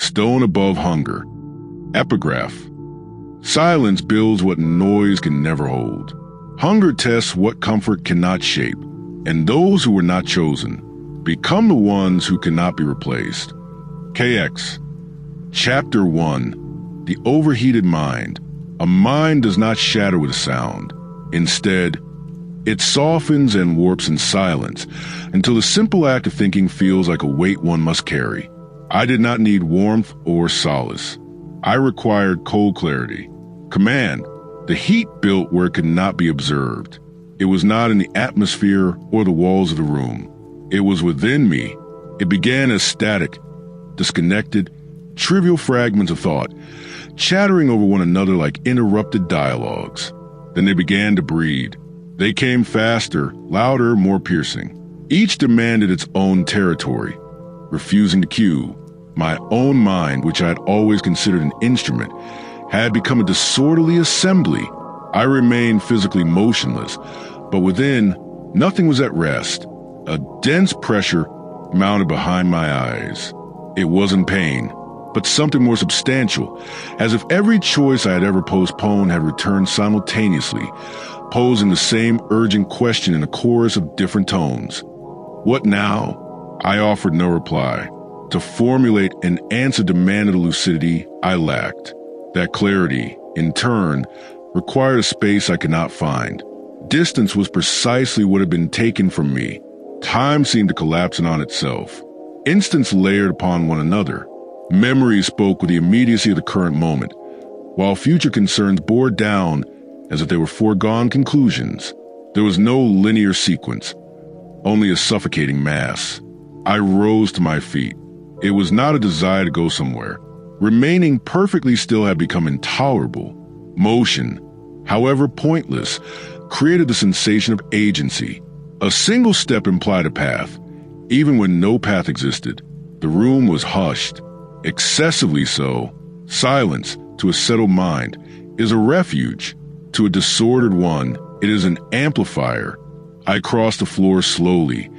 stone above hunger. Epigraph. Silence builds what noise can never hold. Hunger tests what comfort cannot shape, and those who were not chosen become the ones who cannot be replaced. KX. Chapter 1. The Overheated Mind. A mind does not shatter with a sound. Instead, it softens and warps in silence until the simple act of thinking feels like a weight one must carry. I did not need warmth or solace. I required cold clarity. Command. The heat built where it could not be observed. It was not in the atmosphere or the walls of the room. It was within me. It began as static, disconnected, trivial fragments of thought, chattering over one another like interrupted dialogues. Then they began to breed. They came faster, louder, more piercing. Each demanded its own territory, refusing to cue. My own mind, which I had always considered an instrument, had become a disorderly assembly. I remained physically motionless, but within, nothing was at rest. A dense pressure mounted behind my eyes. It wasn't pain, but something more substantial, as if every choice I had ever postponed had returned simultaneously, posing the same urgent question in a chorus of different tones. What now? I offered no reply. To formulate an answer demanded a lucidity I lacked. That clarity, in turn, required a space I could not find. Distance was precisely what had been taken from me. Time seemed to collapse in on itself. Instants layered upon one another. Memories spoke with the immediacy of the current moment, while future concerns bore down as if they were foregone conclusions. There was no linear sequence, only a suffocating mass. I rose to my feet. It was not a desire to go somewhere. Remaining perfectly still had become intolerable. Motion, however pointless, created the sensation of agency. A single step implied a path, even when no path existed. The room was hushed, excessively so. Silence, to a settled mind, is a refuge. To a disordered one, it is an amplifier. I crossed the floor slowly,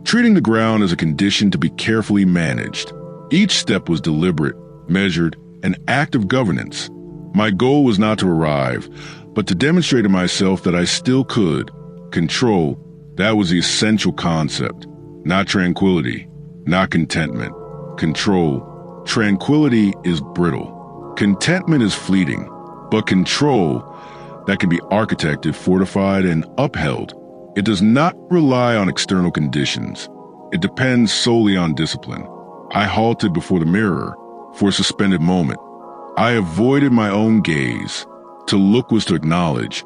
treating the ground as a condition to be carefully managed. Each step was deliberate, measured, an act of governance. My goal was not to arrive, but to demonstrate to myself that I still could. Control, that was the essential concept. Not tranquility, not contentment. Control. Tranquility is brittle. Contentment is fleeting. But control, that can be architected, fortified, and upheld. It does not rely on external conditions. It depends solely on discipline. I halted before the mirror for a suspended moment. I avoided my own gaze. To look was to acknowledge,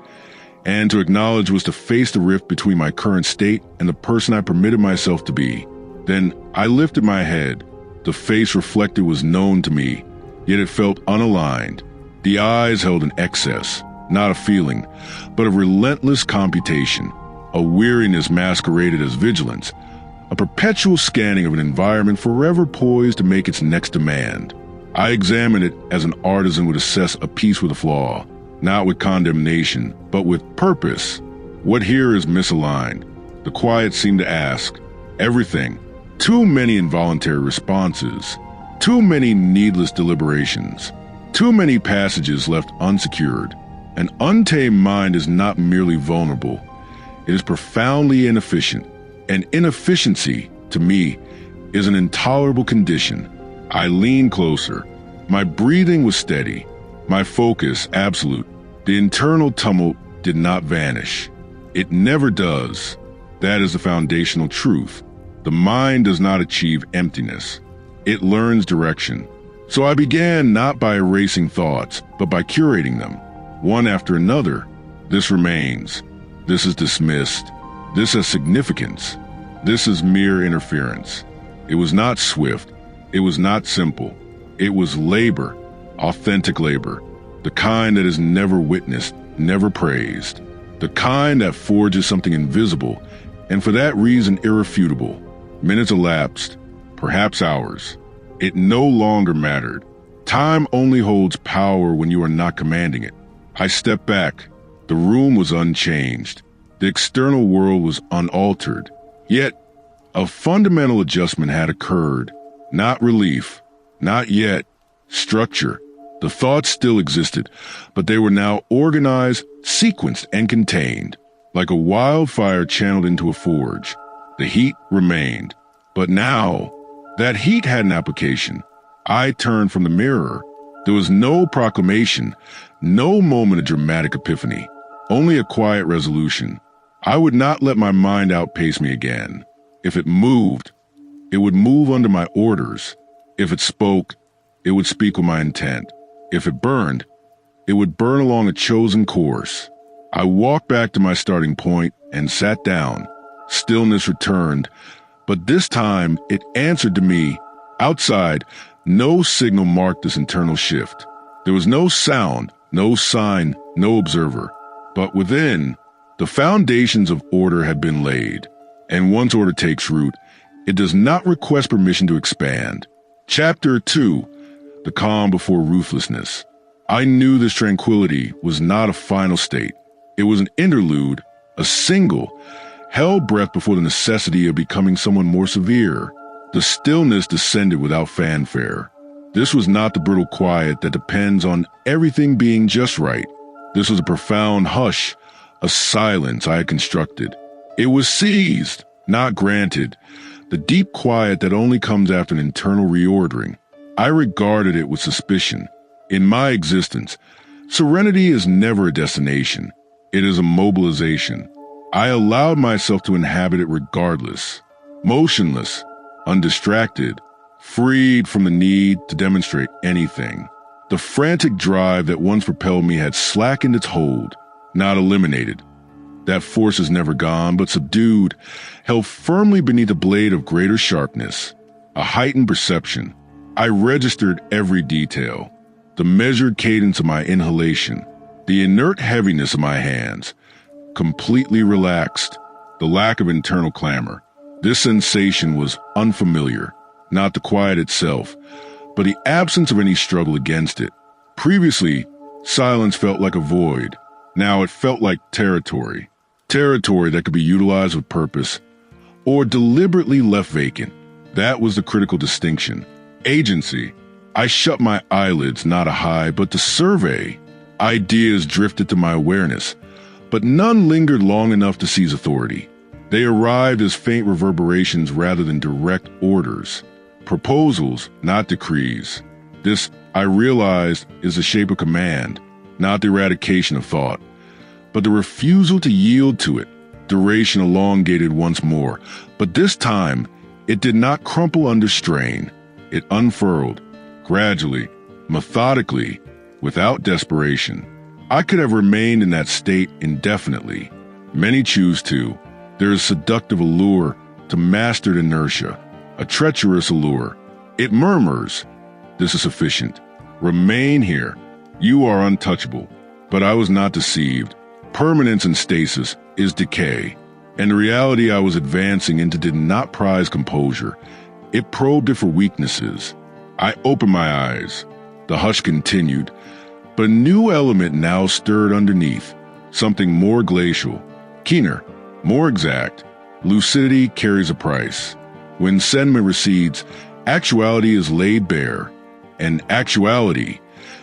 and to acknowledge was to face the rift between my current state and the person I permitted myself to be. Then I lifted my head. The face reflected was known to me, yet it felt unaligned. The eyes held an excess, not a feeling, but a relentless computation, a weariness masqueraded as vigilance, a perpetual scanning of an environment forever poised to make its next demand. I examined it as an artisan would assess a piece with a flaw, not with condemnation, but with purpose. What here is misaligned? The quiet seemed to ask. Everything. Too many involuntary responses. Too many needless deliberations. Too many passages left unsecured. An untamed mind is not merely vulnerable. It is profoundly inefficient. And inefficiency, to me, is an intolerable condition. I leaned closer. My breathing was steady. My focus absolute. The internal tumult did not vanish. It never does. That is the foundational truth. The mind does not achieve emptiness. It learns direction. So I began not by erasing thoughts, but by curating them, one after another. This remains. This is dismissed. This has significance. This is mere interference. It was not swift. It was not simple. It was labor, authentic labor, the kind that is never witnessed, never praised, the kind that forges something invisible, and for that reason irrefutable. Minutes elapsed, perhaps hours. It no longer mattered. Time only holds power when you are not commanding it. I stepped back. The room was unchanged. The external world was unaltered. Yet, a fundamental adjustment had occurred. Not relief, Not yet. Structure. The thoughts still existed, but they were now organized, sequenced, and contained. Like a wildfire channeled into a forge. The heat remained. But now, that heat had an application. I turned from the mirror. There was no proclamation, no moment of dramatic epiphany, only a quiet resolution. I would not let my mind outpace me again. If it moved, it would move under my orders. If it spoke, it would speak with my intent. If it burned, it would burn along a chosen course. I walked back to my starting point and sat down. Stillness returned, but this time it answered to me. Outside, no signal marked this internal shift. There was no sound, no sign, no observer. But within, the foundations of order had been laid. And once order takes root, it does not request permission to expand. Chapter 2. The calm before ruthlessness. I knew this tranquility was not a final state. It was an interlude, a single, held breath before the necessity of becoming someone more severe. The stillness descended without fanfare. This was not the brittle quiet that depends on everything being just right. This was a profound hush, a silence I had constructed. It was seized, not granted, the deep quiet that only comes after an internal reordering. I regarded it with suspicion. In my existence, serenity is never a destination. It is a mobilization. I allowed myself to inhabit it regardless, motionless, undistracted, freed from the need to demonstrate anything. The frantic drive that once propelled me had slackened its hold, not eliminated. That force is never gone, but subdued, held firmly beneath a blade of greater sharpness, a heightened perception. I registered every detail, the measured cadence of my inhalation, the inert heaviness of my hands, completely relaxed, the lack of internal clamor. This sensation was unfamiliar, not the quiet itself, but the absence of any struggle against it. Previously, silence felt like a void. Now it felt like territory that could be utilized with purpose, or deliberately left vacant. That was the critical distinction. Agency. I shut my eyelids not to hide, but to survey. Ideas drifted to my awareness, but none lingered long enough to seize authority. They arrived as faint reverberations rather than direct orders. Proposals, not decrees. This, I realized, is the shape of command, not the eradication of thought, but the refusal to yield to it. Duration elongated once more, but this time, it did not crumple under strain. It unfurled, gradually, methodically, without desperation. I could have remained in that state indefinitely. Many choose to. There is seductive allure to mastered inertia, a treacherous allure. It murmurs, "This is sufficient. Remain here. You are untouchable." But I was not deceived. Permanence in stasis is decay, and the reality I was advancing into did not prize composure. It probed it for weaknesses. I opened my eyes. The hush continued, but a new element now stirred underneath, something more glacial, keener, more exact. Lucidity carries a price. When sentiment recedes, actuality is laid bare, and actuality,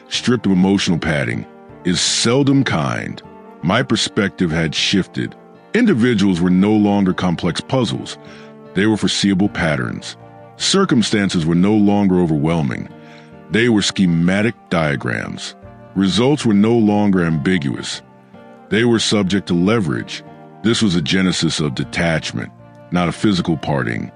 stripped of emotional padding, is seldom kind. My perspective had shifted. Individuals were no longer complex puzzles. They were foreseeable patterns. Circumstances were no longer overwhelming. They were schematic diagrams. Results were no longer ambiguous. They were subject to leverage. This was a genesis of detachment, not a physical parting,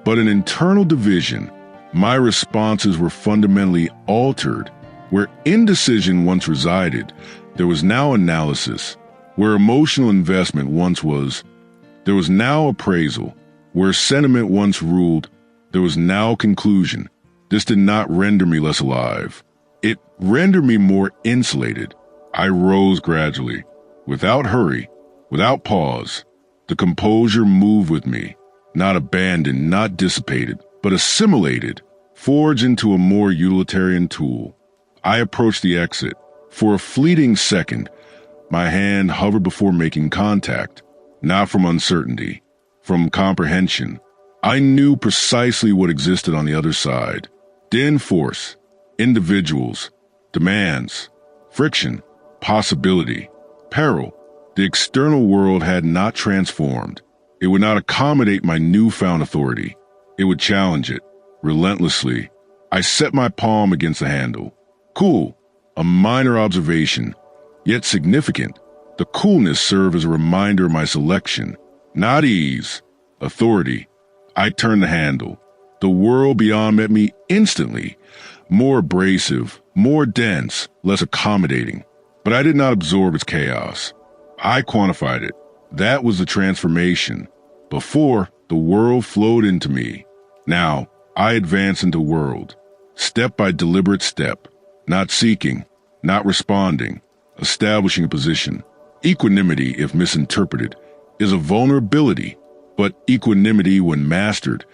but an internal division. My responses were fundamentally altered. Where indecision once resided, there was now analysis. Where emotional investment once was, there was now appraisal. Where sentiment once ruled, there was now conclusion. This did not render me less alive. It rendered me more insulated. I rose gradually, without hurry, without pause. The composure moved with me, not abandoned, not dissipated, but assimilated, forged into a more utilitarian tool. I approached the exit. For a fleeting second, my hand hovered before making contact, not from uncertainty, from comprehension. I knew precisely what existed on the other side. then force, individuals, demands, friction, possibility, peril. The external world had not transformed. It would not accommodate my newfound authority. It would challenge it, relentlessly. I set my palm against the handle. Cool, a minor observation, yet significant. The coolness served as a reminder of my selection, not ease, authority. I turned the handle. The world beyond met me instantly, more abrasive, more dense, less accommodating. But I did not absorb its chaos. I quantified it. That was the transformation. Before, the world flowed into me. Now, I advance into the world, step by deliberate step, not seeking, not responding, establishing a position. Equanimity, if misinterpreted, is a vulnerability, but equanimity, when mastered,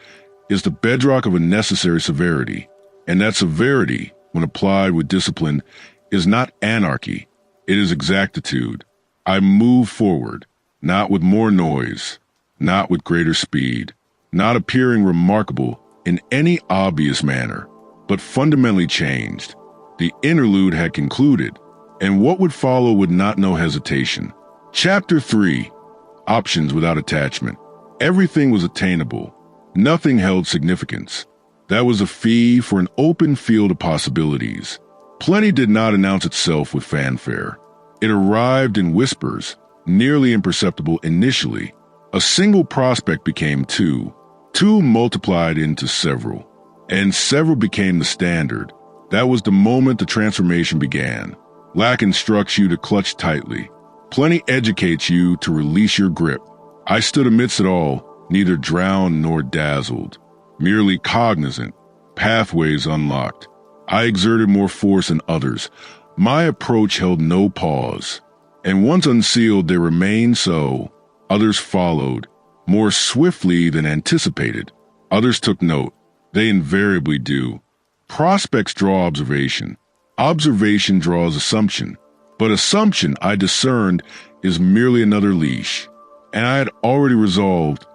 is the bedrock of a necessary severity. And that severity, when applied with discipline, is not anarchy, it is exactitude. I move forward, not with more noise, not with greater speed, not appearing remarkable in any obvious manner, but fundamentally changed. The interlude had concluded, and what would follow would not know hesitation. Chapter 3. Options without attachment. Everything was attainable. Nothing held significance. That was a fee for an open field of possibilities. Plenty did not announce itself with fanfare. It arrived in whispers, nearly imperceptible initially. A single prospect became two. Two multiplied into several. And several became the standard. That was the moment the transformation began. Lack instructs you to clutch tightly. Plenty educates you to release your grip. I stood amidst it all, neither drowned nor dazzled, merely cognizant, pathways unlocked. I exerted more force than others. My approach held no pause, and once unsealed they remained so. Others followed, more swiftly than anticipated. Others took note. They invariably do. Prospects draw observation. Observation draws assumption. But assumption, I discerned, is merely another leash. And I had already resolved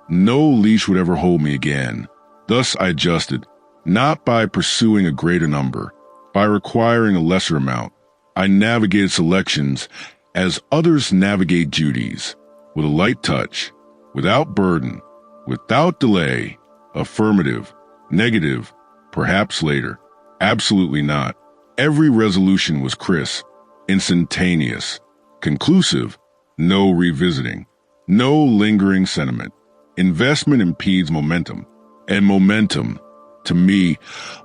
no leash would ever hold me again. Thus I adjusted, not by pursuing a greater number, by requiring a lesser amount. I navigated selections as others navigate duties, with a light touch, without burden, without delay, affirmative, negative, perhaps later, absolutely not. Every resolution was crisp, instantaneous, conclusive, no revisiting, no lingering sentiment. Investment impedes momentum, and momentum, to me,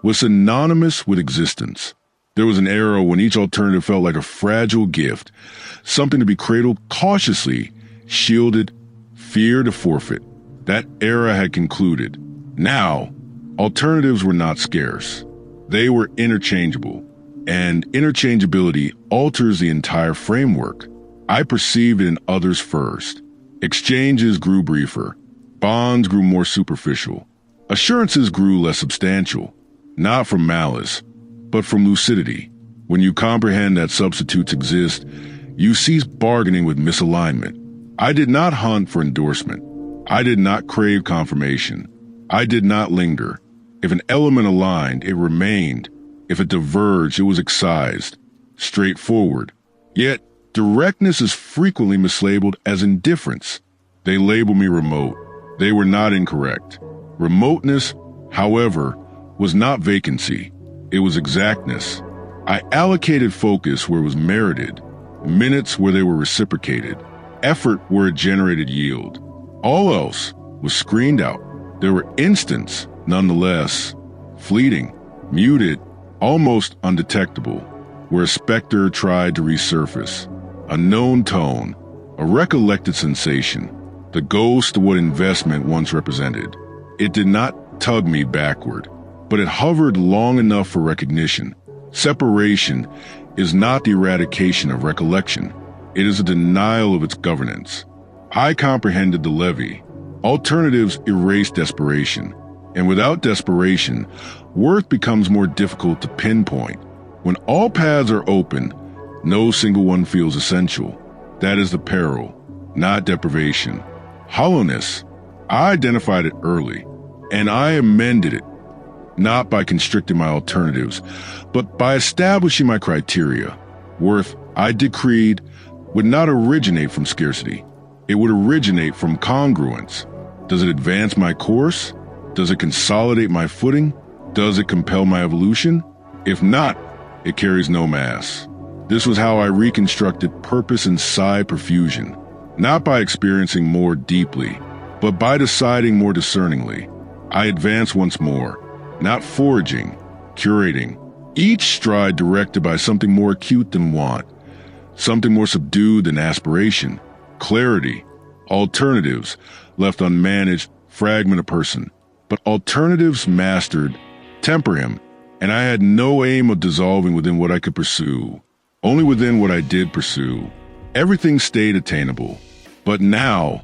was synonymous with existence. There was an era when each alternative felt like a fragile gift, something to be cradled cautiously, shielded, fear to forfeit. That era had concluded. Now, alternatives were not scarce. They were interchangeable, and interchangeability alters the entire framework. I perceived it in others first. Exchanges grew briefer. Bonds grew more superficial. Assurances grew less substantial, not from malice, but from lucidity. When you comprehend that substitutes exist, you cease bargaining with misalignment. I did not hunt for endorsement. I did not crave confirmation. I did not linger. If an element aligned, it remained. If it diverged, it was excised, straightforward. Yet, directness is frequently mislabeled as indifference. They label me remote. They were not incorrect. Remoteness, however, was not vacancy. It was exactness. I allocated focus where it was merited, minutes where they were reciprocated, effort where it generated yield. All else was screened out. There were instants, nonetheless, fleeting, muted, almost undetectable, where a specter tried to resurface. A known tone, a recollected sensation, the ghost of what investment once represented. It did not tug me backward, but it hovered long enough for recognition. Separation is not the eradication of recollection. It is a denial of its governance. I comprehended the levee. Alternatives erase desperation, and without desperation, worth becomes more difficult to pinpoint. When all paths are open, no single one feels essential. That is the peril, not deprivation. Hollowness, I identified it early, and I amended it. not by constricting my alternatives, but by establishing my criteria. Worth, I decreed, would not originate from scarcity. It would originate from congruence. Does it advance my course? Does it consolidate my footing? Does it compel my evolution? If not, it carries no mass. This was how I reconstructed purpose inside perfusion, not by experiencing more deeply, but by deciding more discerningly. I advance once more, not foraging, curating, each stride directed by something more acute than want, something more subdued than aspiration, clarity, alternatives, left unmanaged, fragment a person, but alternatives mastered, temper him, and I had no aim of dissolving within what I could pursue, only within what I did pursue. Everything stayed attainable, but now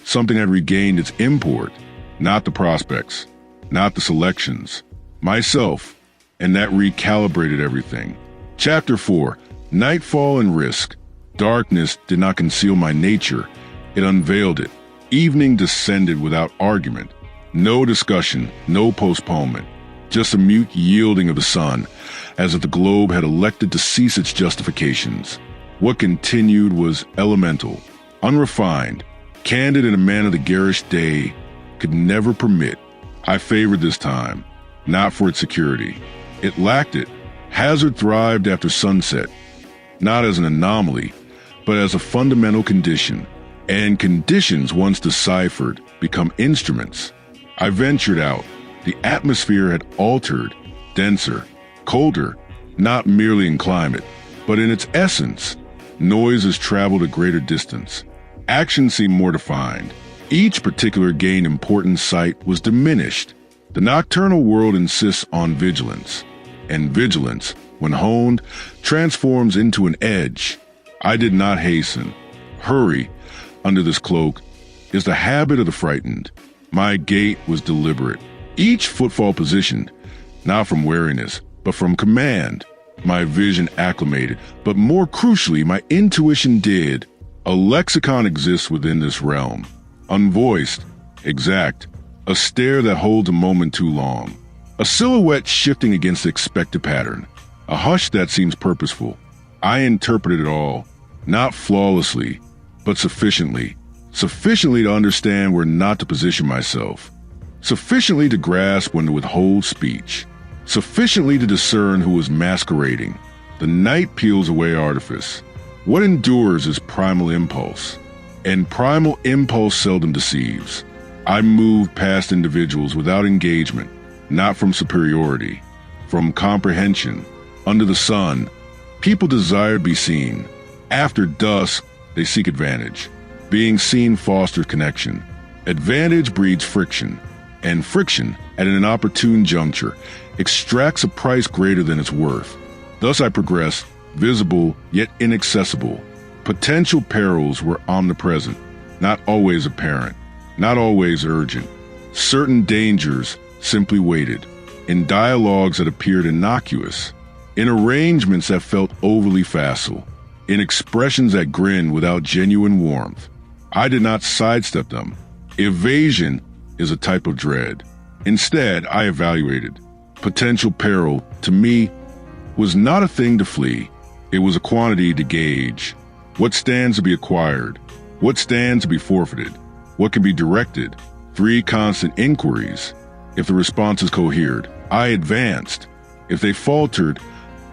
something had regained its import, not the prospects, not the selections, myself, and that recalibrated everything. Chapter 4, Nightfall and Risk. Darkness did not conceal my nature, it unveiled it. Evening descended without argument. No discussion, no postponement, just a mute yielding of the sun, as if the globe had elected to cease its justifications. What continued was elemental, unrefined, candid in a manner the garish day could never permit. I favored this time, not for its security. It lacked it. Hazard thrived after sunset, not as an anomaly, but as a fundamental condition. And conditions once deciphered become instruments. I ventured out. The atmosphere had altered, denser, colder, not merely in climate, but in its essence. Noise has traveled a greater distance. Action seemed more defined. Each particular gain important sight was diminished. The nocturnal world insists on vigilance, and vigilance, when honed, transforms into an edge. I did not hasten. Hurry, under this cloak, is the habit of the frightened. My gait was deliberate, each footfall positioned, not from wariness, but from command. My vision acclimated, but more crucially, my intuition did. A lexicon exists within this realm, unvoiced, exact, a stare that holds a moment too long, a silhouette shifting against the expected pattern, a hush that seems purposeful. I interpreted it all, not flawlessly, but sufficiently to understand where not to position myself, sufficiently to grasp when to withhold speech, sufficiently to discern who is masquerading. The night peels away artifice. What endures is primal impulse, and primal impulse seldom deceives. I moved past individuals without engagement, not from superiority, from comprehension. Under the sun, people desire to be seen. After dusk, they seek advantage. Being seen fosters connection. Advantage breeds friction, and friction, at an inopportune juncture, extracts a price greater than its worth. Thus I progressed, visible yet inaccessible. Potential perils were omnipresent, not always apparent, not always urgent. Certain dangers simply waited, in dialogues that appeared innocuous, in arrangements that felt overly facile, in expressions that grinned without genuine warmth. I did not sidestep them. Evasion is a type of dread. Instead, I evaluated. Potential peril, to me, was not a thing to flee. It was a quantity to gauge. What stands to be acquired? What stands to be forfeited? What can be directed? 3 constant inquiries. If the responses cohered, I advanced. If they faltered,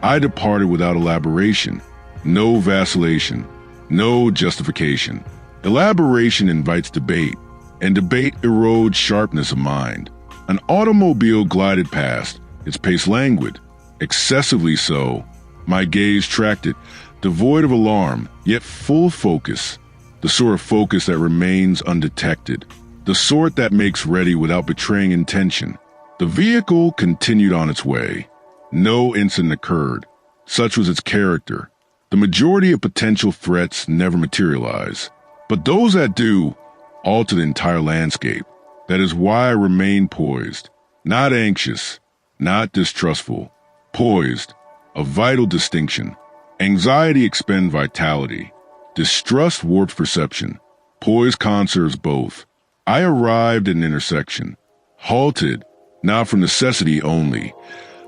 I departed without elaboration. No vacillation, no justification. Elaboration invites debate, and debate erodes sharpness of mind. An automobile glided past, its pace languid, excessively so. My gaze tracked it, devoid of alarm, yet full of focus. The sort of focus that remains undetected, the sort that makes ready without betraying intention. The vehicle continued on its way. No incident occurred. Such was its character. The majority of potential threats never materialize, but those that do alter the entire landscape. That is why I remain poised, not anxious, not distrustful. Poised, a vital distinction. Anxiety expends vitality. Distrust warps perception. Poise conserves both. I arrived at an intersection, halted, not for necessity only,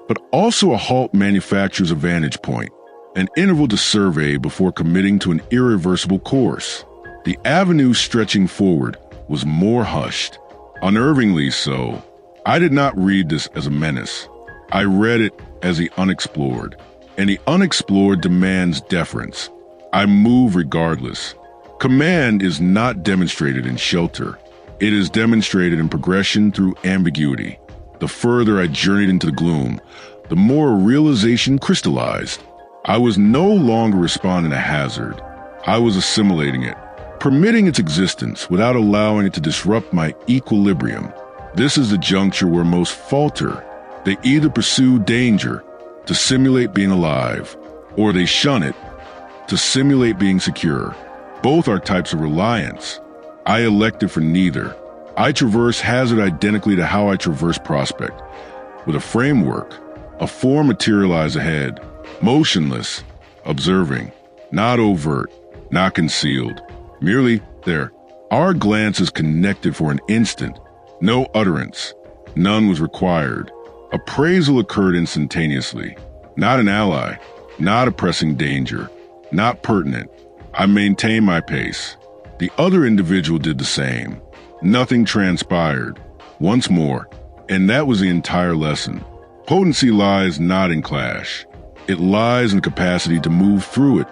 but also a halt manufactures a vantage point, an interval to survey before committing to an irreversible course. The avenue stretching forward was more hushed, unnervingly so. I did not read this as a menace. I read it as the unexplored, and the unexplored demands deference. I move regardless. Command is not demonstrated in shelter. It is demonstrated in progression through ambiguity. The further I journeyed into the gloom, the more a realization crystallized. I was no longer responding to hazard. I was assimilating it, permitting its existence without allowing it to disrupt my equilibrium. This is the juncture where most falter. They either pursue danger to simulate being alive, or they shun it to simulate being secure. Both are types of reliance. I elected for neither. I traverse hazard identically to how I traverse prospect, with a framework, a form materialized ahead, motionless, observing, not overt, not concealed, merely there. Our glances connected for an instant. No utterance. None was required. Appraisal occurred instantaneously. Not an ally, not a pressing danger, not pertinent. I maintained my pace. The other individual did the same. Nothing transpired. Once more, and that was the entire lesson. Potency lies not in clash. It lies in the capacity to move through it,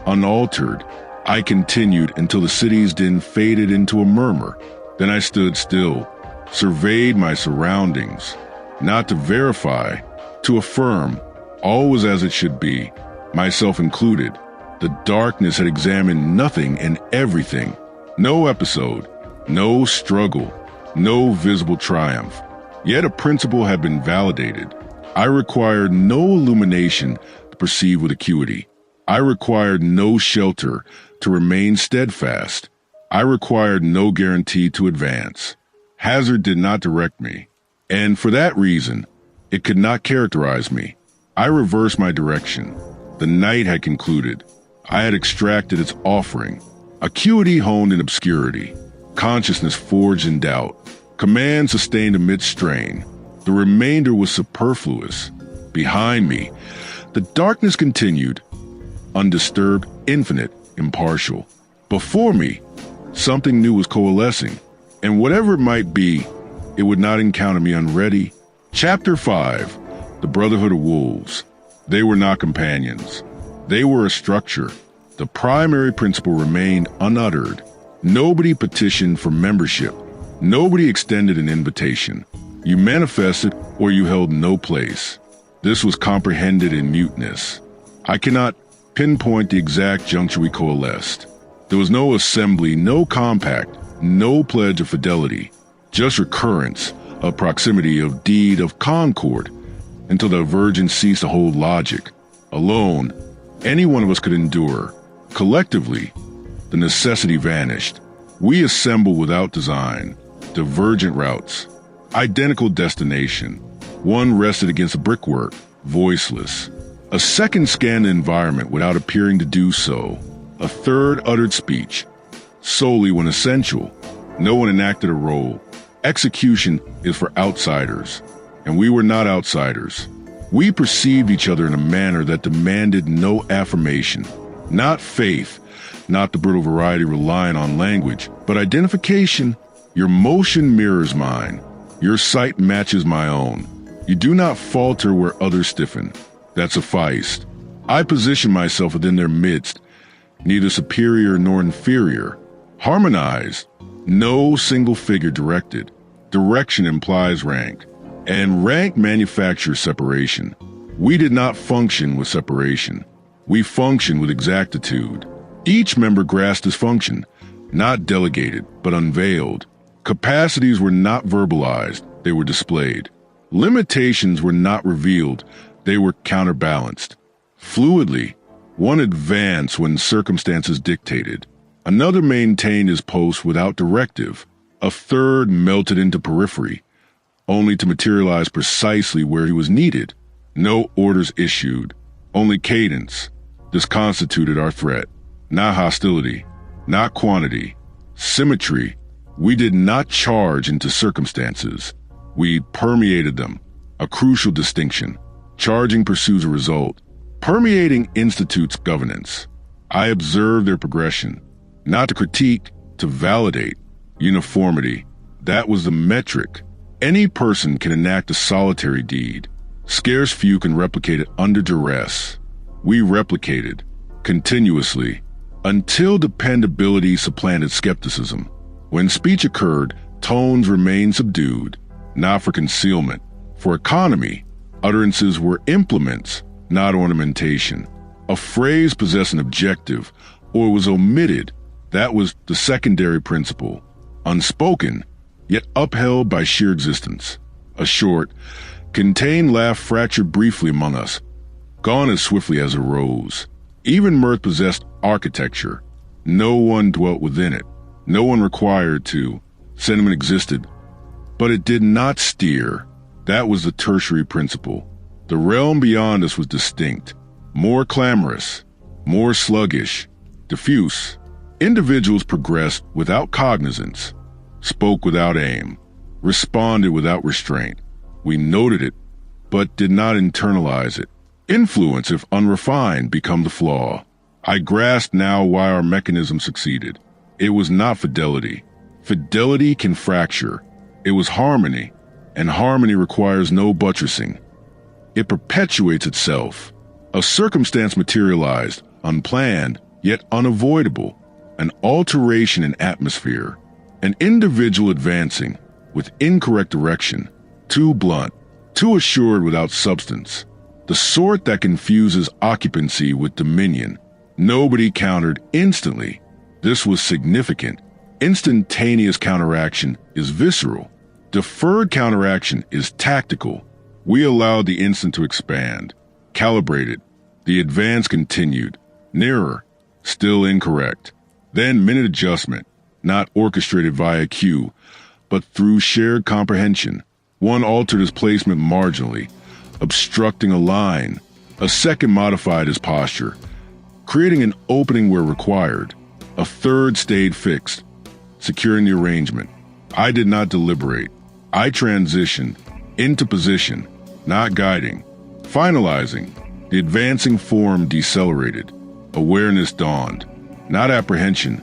unaltered. I continued until the city's din faded into a murmur. Then I stood still, surveyed my surroundings, not to verify, to affirm. All was as it should be, myself included. The darkness had examined nothing and everything. No episode, no struggle, no visible triumph. Yet a principle had been validated. I required no illumination to perceive with acuity. I required no shelter to remain steadfast. I required no guarantee to advance. Hazard did not direct me, and for that reason, it could not characterize me. I reversed my direction. The night had concluded. I had extracted its offering. Acuity honed in obscurity. Consciousness forged in doubt. Command sustained amid strain. The remainder was superfluous. Behind me, the darkness continued, undisturbed, infinite, impartial. Before me, something new was coalescing, and whatever it might be, it would not encounter me unready. Chapter 5. The Brotherhood of Wolves. They were not companions. They were a structure. The primary principle remained unuttered. Nobody petitioned for membership. Nobody extended an invitation. You manifested or you held no place. This was comprehended in muteness. I cannot pinpoint the exact juncture we coalesced. There was no assembly, no compact, no pledge of fidelity, just recurrence of proximity, of deed, of concord, until the divergence ceased to hold logic. Alone, any one of us could endure. Collectively, the necessity vanished. We assembled without design, divergent routes, identical destination. One rested against the brickwork, voiceless. A second scanned the environment without appearing to do so. A third uttered speech, solely when essential. No one enacted a role. Execution is for outsiders, and we were not outsiders. We perceived each other in a manner that demanded no affirmation, not faith, not the brittle variety relying on language, but identification. Your motion mirrors mine. Your sight matches my own. You do not falter where others stiffen. That sufficed. I positioned myself within their midst, neither superior nor inferior. Harmonized. No single figure directed. Direction implies rank, and rank manufactures separation. We did not function with separation. We functioned with exactitude. Each member grasped his function, not delegated, but unveiled. Capacities were not verbalized, they were displayed. Limitations were not revealed, they were counterbalanced. Fluidly, one advanced when circumstances dictated. Another maintained his post without directive. A third melted into periphery, only to materialize precisely where he was needed. No orders issued, only cadence. This constituted our threat. Not hostility, not quantity. Symmetry. We did not charge into circumstances. We permeated them, a crucial distinction. Charging pursues a result. Permeating institutes governance. I observed their progression, not to critique, to validate. Uniformity, that was the metric. Any person can enact a solitary deed. Scarce few can replicate it under duress. We replicated, continuously, until dependability supplanted skepticism. When speech occurred, tones remained subdued, not for concealment. For economy, utterances were implements, not ornamentation. A phrase possessed an objective, or was omitted. That was the secondary principle. Unspoken, yet upheld by sheer existence. A short, contained laugh fractured briefly among us, gone as swiftly as it rose. Even mirth possessed architecture. No one dwelt within it. No one required to. Sentiment existed, but it did not steer. That was the tertiary principle. The realm beyond us was distinct, more clamorous, more sluggish, diffuse. Individuals progressed without cognizance, spoke without aim, responded without restraint. We noted it, but did not internalize it. Influence, if unrefined, become the flaw. I grasped now why our mechanism succeeded. It was not fidelity. Fidelity can fracture. It was harmony, and harmony requires no buttressing. It perpetuates itself. A circumstance materialized, unplanned, yet unavoidable. An alteration in atmosphere. An individual advancing, with incorrect direction. Too blunt, too assured without substance. The sort that confuses occupancy with dominion. Nobody countered instantly. This was significant. Instantaneous counteraction is visceral. Deferred counteraction is tactical. We allowed the instant to expand. Calibrated. The advance continued. Nearer. Still incorrect. Then minute adjustment. Not orchestrated via cue, but through shared comprehension. One altered his placement marginally, obstructing a line. A second modified his posture, creating an opening where required. A third stayed fixed, securing the arrangement. I did not deliberate. I transitioned into position, not guiding. Finalizing, the advancing form decelerated. Awareness dawned. Not apprehension,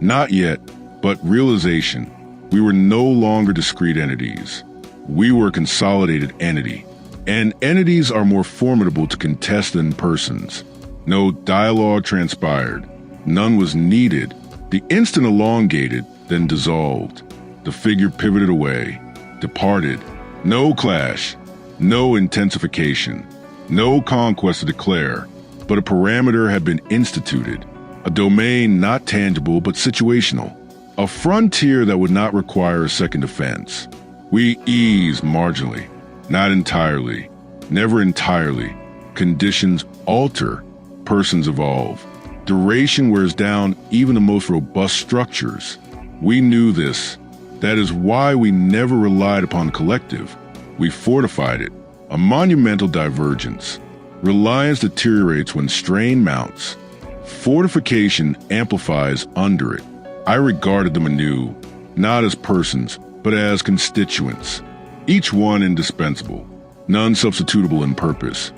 not yet, but realization. We were no longer discrete entities. We were a consolidated entity. And entities are more formidable to contest than persons. No dialogue transpired. None was needed. The instant elongated, then dissolved. The figure pivoted away, departed. No clash, no intensification, no conquest to declare, but a parameter had been instituted. A domain not tangible but situational. A frontier that would not require a second offense. We ease marginally, not entirely, never entirely. Conditions alter, persons evolve. Duration wears down even the most robust structures. We knew this. That is why we never relied upon collective. We fortified it. A monumental divergence. Reliance deteriorates when strain mounts. Fortification amplifies under it. I regarded them anew, not as persons, but as constituents. Each one indispensable, none substitutable in purpose,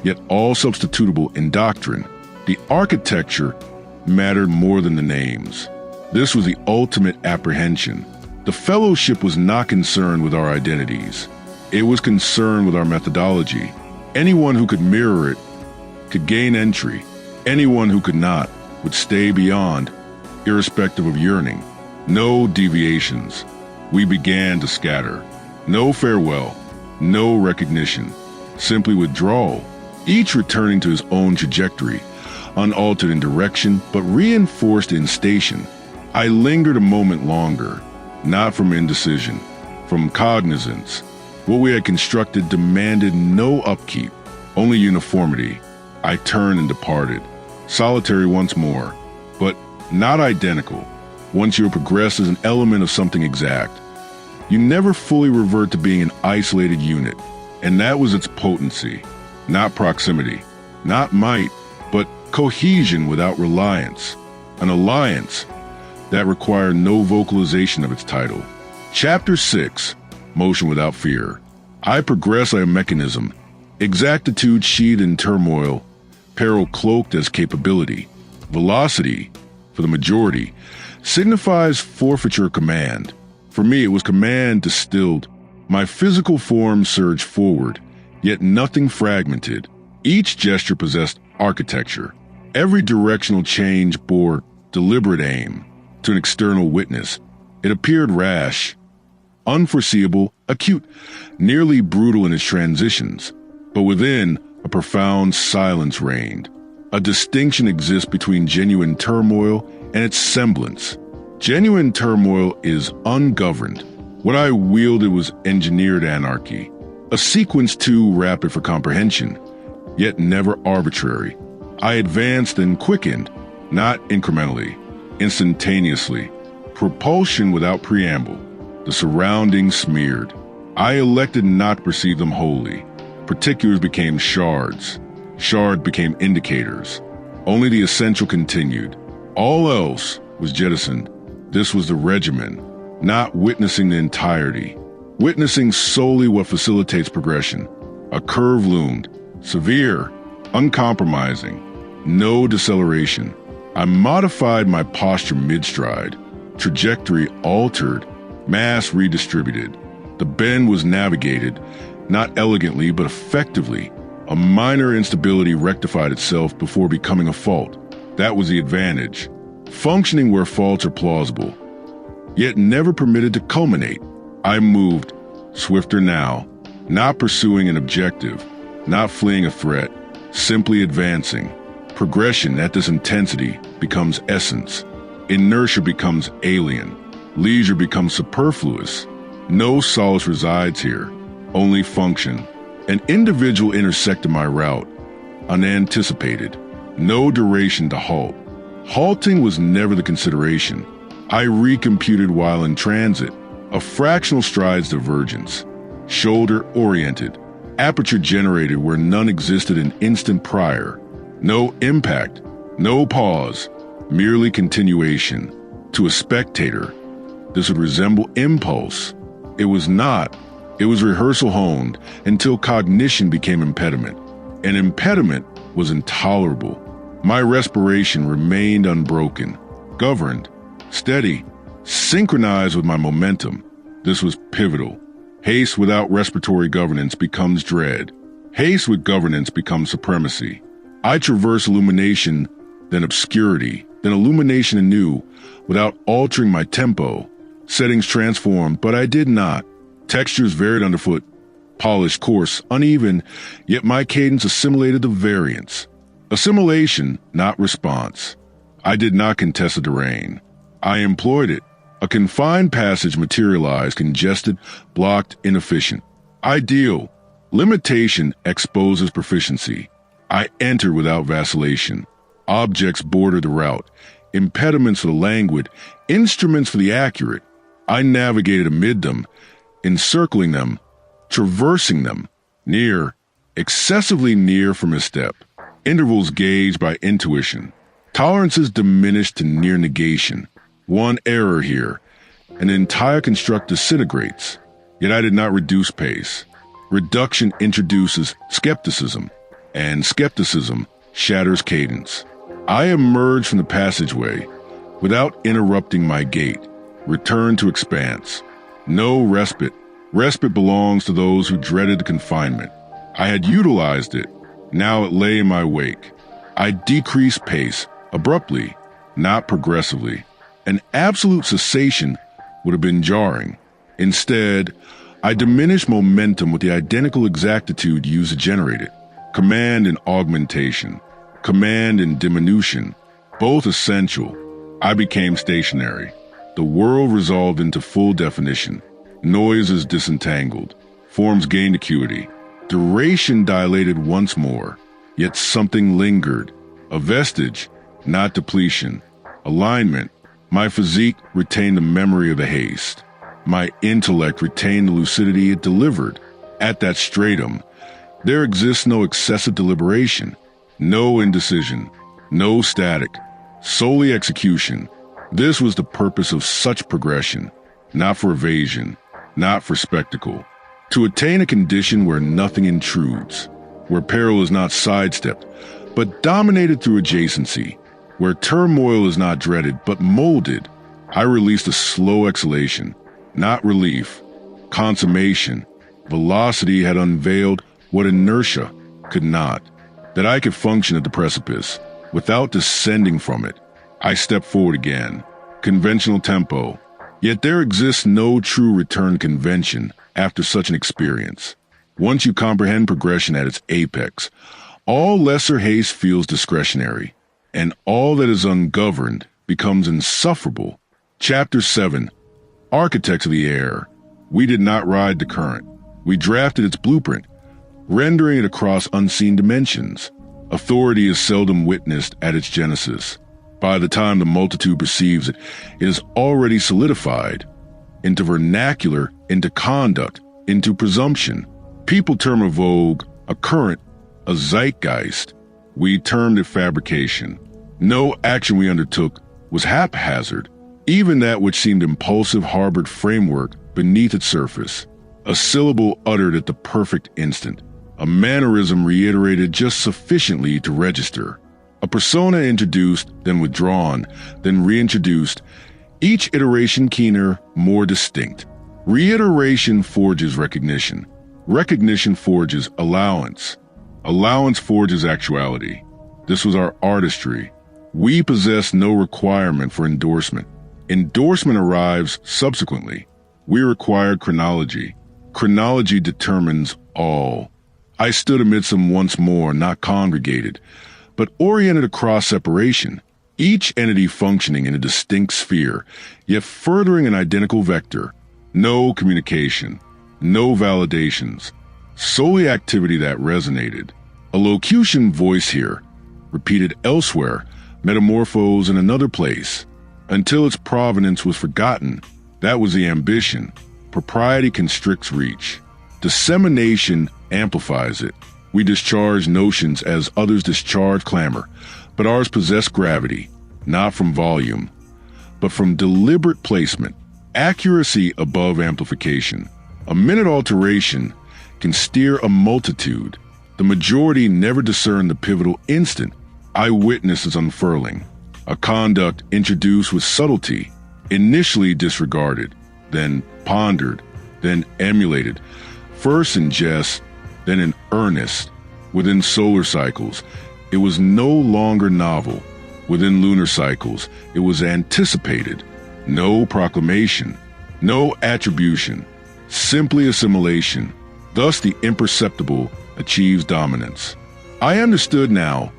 yet all substitutable in doctrine. The architecture mattered more than the names. This was the ultimate apprehension. The fellowship was not concerned with our identities. It was concerned with our methodology. Anyone who could mirror it could gain entry. Anyone who could not would stay beyond, irrespective of yearning. No deviations. We began to scatter. No farewell, no recognition, simply withdrawal, each returning to his own trajectory, unaltered in direction, but reinforced in station. I lingered a moment longer, not from indecision, from cognizance. What we had constructed demanded no upkeep, only uniformity. I turned and departed, solitary once more, but not identical. Once you progress as an element of something exact, you never fully revert to being an isolated unit, and that was its potency. Not proximity, not might, but cohesion without reliance. An alliance that required no vocalization of its title. Chapter 6. motion without fear. I progress like a mechanism, exactitude sheathed in turmoil, peril cloaked as capability. Velocity, for the majority, signifies forfeiture of command. For me, it was command distilled. My physical form surged forward, yet nothing fragmented. Each gesture possessed architecture. Every directional change bore deliberate aim. To an external witness, it appeared rash, unforeseeable, acute, nearly brutal in its transitions. But within, a profound silence reigned. A distinction exists between genuine turmoil and its semblance. Genuine turmoil is ungoverned. What I wielded was engineered anarchy, a sequence too rapid for comprehension, yet never arbitrary. I advanced and quickened, not incrementally, instantaneously. Propulsion without preamble. The surroundings smeared. I elected not to perceive them wholly. Particulars became shards. Shard became indicators. Only the essential continued. All else was jettisoned. This was the regimen, not witnessing the entirety. Witnessing solely what facilitates progression. A curve loomed, severe, uncompromising, no deceleration. I modified my posture mid-stride, trajectory altered, mass redistributed. The bend was navigated, not elegantly but effectively. A minor instability rectified itself before becoming a fault. That was the advantage. Functioning where faults are plausible, yet never permitted to culminate. I moved, swifter now, not pursuing an objective, not fleeing a threat, simply advancing. Progression at this intensity becomes essence. Inertia becomes alien. Leisure becomes superfluous. No solace resides here, only function. An individual intersected my route, unanticipated. No duration to halt. Halting was never the consideration. I recomputed while in transit, a fractional stride's divergence. Shoulder-oriented, aperture generated where none existed an instant prior. No impact, no pause, merely continuation. To a spectator, this would resemble impulse. It was not. It was rehearsal honed until cognition became impediment. An impediment was intolerable. My respiration remained unbroken, governed, steady, synchronized with my momentum. This was pivotal. Haste without respiratory governance becomes dread. Haste with governance becomes supremacy. I traverse illumination, then obscurity, then illumination anew, without altering my tempo. Settings transformed, but I did not. Textures varied underfoot, polished, coarse, uneven, yet my cadence assimilated the variance. Assimilation, not response. I did not contest the terrain. I employed it. A confined passage materialized, congested, blocked, inefficient. Ideal. Limitation exposes proficiency. I entered without vacillation. Objects bordered the route. Impediments for the languid, instruments for the accurate. I navigated amid them, encircling them, traversing them, near, excessively near for misstep. Intervals gauged by intuition. Tolerances diminished to near negation. One error here, an entire construct disintegrates. Yet I did not reduce pace. Reduction introduces skepticism, and skepticism shatters cadence. I emerged from the passageway without interrupting my gait, returned to expanse. No respite. Respite belongs to those who dreaded confinement. I had utilized it. Now it lay in my wake. I decreased pace, abruptly, not progressively. An absolute cessation would have been jarring. Instead, I diminished momentum with the identical exactitude used to generate it. Command and augmentation. Command and diminution. Both essential. I became stationary. The world resolved into full definition. Noises disentangled. Forms gained acuity. Duration dilated once more. Yet something lingered. A vestige, not depletion. Alignment. My physique retained the memory of the haste. My intellect retained the lucidity it delivered. At that stratum, there exists no excessive deliberation, no indecision, no static, solely execution. This was the purpose of such progression, not for evasion. not for spectacle. To attain a condition where nothing intrudes, where peril is not sidestepped, but dominated through adjacency, where turmoil is not dreaded, but molded, I released a slow exhalation, not relief, consummation. Velocity had unveiled what inertia could not, that I could function at the precipice without descending from it. I stepped forward again, conventional tempo, yet there exists no true return convention after such an experience. Once you comprehend progression at its apex, all lesser haste feels discretionary, and all that is ungoverned becomes insufferable. Chapter 7. Architects of the Air. We did not ride the current. We drafted its blueprint, rendering it across unseen dimensions. Authority is seldom witnessed at its genesis. By the time the multitude perceives it, it is already solidified into vernacular, into conduct, into presumption. People term a vogue, a current, a zeitgeist. We termed it fabrication. No action we undertook was haphazard. Even that which seemed impulsive harbored framework beneath its surface. A syllable uttered at the perfect instant. A mannerism reiterated just sufficiently to register. A persona introduced, then withdrawn, then reintroduced, each iteration keener, more distinct. Reiteration forges recognition. Recognition forges allowance. Allowance forges actuality. This was our artistry. We possess no requirement for endorsement. Endorsement arrives subsequently. We required chronology. Chronology determines all. I stood amidst them once more, not congregated, but oriented across separation, each entity functioning in a distinct sphere, yet furthering an identical vector. No communication, no validations, solely activity that resonated. A locution voice here, repeated elsewhere, metamorphosed in another place, until its provenance was forgotten. That was the ambition. Propriety constricts reach. Dissemination amplifies it. We discharge notions as others discharge clamor, but ours possess gravity, not from volume, but from deliberate placement, accuracy above amplification. A minute alteration can steer a multitude. The majority never discern the pivotal instant. I witness its unfurling. A conduct introduced with subtlety, initially disregarded, then pondered, then emulated, first in jest, then in earnest. Within solar cycles, it was no longer novel. Within lunar cycles, it was anticipated. No proclamation, no attribution, simply assimilation. Thus the imperceptible achieves dominance. I understood now.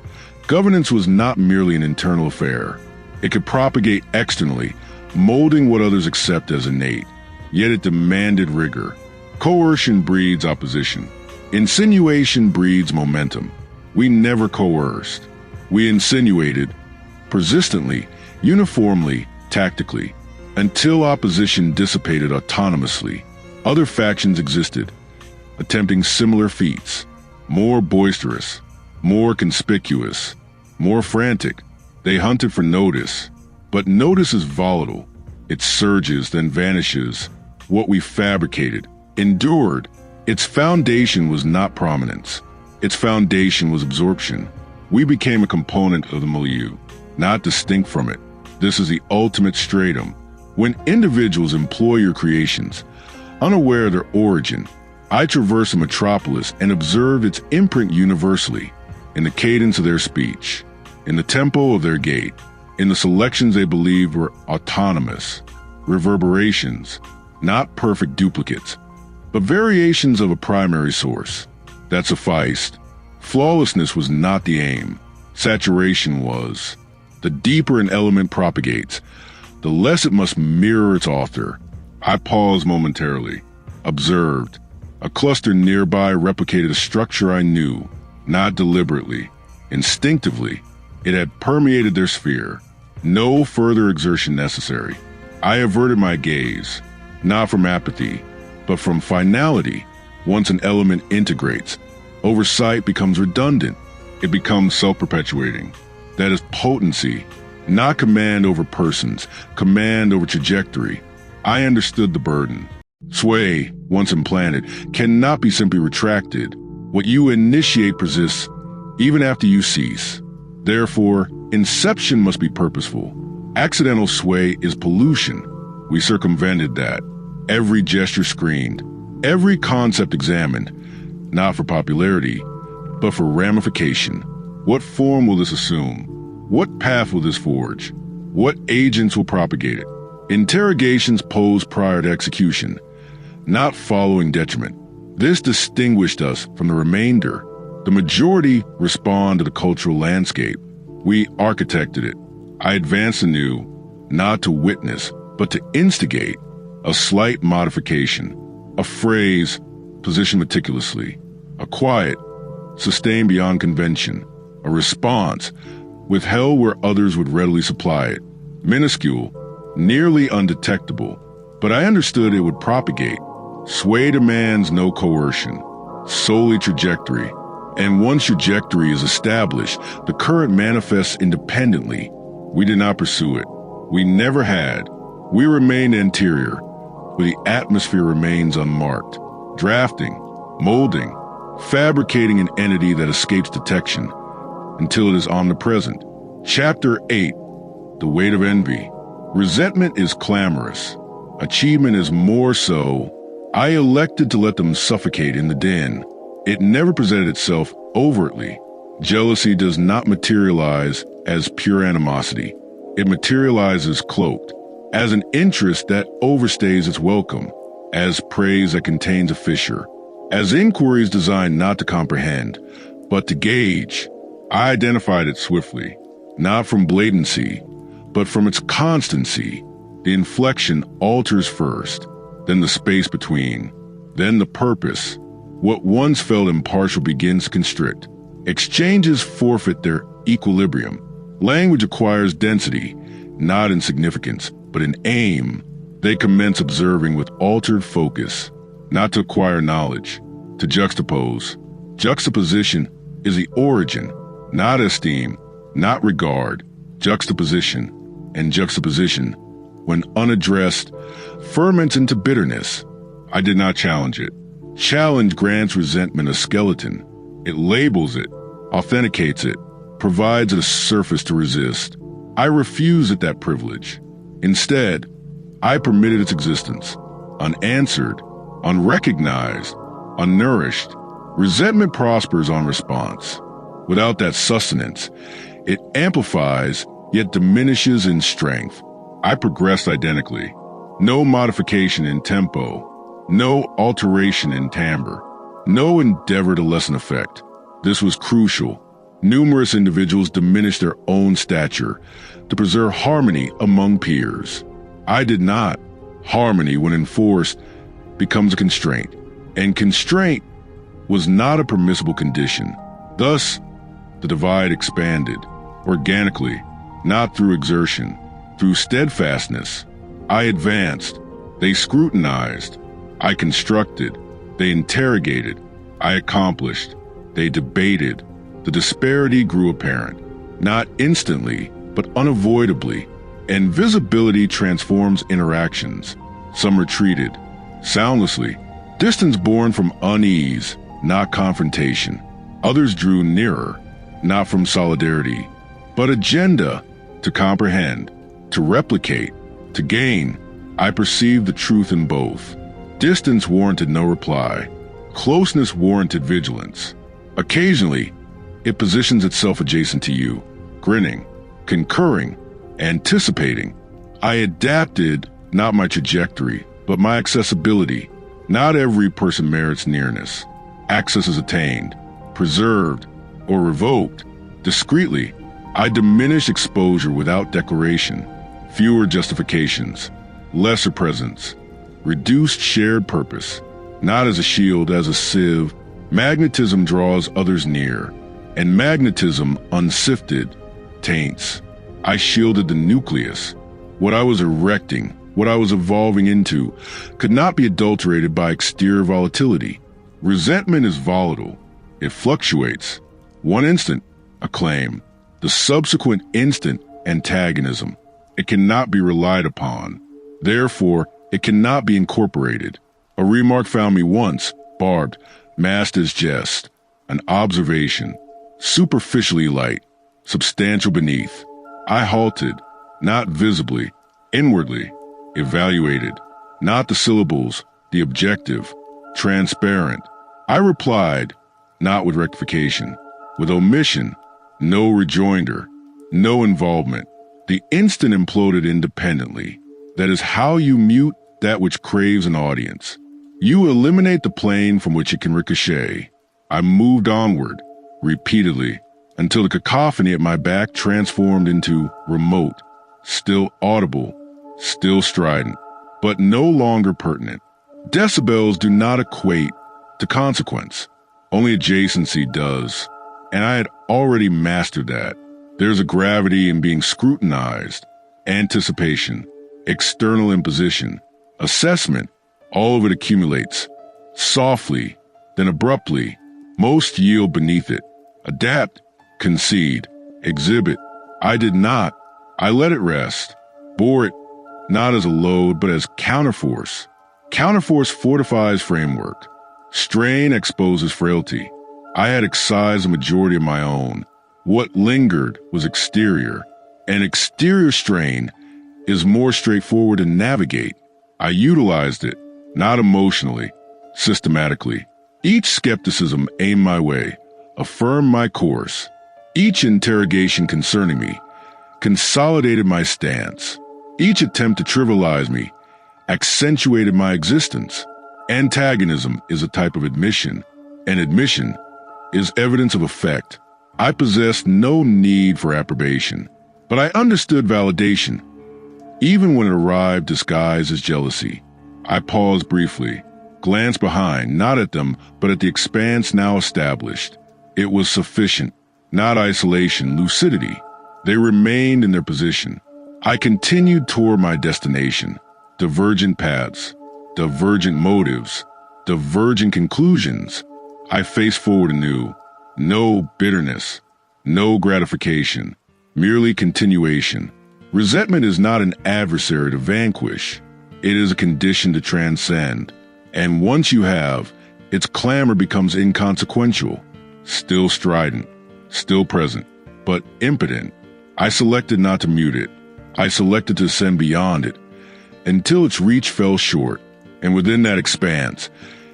Governance was not merely an internal affair. It could propagate externally, molding what others accept as innate. Yet it demanded rigor. Coercion breeds opposition. Insinuation breeds momentum. We never coerced. We insinuated, persistently, uniformly, tactically, until opposition dissipated autonomously. Other factions existed, attempting similar feats, more boisterous, more conspicuous, more frantic. They hunted for notice, but notice is volatile. It surges, then vanishes. What we fabricated, endured. Its foundation was not prominence. Its foundation was absorption. We became a component of the milieu, not distinct from it. This is the ultimate stratum. When individuals employ your creations, unaware of their origin, I traverse a metropolis and observe its imprint universally, in the cadence of their speech, in the tempo of their gait, in the selections they believed were autonomous, reverberations, not perfect duplicates, but variations of a primary source. That sufficed. Flawlessness was not the aim. Saturation was. The deeper an element propagates, the less it must mirror its author. I paused momentarily, observed. A cluster nearby replicated a structure I knew, not deliberately. Instinctively, it had permeated their sphere. No further exertion necessary. I averted my gaze, not from apathy, but from finality. Once an element integrates, oversight becomes redundant. It becomes self-perpetuating. That is potency, not command over persons, command over trajectory. I understood the burden. Sway, once implanted, cannot be simply retracted. What you initiate persists even after you cease. Therefore, inception must be purposeful. Accidental sway is pollution. We circumvented that. Every gesture screened, every concept examined, not for popularity, but for ramification. What form will this assume? What path will this forge? What agents will propagate it? Interrogations posed prior to execution, not following detriment. This distinguished us from the remainder. The majority respond to the cultural landscape. We architected it. I advanced anew, not to witness, but to instigate. A slight modification, a phrase positioned meticulously, a quiet, sustained beyond convention, a response withheld where others would readily supply it, minuscule, nearly undetectable, but I understood it would propagate. Sway demands no coercion, solely trajectory, and once trajectory is established, the current manifests independently. We did not pursue it. We never had. We remained anterior, where the atmosphere remains unmarked, drafting, molding, fabricating an entity that escapes detection until it is omnipresent. Chapter 8, The Weight of Envy. Resentment is clamorous. Achievement is more so. I elected to let them suffocate in the den. It never presented itself overtly. Jealousy does not materialize as pure animosity. It materializes cloaked, as an interest that overstays its welcome, as praise that contains a fissure, as inquiries designed not to comprehend, but to gauge. I identified it swiftly, not from blatancy, but from its constancy. The inflection alters first, then the space between, then the purpose. What once felt impartial begins to constrict. Exchanges forfeit their equilibrium. Language acquires density, not in significance, but in aim. They commence observing with altered focus, not to acquire knowledge, to juxtapose. Juxtaposition is the origin, not esteem, not regard. Juxtaposition, and juxtaposition, when unaddressed, ferments into bitterness. I did not challenge it. Challenge grants resentment a skeleton. It labels it, authenticates it, provides it a surface to resist. I refused that privilege. Instead, I permitted its existence, unanswered, unrecognized, unnourished. Resentment prospers on response. Without that sustenance, it amplifies yet diminishes in strength. I progressed identically. No modification in tempo, no alteration in timbre, no endeavor to lessen effect. This was crucial. Numerous individuals diminished their own stature to preserve harmony among peers. I did not. Harmony, when enforced, becomes a constraint, and constraint was not a permissible condition. Thus, the divide expanded, organically, not through exertion, through steadfastness. I advanced. They scrutinized. I constructed. They interrogated. I accomplished. They debated. The disparity grew apparent, not instantly, but unavoidably, and visibility transforms interactions. Some retreated, soundlessly, distance born from unease, not confrontation. Others drew nearer, not from solidarity, but agenda, to comprehend, to replicate, to gain. I perceived the truth in both. Distance warranted no reply. Closeness warranted vigilance. Occasionally, it positions itself adjacent to you, grinning, concurring, anticipating. I adapted not my trajectory, but my accessibility. Not every person merits nearness. Access is attained, preserved, or revoked. Discreetly, I diminish exposure without declaration. Fewer justifications, lesser presence, reduced shared purpose. Not as a shield, as a sieve. Magnetism draws others near, and magnetism, unsifted, taints. I shielded the nucleus. What I was erecting, what I was evolving into, could not be adulterated by exterior volatility. Resentment is volatile. It fluctuates. One instant, acclaim. The subsequent instant, antagonism. It cannot be relied upon. Therefore, it cannot be incorporated. A remark found me once, barbed, masked as jest. An observation, superficially light, substantial beneath. I halted, not visibly, inwardly, evaluated, not the syllables, the objective, transparent. I replied, not with rectification, with omission, no rejoinder, no involvement. The instant imploded independently. That is how you mute that which craves an audience. You eliminate the plane from which it can ricochet. I moved onward, repeatedly, until the cacophony at my back transformed into remote, still audible, still strident, but no longer pertinent. Decibels do not equate to consequence. Only adjacency does, and I had already mastered that. There's a gravity in being scrutinized, anticipation, external imposition, assessment. All of it accumulates, softly, then abruptly. Most yield beneath it, adapt, concede, exhibit. I did not. I let it rest, bore it, not as a load, but as counterforce. Counterforce fortifies framework. Strain exposes frailty. I had excised a majority of my own. What lingered was exterior, and exterior strain is more straightforward to navigate. I utilized it, not emotionally, systematically. Each skepticism aimed my way, affirmed my course. Each interrogation concerning me consolidated my stance. Each attempt to trivialize me accentuated my existence. Antagonism is a type of admission, and admission is evidence of effect. I possessed no need for approbation, but I understood validation, even when it arrived disguised as jealousy. I paused briefly, glanced behind, not at them, but at the expanse now established. It was sufficient, not isolation, lucidity. They remained in their position. I continued toward my destination. Divergent paths, divergent motives, divergent conclusions. I faced forward anew. No bitterness, no gratification, merely continuation. Resentment is not an adversary to vanquish. It is a condition to transcend. And once you have, its clamor becomes inconsequential, still strident, still present, but impotent. I selected not to mute it. I selected to ascend beyond it, until its reach fell short, and within that expanse,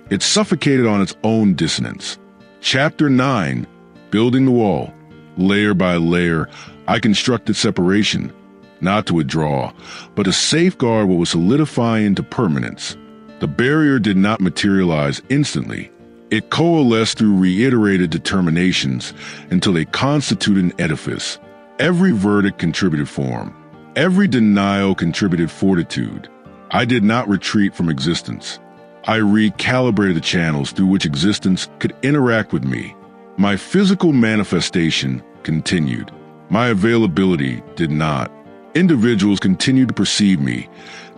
it suffocated on its own dissonance. Chapter 9, Building the Wall. Layer by layer, I constructed separation, not to withdraw, but to safeguard what was solidifying into permanence. The barrier did not materialize instantly. It coalesced through reiterated determinations until they constituted an edifice. Every verdict contributed form. Every denial contributed fortitude. I did not retreat from existence. I recalibrated the channels through which existence could interact with me. My physical manifestation continued. My availability did not. Individuals continued to perceive me,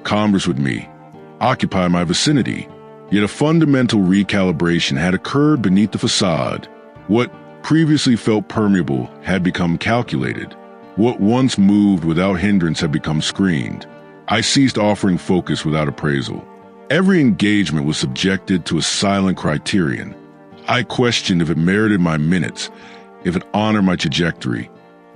converse with me, occupy my vicinity. Yet a fundamental recalibration had occurred beneath the facade. What previously felt permeable had become calculated. What once moved without hindrance had become screened. I ceased offering focus without appraisal. Every engagement was subjected to a silent criterion. I questioned if it merited my minutes, if it honored my trajectory,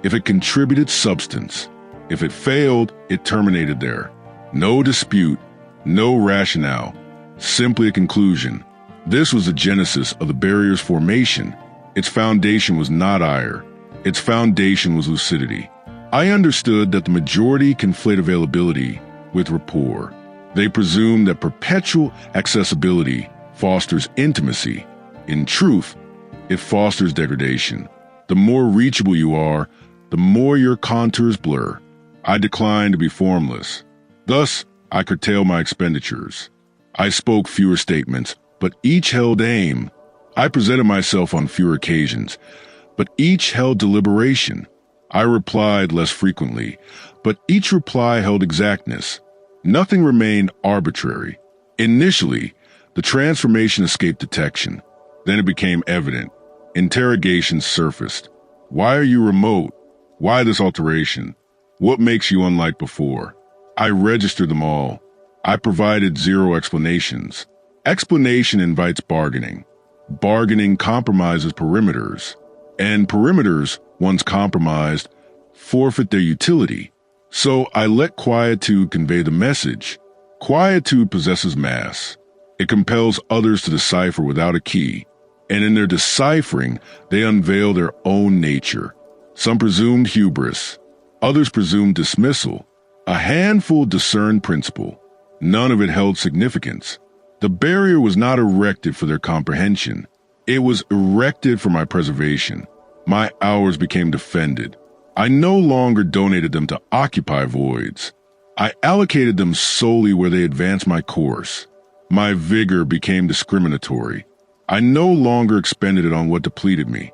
if it contributed substance. If it failed, it terminated there. No dispute, no rationale, simply a conclusion. This was the genesis of the barrier's formation. Its foundation was not ire. Its foundation was lucidity. I understood that the majority conflate availability with rapport. They presume that perpetual accessibility fosters intimacy. In truth, it fosters degradation. The more reachable you are, the more your contours blur. I declined to be formless. Thus, I curtailed my expenditures. I spoke fewer statements, but each held aim. I presented myself on fewer occasions, but each held deliberation. I replied less frequently, but each reply held exactness. Nothing remained arbitrary. Initially, the transformation escaped detection. Then it became evident. Interrogations surfaced. Why are you remote? Why this alteration? What makes you unlike before? I registered them all. I provided zero explanations. Explanation invites bargaining. Bargaining compromises perimeters. And perimeters, once compromised, forfeit their utility. So I let quietude convey the message. Quietude possesses mass. It compels others to decipher without a key. And in their deciphering, they unveil their own nature. Some presumed hubris. Others presumed dismissal. A handful discerned principle. None of it held significance. The barrier was not erected for their comprehension. It was erected for my preservation. My hours became defended. I no longer donated them to occupy voids. I allocated them solely where they advanced my course. My vigor became discriminatory. I no longer expended it on what depleted me.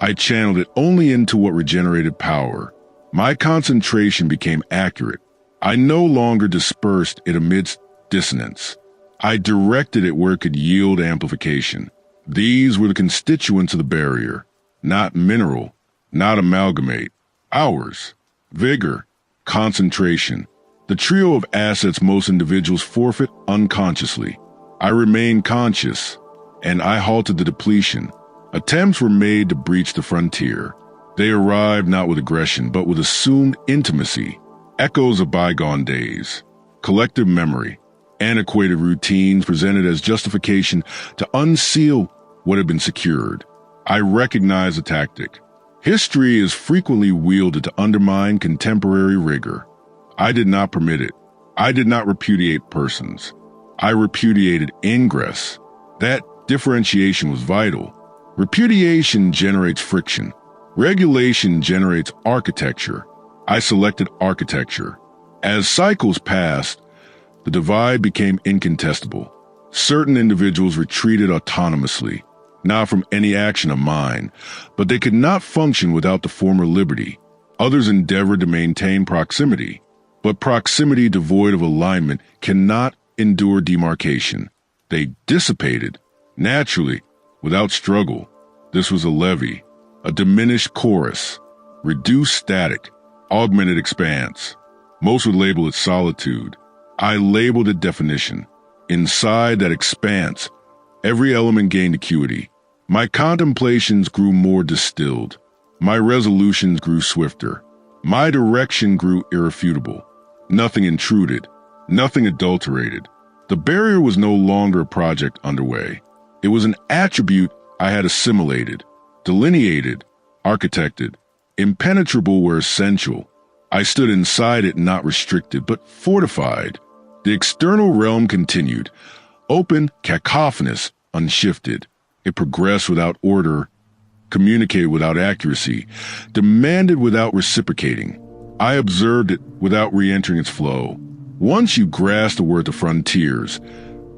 I channeled it only into what regenerated power. My concentration became accurate. I no longer dispersed it amidst dissonance. I directed it where it could yield amplification. These were the constituents of the barrier. Not mineral, not amalgamate. Hours, vigor, concentration. The trio of assets most individuals forfeit unconsciously. I remained conscious, and I halted the depletion. Attempts were made to breach the frontier. They arrived not with aggression, but with assumed intimacy. Echoes of bygone days. Collective memory. Antiquated routines presented as justification to unseal what had been secured. I recognize the tactic. History is frequently wielded to undermine contemporary rigor. I did not permit it. I did not repudiate persons. I repudiated ingress. That differentiation was vital. Repudiation generates friction. Regulation generates architecture. I selected architecture. As cycles passed, the divide became incontestable. Certain individuals retreated autonomously, not from any action of mine, but they could not function without the former liberty. Others endeavored to maintain proximity, but proximity devoid of alignment cannot endure demarcation. They dissipated, naturally, without struggle. This was a levee, a diminished chorus, reduced static, augmented expanse. Most would label it solitude. I labeled it definition. Inside that expanse, every element gained acuity. My contemplations grew more distilled. My resolutions grew swifter. My direction grew irrefutable. Nothing intruded. Nothing adulterated. The barrier was no longer a project underway. It was an attribute I had assimilated, delineated, architected, impenetrable where essential. I stood inside it, not restricted, but fortified. The external realm continued, open, cacophonous, unshifted. It progressed without order, communicated without accuracy, demanded without reciprocating. I observed it without re-entering its flow. Once you grasp the word of frontiers,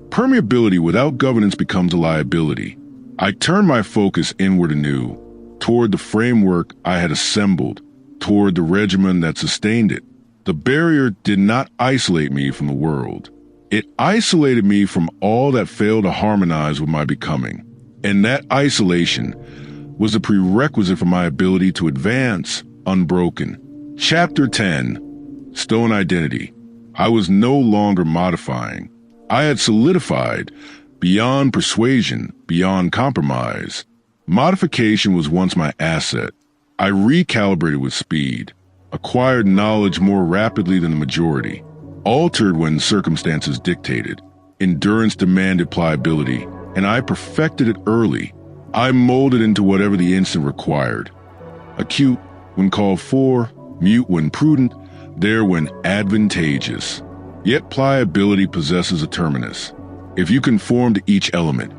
permeability without governance becomes a liability. I turned my focus inward anew, toward the framework I had assembled, toward the regimen that sustained it. The barrier did not isolate me from the world. It isolated me from all that failed to harmonize with my becoming. And that isolation was the prerequisite for my ability to advance unbroken. Chapter 10. Stoic Identity. I was no longer modifying. I had solidified beyond persuasion, beyond compromise. Modification was once my asset. I recalibrated with speed, acquired knowledge more rapidly than the majority, altered when circumstances dictated. Endurance demanded pliability, and I perfected it early. I molded into whatever the instant required. Acute when called for, mute when prudent, there when advantageous. Yet pliability possesses a terminus. If you conform to each element,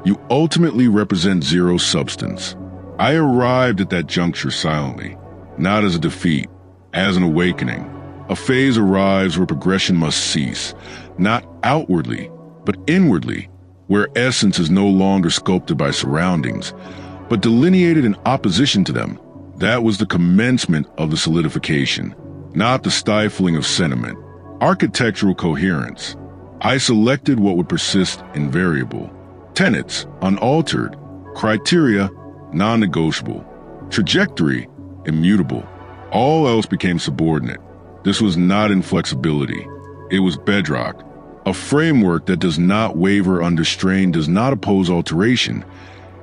you ultimately represent zero substance. I arrived at that juncture silently, not as a defeat, as an awakening. A phase arrives where progression must cease, not outwardly, but inwardly, where essence is no longer sculpted by surroundings, but delineated in opposition to them. That was the commencement of the solidification, not the stifling of sentiment. Architectural coherence. I selected what would persist invariable. Tenets, unaltered. Criteria, non-negotiable. Trajectory, immutable. All else became subordinate. This was not inflexibility. It was bedrock. A framework that does not waver under strain does not oppose alteration.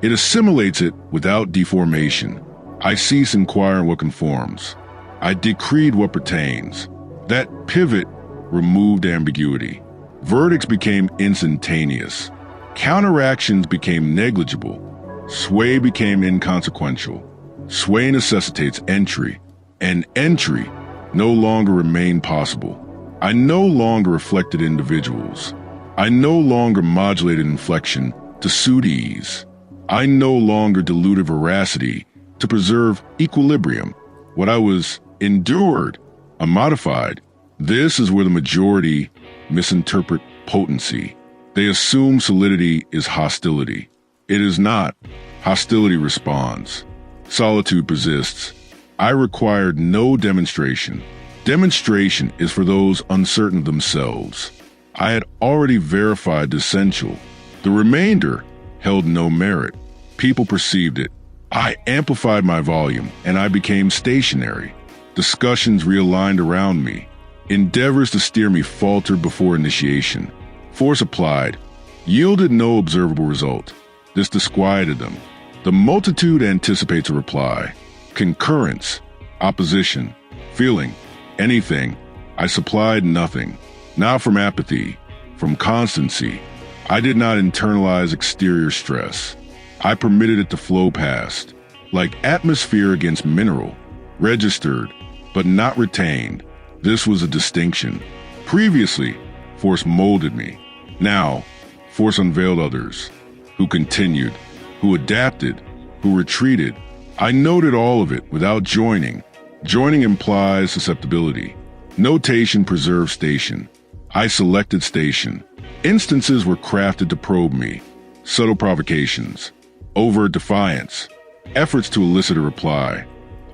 It assimilates it without deformation. I cease inquiring what conforms. I decreed what pertains. That pivot removed ambiguity. Verdicts became instantaneous. Counteractions became negligible. Sway became inconsequential. Sway necessitates entry, and entry no longer remained possible. I no longer reflected individuals. I no longer modulated inflection to suit ease. I no longer diluted veracity to preserve equilibrium. What I was endured, modified. This is where the majority misinterpret potency. They assume solidity is hostility. It is not. Hostility responds. Solitude persists. I required no demonstration. Demonstration is for those uncertain of themselves. I had already verified the essential. The remainder held no merit. People perceived it. I amplified my volume, and I became stationary. Discussions realigned around me. Endeavors to steer me faltered before initiation. Force applied, yielded no observable result. This disquieted them. The multitude anticipates a reply. Concurrence, opposition, feeling, anything. I supplied nothing. Not from apathy, from constancy. I did not internalize exterior stress. I permitted it to flow past, like atmosphere against mineral, registered, but not retained. This was a distinction. Previously, force molded me. Now, force unveiled others, who continued, who adapted, who retreated. I noted all of it without joining. Joining implies susceptibility. Notation preserves station. I selected station. Instances were crafted to probe me. Subtle provocations. Overt defiance. Efforts to elicit a reply.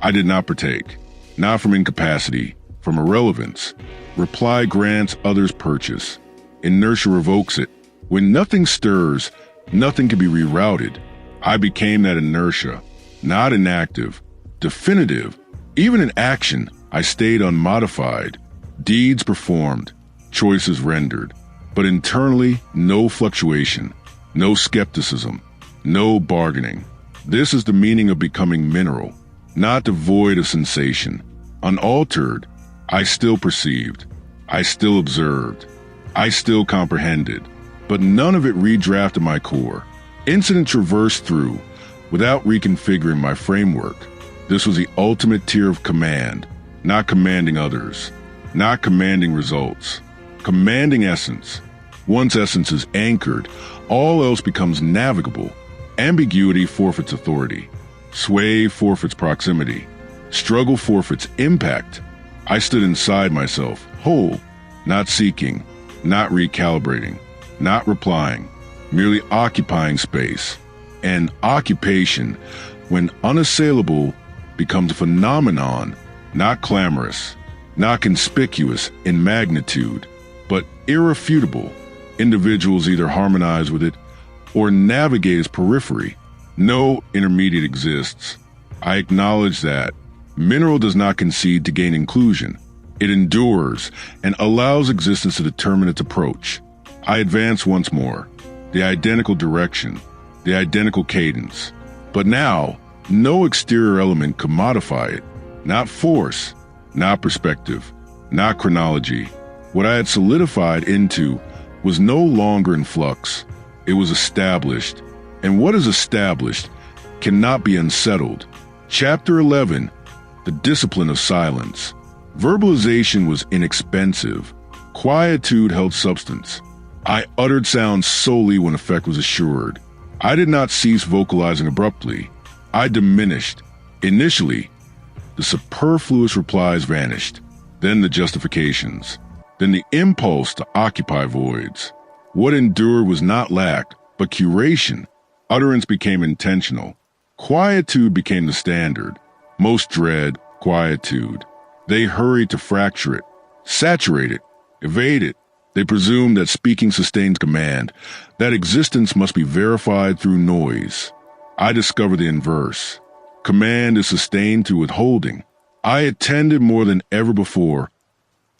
I did not partake. Not from incapacity, from irrelevance. Reply grants others purchase. Inertia revokes it. When nothing stirs, nothing can be rerouted. I became that inertia. Not inactive. Definitive. Even in action, I stayed unmodified. Deeds performed. Choices rendered. But internally, no fluctuation. No skepticism. No bargaining. This is the meaning of becoming mineral. Not devoid of sensation. Unaltered, I still perceived. I still observed. I still comprehended. But none of it redrafted my core. Incident traversed through, without reconfiguring my framework. This was the ultimate tier of command, not commanding others, not commanding results, commanding essence. Once essence is anchored, all else becomes navigable. Ambiguity forfeits authority. Sway forfeits proximity. Struggle forfeits impact. I stood inside myself, whole, not seeking, not recalibrating, not replying, merely occupying space. And occupation, when unassailable, becomes a phenomenon, not clamorous, not conspicuous in magnitude, but irrefutable. Individuals either harmonize with it or navigate its periphery. No intermediate exists. I acknowledge that. Mineral does not concede to gain inclusion. It endures and allows existence to determine its approach. I advance once more. The identical direction, the identical cadence. But now, no exterior element could modify it. Not force, not perspective, not chronology. What I had solidified into was no longer in flux. It was established. And what is established cannot be unsettled. Chapter 11, The Discipline of Silence. Verbalization was inexpensive. Quietude held substance. I uttered sound solely when effect was assured. I did not cease vocalizing abruptly. I diminished. Initially, the superfluous replies vanished, then the justifications, then the impulse to occupy voids. What endured was not lack, but curation. Utterance became intentional. Quietude became the standard. Most dread quietude. They hurried to fracture it, saturate it, evade it. They presumed that speaking sustains command, that existence must be verified through noise. I discovered the inverse. Command is sustained through withholding. I attended more than ever before.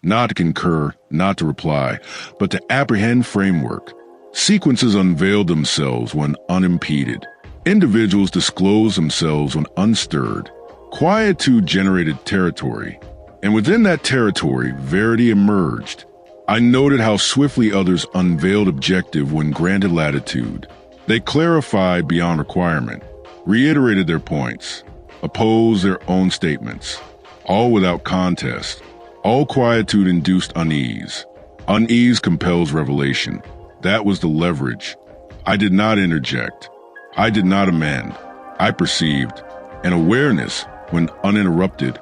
not to concur, not to reply, but to apprehend framework. Sequences unveiled themselves when unimpeded. Individuals disclosed themselves when unstirred. Quietude generated territory, and within that territory, verity emerged. I noted how swiftly others unveiled objective when granted latitude. They clarified beyond requirement, reiterated their points, opposed their own statements, all without contest. All quietude induced unease. Unease compels revelation. That was the leverage. I did not interject. I did not amend. I perceived. An awareness, when uninterrupted,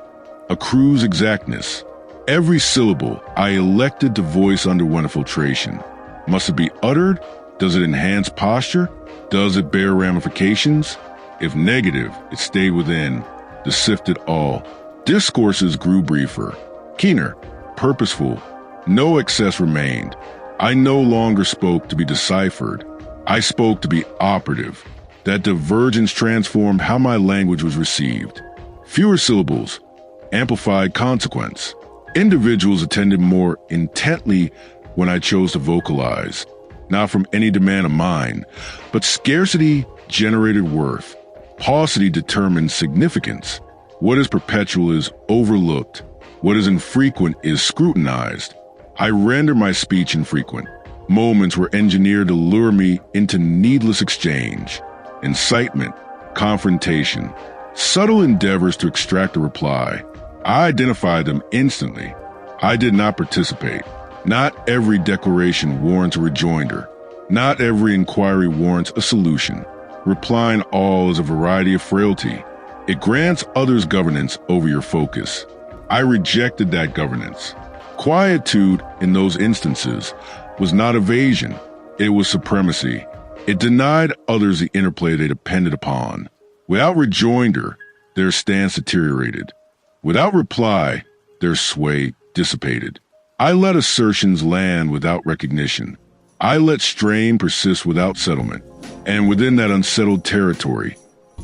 accrues exactness. Every syllable I elected to voice underwent a filtration. Must it be uttered? Does it enhance posture? Does it bear ramifications? If negative, it stayed within, sifted all. Discourses grew briefer, keener, purposeful. No excess remained. I no longer spoke to be deciphered. I spoke to be operative. That divergence transformed how my language was received. Fewer syllables, amplified consequence. Individuals attended more intently when I chose to vocalize, not from any demand of mine, but scarcity generated worth. Paucity determined significance. What is perpetual is overlooked. What is infrequent is scrutinized. I render my speech infrequent. Moments were engineered to lure me into needless exchange, incitement, confrontation, subtle endeavors to extract a reply. I identified them instantly. I did not participate. Not every declaration warrants a rejoinder. Not every inquiry warrants a solution. Replying all is a variety of frailty. It grants others governance over your focus. I rejected that governance. Quietude in those instances was not evasion. It was supremacy. It denied others the interplay they depended upon. Without rejoinder, their stance deteriorated. Without reply, their sway dissipated. I let assertions land without recognition. I let strain persist without settlement. And within that unsettled territory,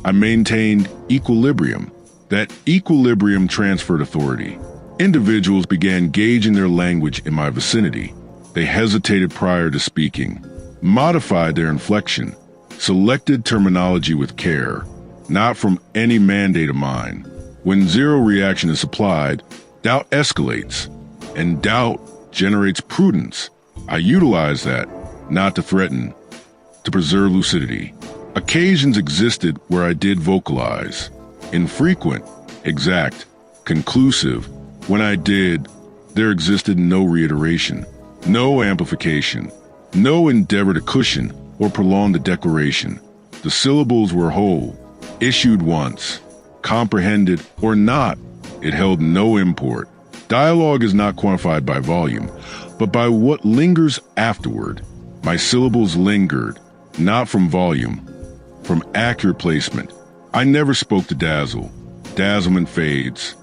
I maintained equilibrium. That equilibrium transferred authority. Individuals began gauging their language in my vicinity. They hesitated prior to speaking, modified their inflection, selected terminology with care, not from any mandate of mine. When zero reaction is supplied, doubt escalates, and doubt generates prudence. I utilize that, not to threaten, to preserve lucidity. Occasions existed where I did vocalize. Infrequent, exact, conclusive. When I did, there existed no reiteration, no amplification, no endeavor to cushion or prolong the declaration. The syllables were whole, issued once, comprehended or not. It held no import. Dialogue is not quantified by volume, but by what lingers afterward. My syllables lingered, not from volume, from accurate placement. I never spoke to dazzle. Dazzlement fades.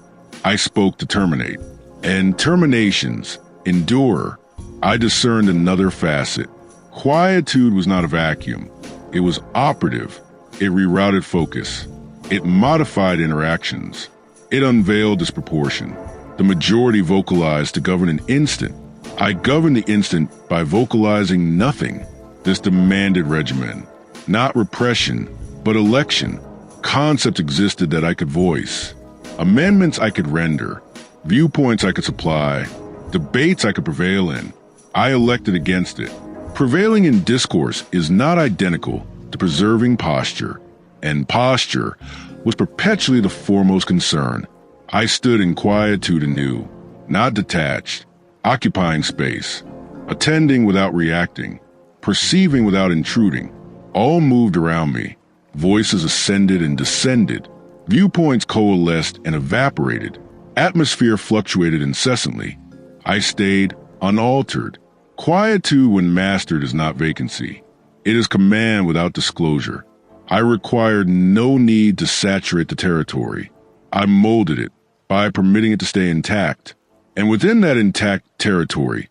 I spoke to terminate. And terminations endure. I discerned another facet. Quietude was not a vacuum. It was operative. It rerouted focus. It modified interactions. It unveiled disproportion. The majority vocalized to govern an instant. I governed the instant by vocalizing nothing. This demanded regimen. Not repression, but election. Concepts existed that I could voice. Amendments I could render. Viewpoints I could supply. Debates I could prevail in. I elected against it. Prevailing in discourse is not identical to preserving posture, and posture was perpetually the foremost concern. I stood in quietude anew, not detached, occupying space, attending without reacting, perceiving without intruding. All moved around me. Voices ascended and descended. Viewpoints coalesced and evaporated. Atmosphere fluctuated incessantly. I stayed unaltered. Quietude when mastered is not vacancy. It is command without disclosure. I required no need to saturate the territory. I molded it by permitting it to stay intact. And within that intact territory,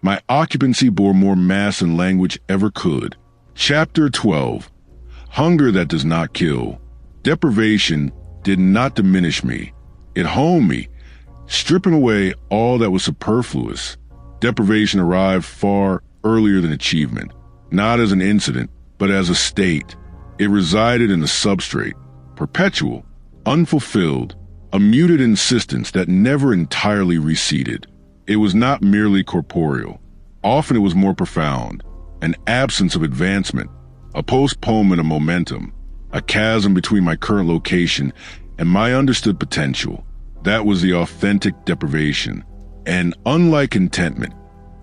my occupancy bore more mass than language ever could. Chapter 12. Hunger that does not kill. Deprivation did not diminish me. It honed me, stripping away all that was superfluous. Deprivation arrived far earlier than achievement, not as an incident, but as a state. It resided in the substrate, perpetual, unfulfilled, a muted insistence that never entirely receded. It was not merely corporeal. Often it was more profound, an absence of advancement, a postponement of momentum, a chasm between my current location and my understood potential. That was the authentic deprivation. And unlike contentment,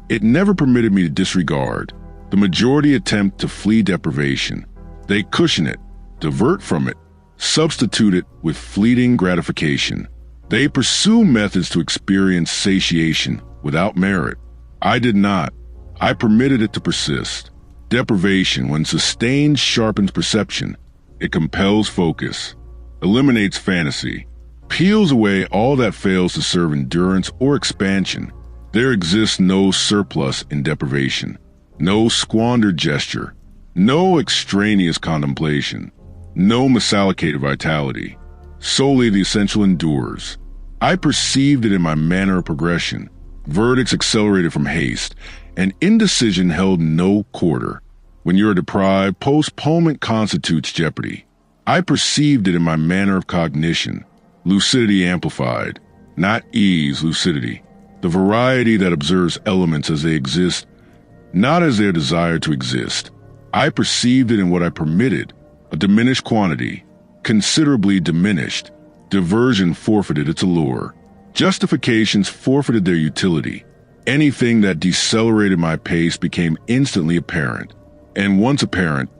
it never permitted me to disregard. The majority attempt to flee deprivation. They cushion it, divert from it, substitute it with fleeting gratification. They pursue methods to experience satiation without merit. I did not. I permitted it to persist. Deprivation, when sustained, sharpens perception. It compels focus, eliminates fantasy, peels away all that fails to serve endurance or expansion. There exists no surplus in deprivation, no squandered gesture, no extraneous contemplation, no misallocated vitality. Solely the essential endures. I perceived it in my manner of progression. Verdicts accelerated from haste, and indecision held no quarter. When you are deprived, postponement constitutes jeopardy. I perceived it in my manner of cognition. Lucidity amplified, not ease, lucidity. The variety that observes elements as they exist, not as they are desired to exist. I perceived it in what I permitted, a diminished quantity, considerably diminished. Diversion forfeited its allure. Justifications forfeited their utility. Anything that decelerated my pace became instantly apparent. And once apparent,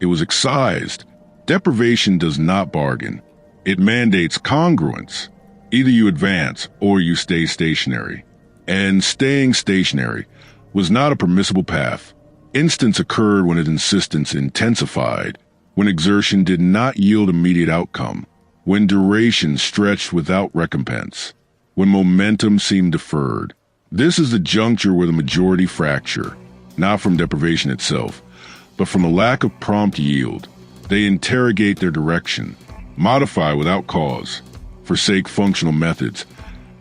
it was excised. Deprivation does not bargain. It mandates congruence. Either you advance or you stay stationary. And staying stationary was not a permissible path. Instance occurred when its insistence intensified, when exertion did not yield immediate outcome, when duration stretched without recompense, when momentum seemed deferred. This is the juncture where the majority fracture, not from deprivation itself, but from a lack of prompt yield. They interrogate their direction, modify without cause, forsake functional methods.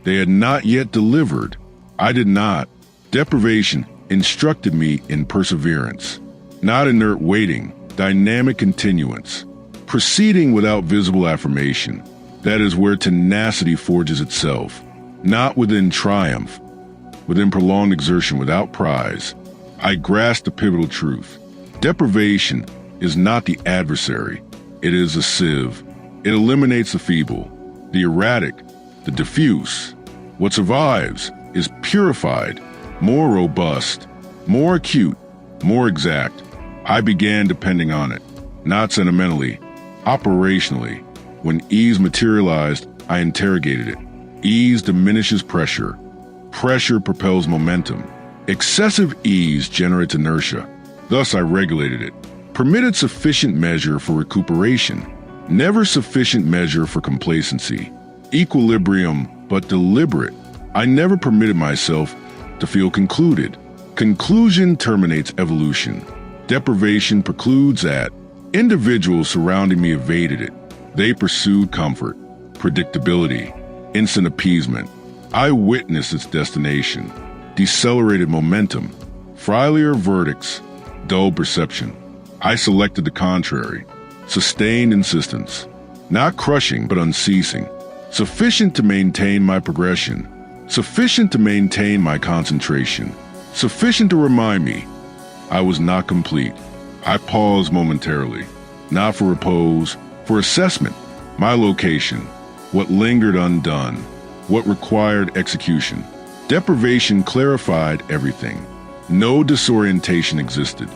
They had not yet delivered. I did not. Deprivation instructed me in perseverance, not inert waiting, dynamic continuance, proceeding without visible affirmation. That is where tenacity forges itself, not within triumph, within prolonged exertion without prize. I grasped the pivotal truth. Deprivation is not the adversary. It is a sieve. It eliminates the feeble, the erratic, the diffuse. What survives is purified, more robust, more acute, more exact. I began depending on it, not sentimentally, operationally. When ease materialized, I interrogated it. Ease diminishes pressure. Pressure propels momentum. Excessive ease generates inertia. Thus, I regulated it. Permitted sufficient measure for recuperation, never sufficient measure for complacency. Equilibrium, but deliberate. I never permitted myself to feel concluded. Conclusion terminates evolution. Deprivation precludes that. Individuals surrounding me evaded it. They pursued comfort, predictability, instant appeasement. I witnessed its destination, decelerated momentum, friar verdicts, dull perception. I selected the contrary, sustained insistence, not crushing but unceasing, sufficient to maintain my progression, sufficient to maintain my concentration, sufficient to remind me I was not complete. I paused momentarily, not for repose, for assessment, my location, what lingered undone, what required execution. Deprivation clarified everything. No disorientation existed,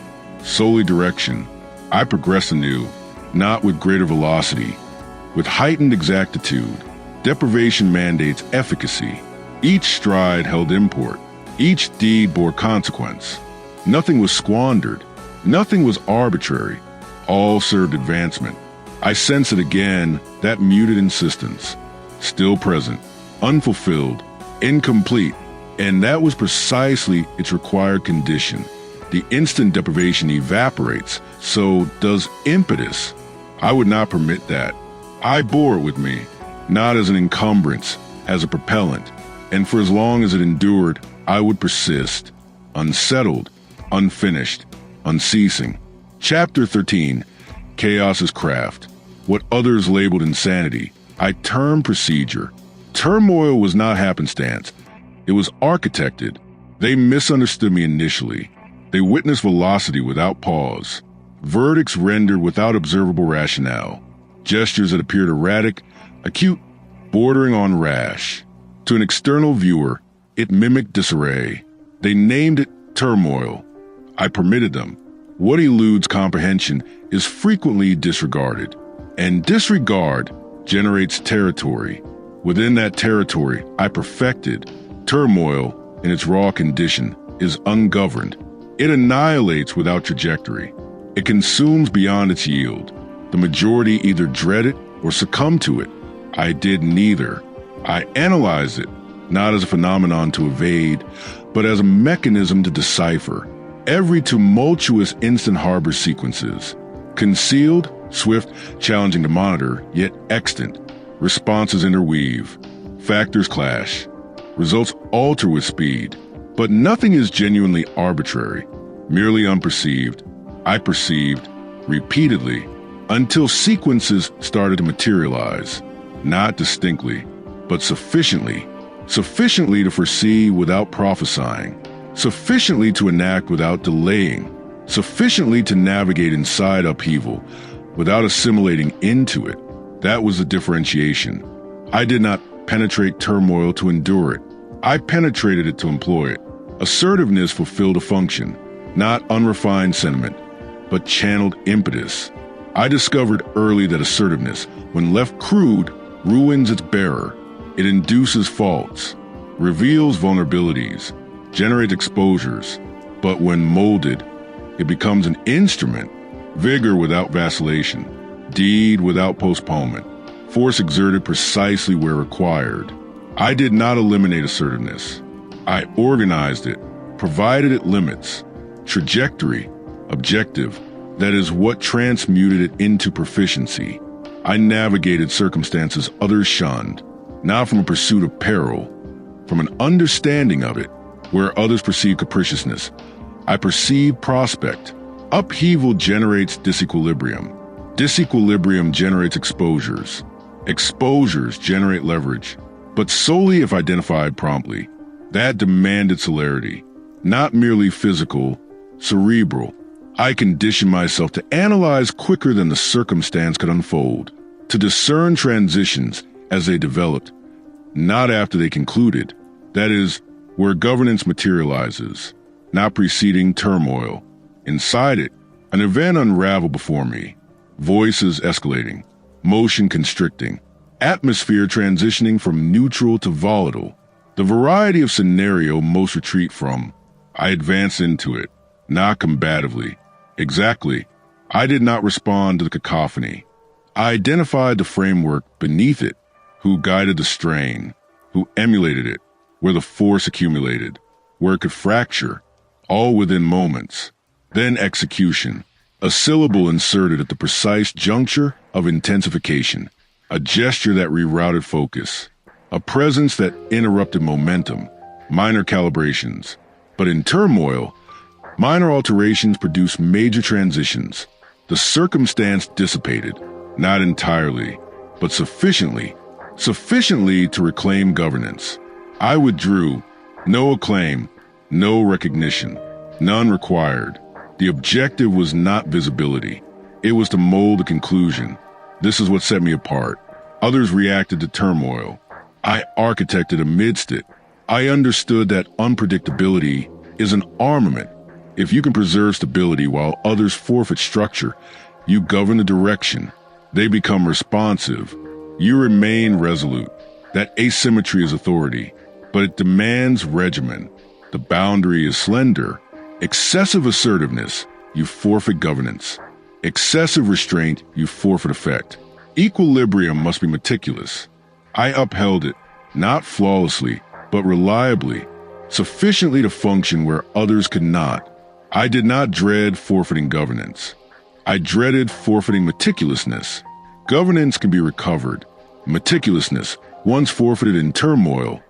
solely direction. I progressed anew, not with greater velocity, with heightened exactitude. Deprivation mandates efficacy. Each stride held import. Each deed bore consequence. Nothing was squandered. Nothing was arbitrary. All served advancement. I sense it again, that muted insistence. Still present, unfulfilled, incomplete. And that was precisely its required condition. The instant deprivation evaporates, so does impetus. I would not permit that. I bore it with me, not as an encumbrance, as a propellant, and for as long as it endured, I would persist, unsettled, unfinished, unceasing. Chapter 13, Chaos's Craft. What others labeled insanity, I term procedure. Turmoil was not happenstance. It was architected. They misunderstood me initially. They witnessed velocity without pause, verdicts rendered without observable rationale, gestures that appeared erratic, acute, bordering on rash. To an external viewer, it mimicked disarray. They named it turmoil. I permitted them. What eludes comprehension is frequently disregarded, and disregard generates territory. Within that territory, I perfected. Turmoil, in its raw condition, is ungoverned. It annihilates without trajectory. It consumes beyond its yield. The majority either dread it or succumb to it. I did neither. I analyzed it, not as a phenomenon to evade, but as a mechanism to decipher. Every tumultuous instant harbors sequences. Concealed, swift, challenging to monitor, yet extant. Responses interweave. Factors clash. Results alter with speed. But nothing is genuinely arbitrary, merely unperceived. I perceived, repeatedly, until sequences started to materialize. Not distinctly, but sufficiently. Sufficiently to foresee without prophesying. Sufficiently to enact without delaying. Sufficiently to navigate inside upheaval without assimilating into it. That was the differentiation. I did not penetrate turmoil to endure it. I penetrated it to employ it. Assertiveness fulfilled a function, not unrefined sentiment, but channeled impetus. I discovered early that assertiveness, when left crude, ruins its bearer. It induces faults, reveals vulnerabilities, generates exposures, but when molded, it becomes an instrument, vigor without vacillation, deed without postponement, force exerted precisely where required. I did not eliminate assertiveness. I organized it, provided it limits, trajectory, objective, that is what transmuted it into proficiency. I navigated circumstances others shunned, not from a pursuit of peril, from an understanding of it, where others perceive capriciousness. I perceive prospect. Upheaval generates disequilibrium. Disequilibrium generates exposures. Exposures generate leverage, but solely if identified promptly. That demanded celerity, not merely physical, cerebral. I conditioned myself to analyze quicker than the circumstance could unfold, to discern transitions as they developed, not after they concluded. That is, where governance materializes, not preceding turmoil. Inside it, an event unraveled before me, voices escalating, motion constricting, atmosphere transitioning from neutral to volatile. The variety of scenario most retreat from, I advanced into it, not combatively. Exactly. I did not respond to the cacophony. I identified the framework beneath it, who guided the strain, who emulated it, where the force accumulated, where it could fracture, all within moments. Then execution, a syllable inserted at the precise juncture of intensification, a gesture that rerouted focus, a presence that interrupted momentum, minor calibrations. But in turmoil, minor alterations produce major transitions. The circumstance dissipated, not entirely, but sufficiently to reclaim governance. I withdrew, no acclaim, no recognition, none required. The objective was not visibility. It was to mold a conclusion. This is what set me apart. Others reacted to turmoil. I architected amidst it. I understood that unpredictability is an armament. If you can preserve stability while others forfeit structure, you govern the direction. They become responsive. You remain resolute. That asymmetry is authority, but it demands regimen. The boundary is slender. Excessive assertiveness, you forfeit governance. Excessive restraint, you forfeit effect. Equilibrium must be meticulous. I upheld it, not flawlessly, but reliably, sufficiently to function where others could not. I did not dread forfeiting governance. I dreaded forfeiting meticulousness. Governance can be recovered. Meticulousness, once forfeited in turmoil,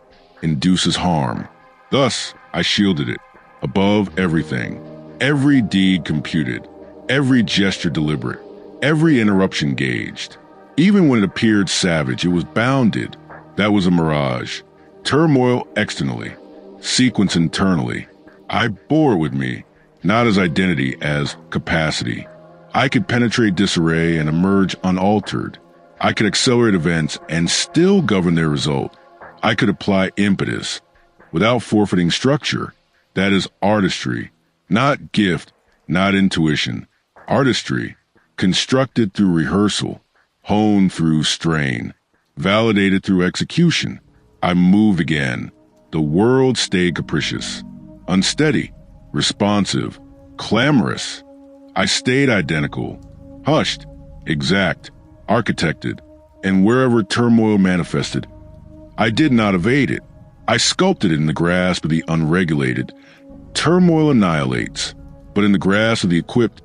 induces harm. Thus, I shielded it, above everything, every deed computed, every gesture deliberate, every interruption gauged. Even when it appeared savage, it was bounded. That was a mirage. Turmoil externally, sequence internally. I bore it with me, not as identity, as capacity. I could penetrate disarray and emerge unaltered. I could accelerate events and still govern their result. I could apply impetus without forfeiting structure. That is artistry, not gift, not intuition. Artistry, constructed through rehearsal, honed through strain, validated through execution. I moved again. The world stayed capricious, unsteady, responsive, clamorous. I stayed identical, hushed, exact, architected, and wherever turmoil manifested, I did not evade it. I sculpted it in the grasp of the unregulated. Turmoil annihilates, but in the grasp of the equipped,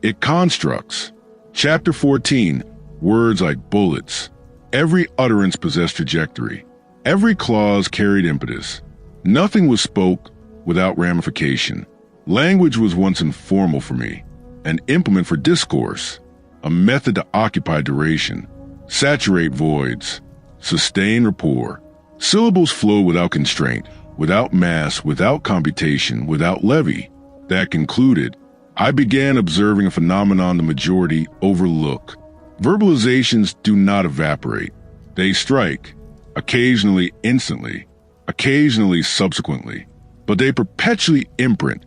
it constructs. Chapter 14, words like bullets. Every utterance possessed trajectory. Every clause carried impetus. Nothing was spoke without ramification. Language was once informal for me, an implement for discourse, a method to occupy duration, saturate voids, sustain rapport. Syllables flow without constraint, without mass, without computation, without levy. That concluded, I began observing a phenomenon the majority overlook. Verbalizations do not evaporate. They strike, occasionally instantly, occasionally subsequently, but they perpetually imprint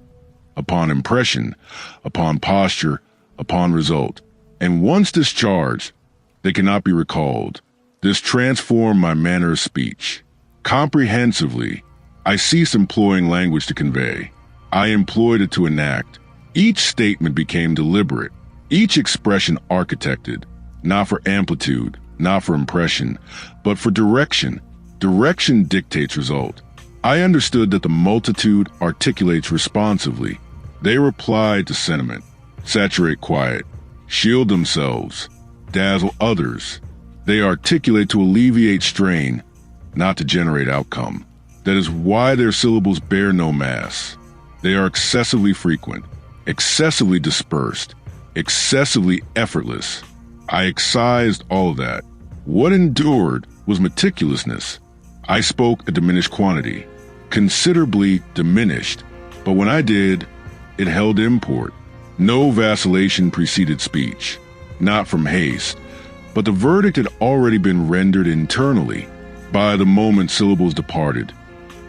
upon impression, upon posture, upon result. And once discharged, they cannot be recalled. This transformed my manner of speech. Comprehensively, I ceased employing language to convey. I employed it to enact. Each statement became deliberate, each expression architected, not for amplitude, not for impression, but for direction. Direction dictates result. I understood that the multitude articulates responsively. They reply to sentiment, saturate quiet, shield themselves, dazzle others. They articulate to alleviate strain, not to generate outcome. That is why their syllables bear no mass. They are excessively frequent, excessively dispersed, excessively effortless. I excised all of that. What endured was meticulousness. I spoke a diminished quantity, considerably diminished, but when I did, it held import. No vacillation preceded speech, not from haste, but the verdict had already been rendered internally. By the moment syllables departed,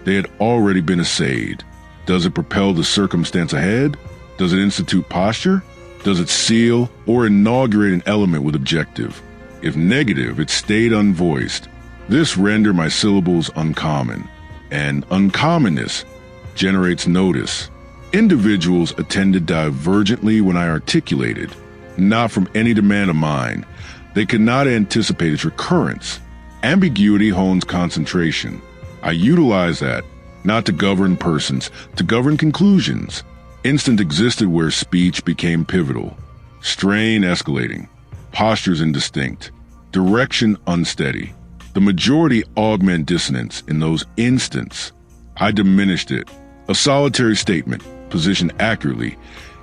they had already been essayed. Does it propel the circumstance ahead? Does it institute posture? Does it seal or inaugurate an element with objective? If negative, it stayed unvoiced. This rendered my syllables uncommon, and uncommonness generates notice. Individuals attended divergently when I articulated, not from any demand of mine. They could not anticipate its recurrence. Ambiguity hones concentration. I utilize that, not to govern persons, to govern conclusions. Instant existed where speech became pivotal. Strain escalating. Postures indistinct. Direction unsteady. The majority augment dissonance in those instants. I diminished it. A solitary statement, positioned accurately,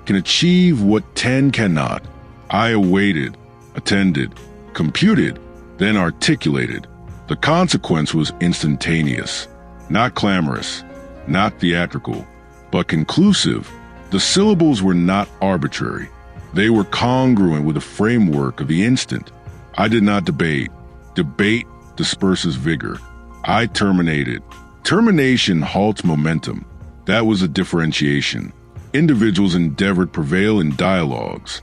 can achieve what 10 cannot. I awaited, attended, computed, then articulated. The consequence was instantaneous, not clamorous, not theatrical, but conclusive. The syllables were not arbitrary. They were congruent with the framework of the instant. I did not debate. Debate disperses vigor. I terminated. Termination halts momentum. That was a differentiation. Individuals endeavored prevail in dialogues.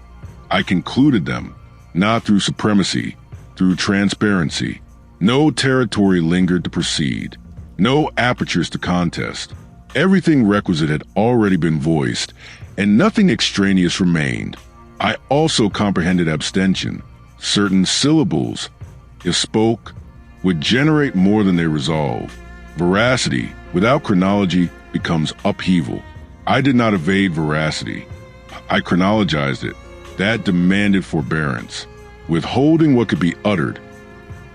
I concluded them, not through supremacy, through transparency. No territory lingered to proceed. No apertures to contest. Everything requisite had already been voiced, and nothing extraneous remained. I also comprehended abstention. Certain syllables, if spoke, would generate more than they resolve. Veracity, without chronology, becomes upheaval. I did not evade veracity. I chronologized it. That demanded forbearance, withholding what could be uttered,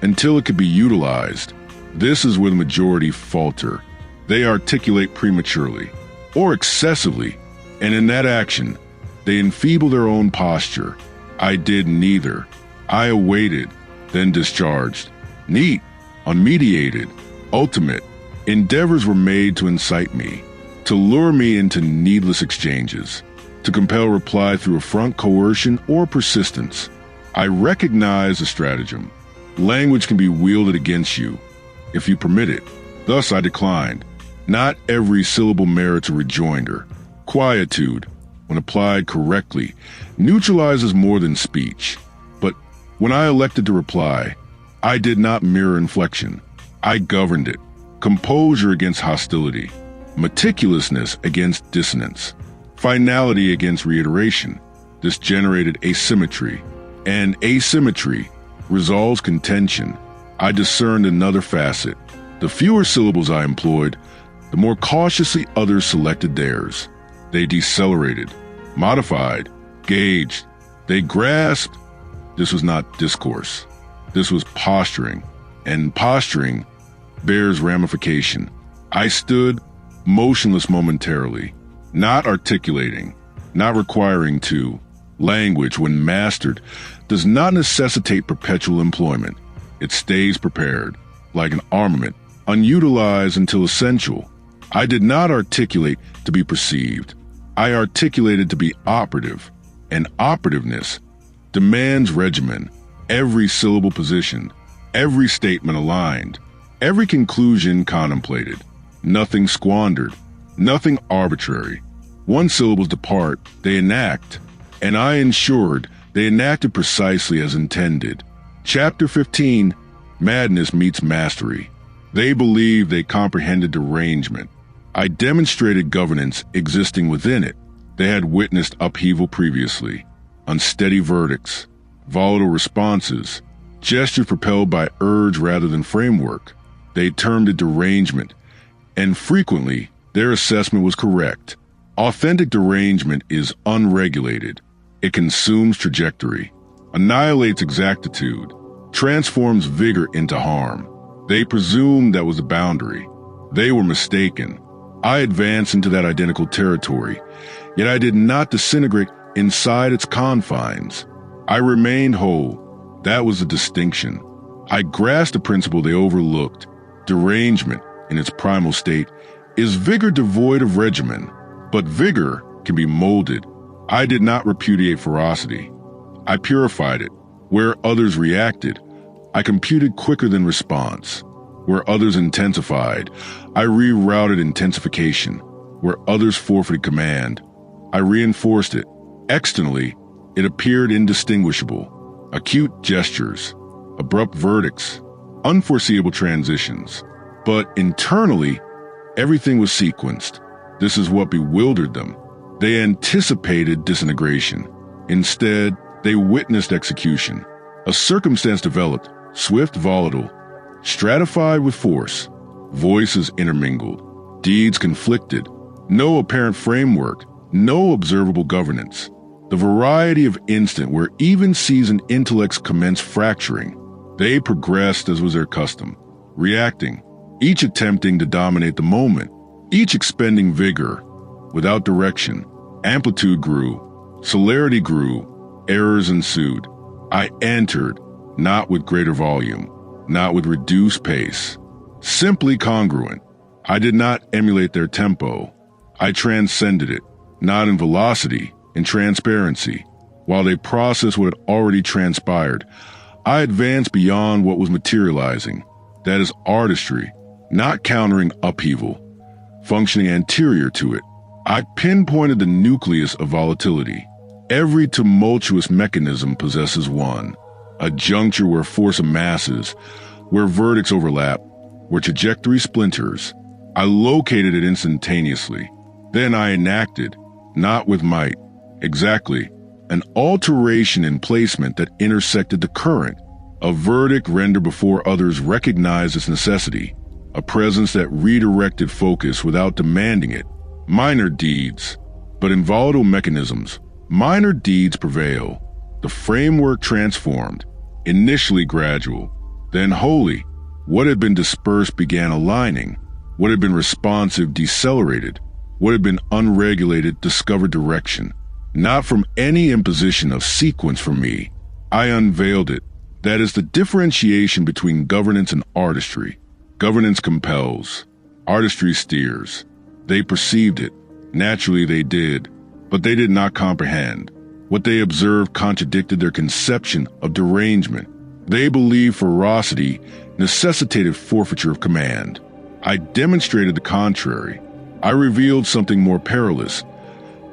until it could be utilized. This is where the majority falter. They articulate prematurely or excessively, and in that action, they enfeeble their own posture. I did neither. I awaited, then discharged. Neat, unmediated, ultimate. Endeavors were made to incite me, to lure me into needless exchanges, to compel reply through affront, coercion, or persistence. I recognize the stratagem. Language can be wielded against you, if you permit it. Thus I declined. Not every syllable merits a rejoinder. Quietude, when applied correctly, neutralizes more than speech. But when I elected to reply, I did not mirror inflection. I governed it. Composure against hostility. Meticulousness against dissonance. Finality against reiteration. This generated asymmetry. And asymmetry resolves contention. I discerned another facet. The fewer syllables I employed, the more cautiously others selected theirs. They decelerated, modified, gauged. They grasped. This was not discourse. This was posturing, and posturing bears ramification. I stood motionless momentarily, not articulating, not requiring to. Language, when mastered, does not necessitate perpetual employment. It stays prepared, like an armament, unutilized until essential. I did not articulate to be perceived. I articulated to be operative, and operativeness demands regimen, every syllable positioned, every statement aligned, every conclusion contemplated, nothing squandered, nothing arbitrary. One syllables depart, they enact, and I ensured they enacted precisely as intended. Chapter 15, Madness Meets Mastery. They believed they comprehended derangement. I demonstrated governance existing within it. They had witnessed upheaval previously, unsteady verdicts, volatile responses, gestures propelled by urge rather than framework. They termed it derangement, and frequently their assessment was correct. Authentic derangement is unregulated. It consumes trajectory, annihilates exactitude, transforms vigor into harm. They presumed that was the boundary. They were mistaken. I advanced into that identical territory, yet I did not disintegrate inside its confines. I remained whole. That was the distinction. I grasped the principle they overlooked. Derangement, in its primal state, is vigor devoid of regimen, but vigor can be molded. I did not repudiate ferocity. I purified it. Where others reacted, I computed quicker than response. Where others intensified, I rerouted intensification. Where others forfeited command, I reinforced it. Externally, it appeared indistinguishable. Acute gestures, abrupt verdicts, unforeseeable transitions. But internally, everything was sequenced. This is what bewildered them. They anticipated disintegration. Instead, they witnessed execution. A circumstance developed, swift, volatile, stratified with force. Voices intermingled. Deeds conflicted. No apparent framework. No observable governance. The variety of instant where even seasoned intellects commenced fracturing. They progressed as was their custom, reacting, each attempting to dominate the moment, each expending vigor. Without direction, amplitude grew, celerity grew, errors ensued. I entered, not with greater volume, not with reduced pace, simply congruent. I did not emulate their tempo. I transcended it, not in velocity, in transparency. While they processed what had already transpired, I advanced beyond what was materializing. That is artistry, not countering upheaval, functioning anterior to it. I pinpointed the nucleus of volatility. Every tumultuous mechanism possesses one, a juncture where force amasses, where verdicts overlap, where trajectory splinters. I located it instantaneously. Then I enacted, not with might, exactly, an alteration in placement that intersected the current, a verdict rendered before others recognized its necessity, a presence that redirected focus without demanding it. Minor deeds, but in volatile mechanisms, minor deeds prevail. The framework transformed, initially gradual, Then wholly, what had been dispersed began aligning. What had been responsive decelerated. What had been unregulated discovered direction. Not from any imposition of sequence from me. I unveiled it. That is the differentiation between governance and artistry. Governance compels. Artistry steers. They perceived it. Naturally they did. But they did not comprehend. What they observed contradicted their conception of derangement. They believed ferocity necessitated forfeiture of command. I demonstrated the contrary. I revealed something more perilous.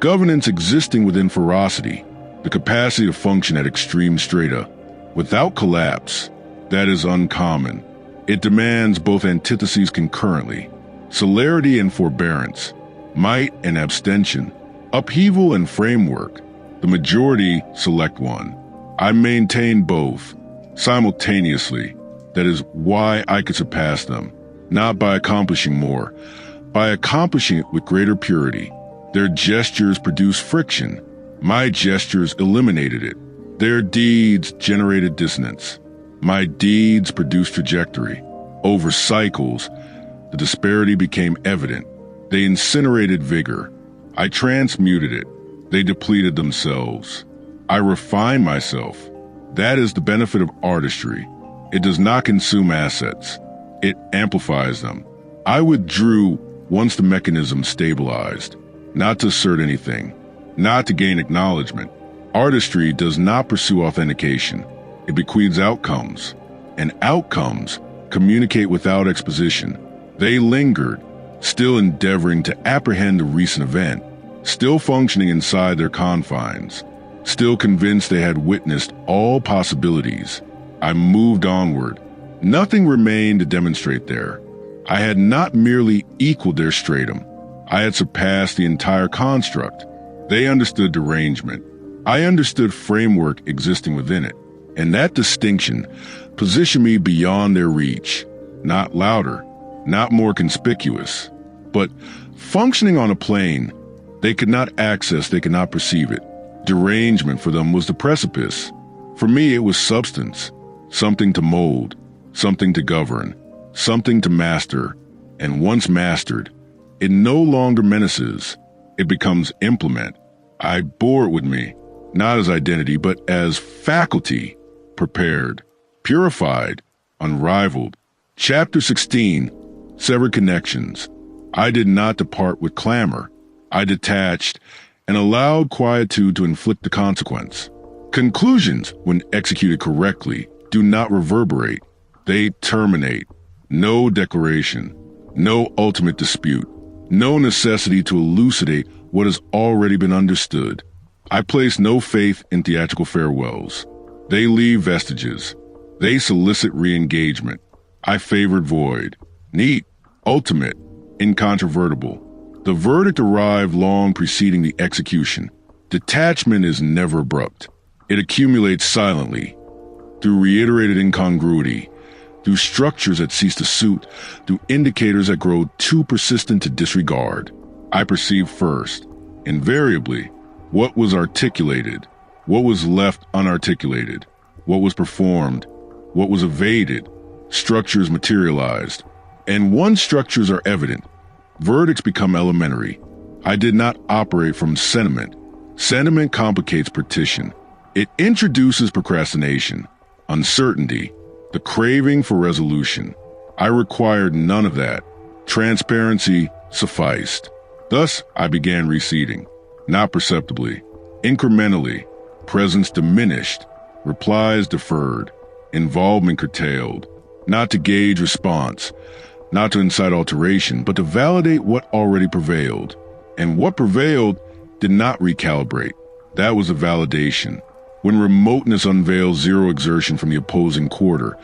Governance existing within ferocity, the capacity to function at extreme strata, without collapse. That is uncommon. It demands both antitheses concurrently, celerity and forbearance, might and abstention, upheaval and framework. The majority select one. I maintain both, simultaneously. That is why I could surpass them, not by accomplishing more, by accomplishing it with greater purity. Their gestures produced friction. My gestures eliminated it. Their deeds generated dissonance. My deeds produced trajectory. Over cycles, the disparity became evident. They incinerated vigor. I transmuted it. They depleted themselves. I refined myself. That is the benefit of artistry. It does not consume assets. It amplifies them. I withdrew once the mechanism stabilized, not to assert anything, not to gain acknowledgement. Artistry does not pursue authentication. It bequeaths outcomes, and outcomes communicate without exposition. They lingered, still endeavoring to apprehend a recent event, still functioning inside their confines, still convinced they had witnessed all possibilities. I moved onward. Nothing remained to demonstrate there. I had not merely equaled their stratum. I had surpassed the entire construct. They understood derangement. I understood framework existing within it. And that distinction positioned me beyond their reach. Not louder, not more conspicuous, but functioning on a plane they could not access, they could not perceive it. Derangement for them was the precipice. For me, it was substance, something to mold, something to govern, something to master, and once mastered, it no longer menaces. It becomes implement. I bore it with me, not as identity, but as faculty, prepared, purified, unrivaled. Chapter 16, Severed Connections. I did not depart with clamor. I detached and allowed quietude to inflict the consequence. Conclusions, when executed correctly, do not reverberate. They terminate. No declaration, no ultimate dispute, no necessity to elucidate what has already been understood. I place no faith in theatrical farewells. They leave vestiges. They solicit re-engagement. I favored void, neat, ultimate, incontrovertible. The verdict arrived long preceding the execution. Detachment is never abrupt. It accumulates silently, through reiterated incongruity, through structures that cease to suit, through indicators that grow too persistent to disregard. I perceive first, invariably, what was articulated, what was left unarticulated, what was performed, what was evaded. Structures materialized, and once structures are evident, verdicts become elementary. I did not operate from sentiment. Sentiment complicates partition. It introduces procrastination, uncertainty, the craving for resolution. I required none of that. Transparency sufficed. Thus, I began receding, not perceptibly, incrementally, presence diminished, replies deferred, involvement curtailed, not to gauge response, not to incite alteration, but to validate what already prevailed. And what prevailed did not recalibrate. That was a validation. When remoteness unveils zero exertion from the opposing quarter,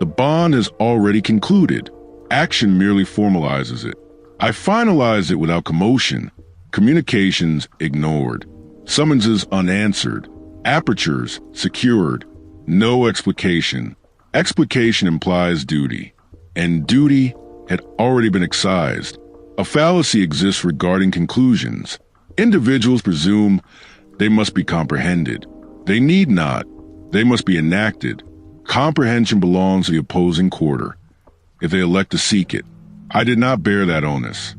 the bond has already concluded. Action merely formalizes it. I finalized it without commotion. Communications ignored. Summonses unanswered. Apertures secured. No explication. Explication implies duty. And duty had already been excised. A fallacy exists regarding conclusions. Individuals presume they must be comprehended. They need not. They must be enacted. Comprehension belongs to the opposing quarter, if they elect to seek it. I did not bear that onus.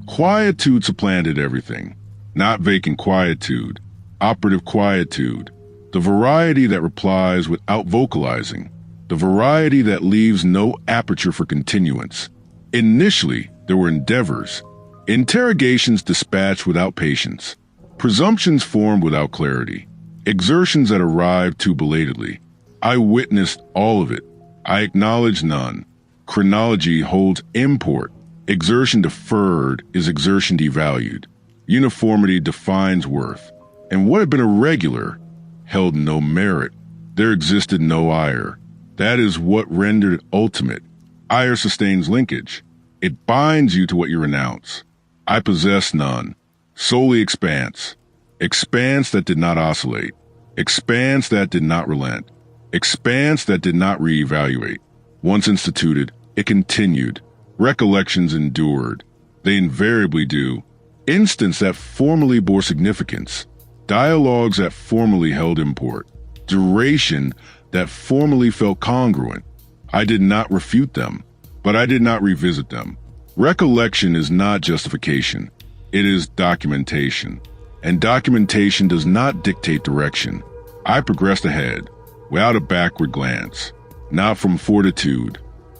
Quietude supplanted everything. Not vacant quietude, operative quietude. The variety that replies without vocalizing. The variety that leaves no aperture for continuance. Initially, there were endeavors. Interrogations dispatched without patience. Presumptions formed without clarity. Exertions that arrived too belatedly. I witnessed all of it. I acknowledged none. Chronology holds import. Exertion deferred is exertion devalued. Uniformity defines worth. And what had been irregular held no merit. There existed no ire. That is what rendered it ultimate. Ire sustains linkage. It binds you to what you renounce. I possess none. Solely expanse. Expanse that did not oscillate. Expanse that did not relent. Expanse that did not reevaluate. Once instituted, it continued. Recollections endured. They invariably do. Instants that formerly bore significance. Dialogues that formerly held import. Duration that formerly felt congruent. I did not refute them, but I did not revisit them. Recollection is not justification. It is documentation. And documentation does not dictate direction. I progressed ahead, without a backward glance. Not from fortitude,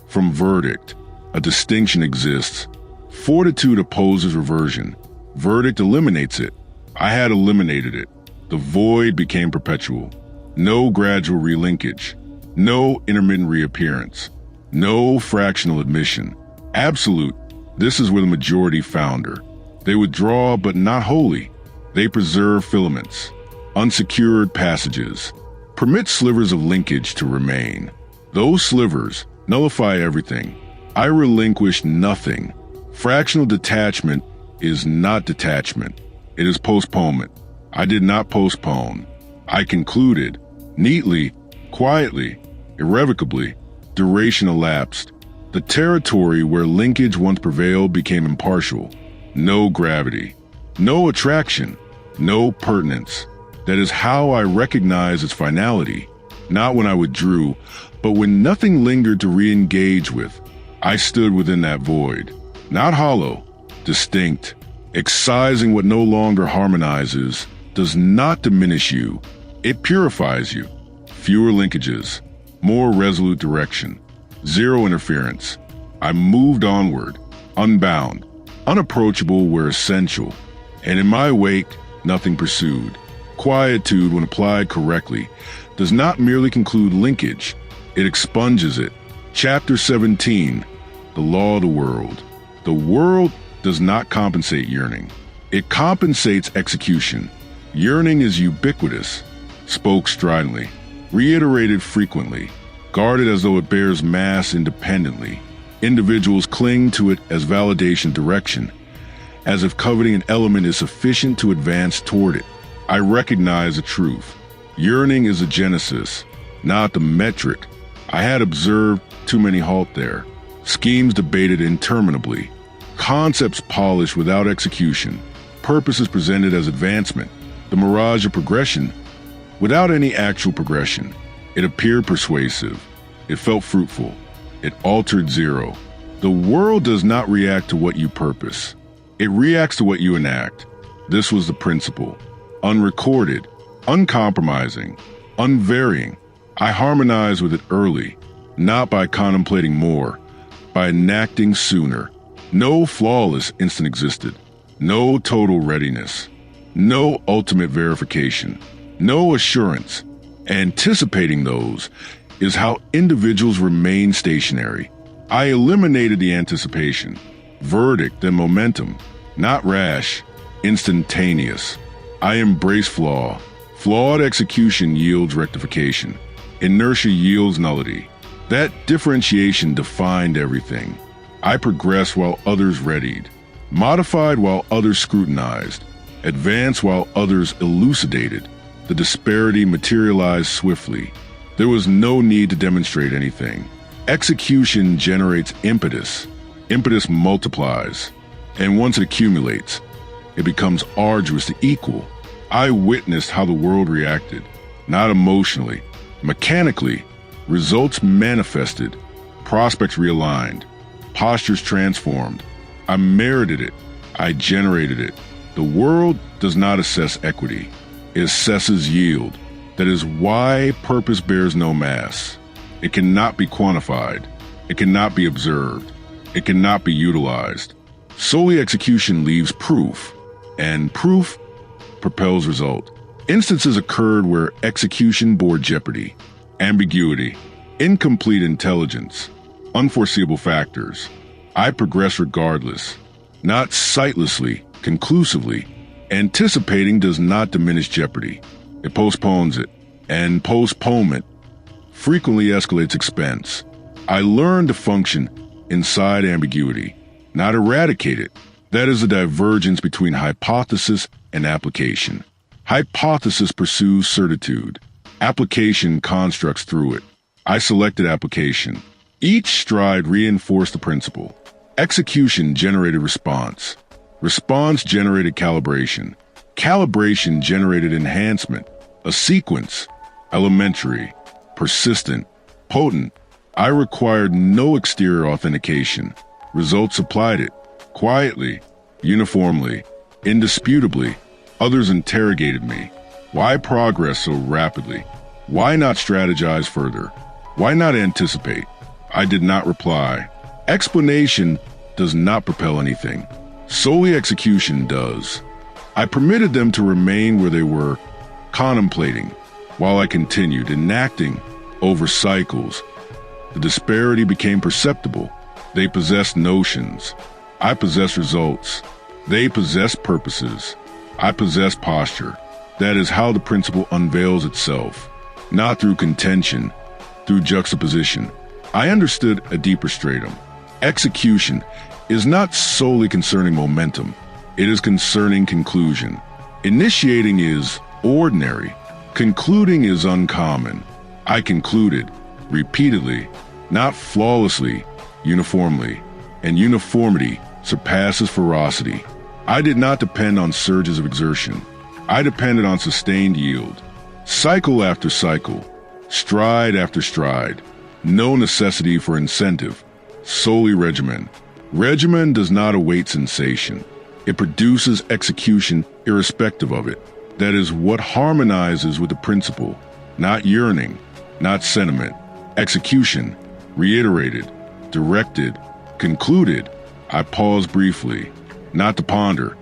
from verdict. A distinction exists. Fortitude opposes reversion. Verdict eliminates it. I had eliminated it. The void became perpetual. No gradual relinkage. No intermittent reappearance. No fractional admission. Absolute. This is where the majority founder. They withdraw, but not wholly. They preserve filaments. Unsecured passages. Permit slivers of linkage to remain. Those slivers nullify everything. I relinquish nothing. Fractional detachment is not detachment. It is postponement. I did not postpone. I concluded. Neatly, quietly, irrevocably. Duration elapsed. The territory where linkage once prevailed became impartial. No gravity. No attraction. No pertinence. That is how I recognize its finality. Not when I withdrew, but when nothing lingered to re-engage with. I stood within that void. Not hollow. Distinct. Excising what no longer harmonizes does not diminish you. It purifies you. Fewer linkages. More resolute direction. Zero interference. I moved onward. Unbound. Unapproachable where essential. And in my wake, nothing pursued. Quietude, when applied correctly, does not merely conclude linkage. It expunges it. Chapter 17. The law of the world. The world does not compensate yearning. It compensates execution. Yearning is ubiquitous, spoke stridently, reiterated frequently, guarded as though it bears mass independently. Individuals cling to it as validation direction, as if coveting an element is sufficient to advance toward it. I recognize the truth. Yearning is a genesis, not the metric. I had observed too many halt there. Schemes debated interminably. Concepts polished without execution. Purposes presented as advancement. The mirage of progression without any actual progression. It appeared persuasive. It felt fruitful. It altered zero. The world does not react to what you purpose. It reacts to what you enact. This was the principle. Unrecorded, uncompromising, unvarying. I harmonized with it early, not by contemplating more, by enacting sooner. No flawless instant existed. No total readiness. No ultimate verification. No assurance. Anticipating those is how individuals remain stationary. I eliminated the anticipation. Verdict and momentum. Not rash. Instantaneous. I embrace flaw. Flawed execution yields rectification. Inertia yields nullity. That differentiation defined everything. I progressed while others readied. Modified while others scrutinized. Advanced while others elucidated. The disparity materialized swiftly. There was no need to demonstrate anything. Execution generates impetus. Impetus multiplies. And once it accumulates, it becomes arduous to equal. I witnessed how the world reacted, not emotionally, mechanically, results manifested, prospects realigned, postures transformed. I merited it. I generated it. The world does not assess equity. It assesses yield. That is why purpose bears no mass. It cannot be quantified. It cannot be observed. It cannot be utilized. Solely execution leaves proof, and proof propels result. Instances occurred where execution bore jeopardy, ambiguity, incomplete intelligence, unforeseeable factors. I progress regardless, not sightlessly, conclusively. Anticipating does not diminish jeopardy. It postpones it, and postponement frequently escalates expense. I learned to function inside ambiguity, not eradicate it. That is the divergence between hypothesis and application. Hypothesis pursues certitude. Application constructs through it. I selected application. Each stride reinforced the principle. Execution generated response. Response generated calibration. Calibration generated enhancement. A sequence, elementary, persistent, potent. I required no exterior authentication. Results supplied it. Quietly, uniformly, indisputably. Others interrogated me. Why progress so rapidly? Why not strategize further? Why not anticipate? I did not reply. Explanation does not propel anything. Solely execution does. I permitted them to remain where they were, contemplating, while I continued enacting over cycles. The disparity became perceptible. They possessed notions. I possess results. They possess purposes. I possess posture. That is how the principle unveils itself, not through contention, through juxtaposition. I understood a deeper stratum. Execution is not solely concerning momentum. It is concerning conclusion. Initiating is ordinary. Concluding is uncommon. I concluded, repeatedly, not flawlessly, uniformly, and uniformity surpasses ferocity. I did not depend on surges of exertion. I depended on sustained yield. Cycle after cycle, stride after stride, no necessity for incentive, solely regimen. Regimen does not await sensation. It produces execution irrespective of it. That is what harmonizes with the principle, not yearning, not sentiment. Execution, reiterated, directed, concluded. I paused briefly, not to ponder,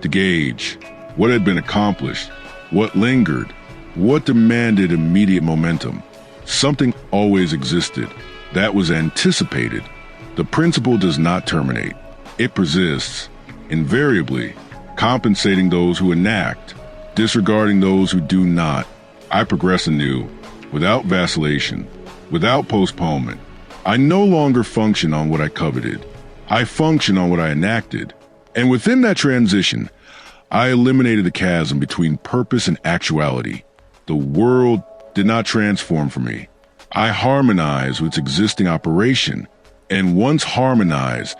to gauge what had been accomplished, what lingered, what demanded immediate momentum. Something always existed. That was anticipated. The principle does not terminate. It persists, invariably, compensating those who enact, disregarding those who do not. I progress anew, without vacillation, without postponement. I no longer function on what I coveted. I function on what I enacted. And within that transition, I eliminated the chasm between purpose and actuality. The world did not transform for me. I harmonized with its existing operation. And once harmonized,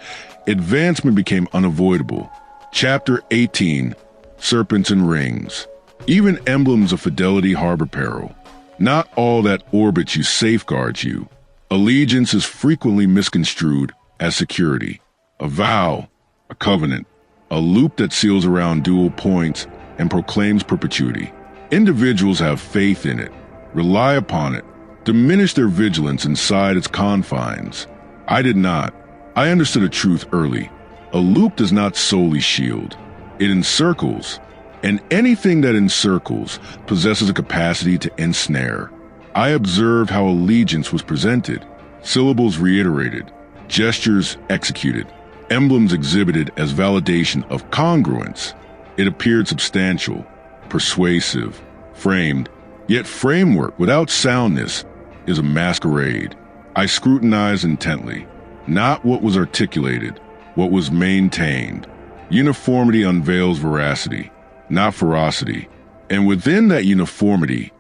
advancement became unavoidable. Chapter 18, Serpents and Rings. Even emblems of fidelity harbor peril. Not all that orbits you safeguards you. Allegiance is frequently misconstrued as security. A vow, a covenant, a loop that seals around dual points and proclaims perpetuity. Individuals have faith in it, rely upon it, diminish their vigilance inside its confines. I did not. I understood a truth early. A loop does not solely shield. It encircles, and anything that encircles possesses a capacity to ensnare. I observed how allegiance was presented, syllables reiterated, gestures executed, emblems exhibited as validation of congruence. It appeared substantial, persuasive, framed, yet framework without soundness is a masquerade. I scrutinized intently, not what was articulated, what was maintained. Uniformity unveils veracity, not ferocity. And within that uniformity,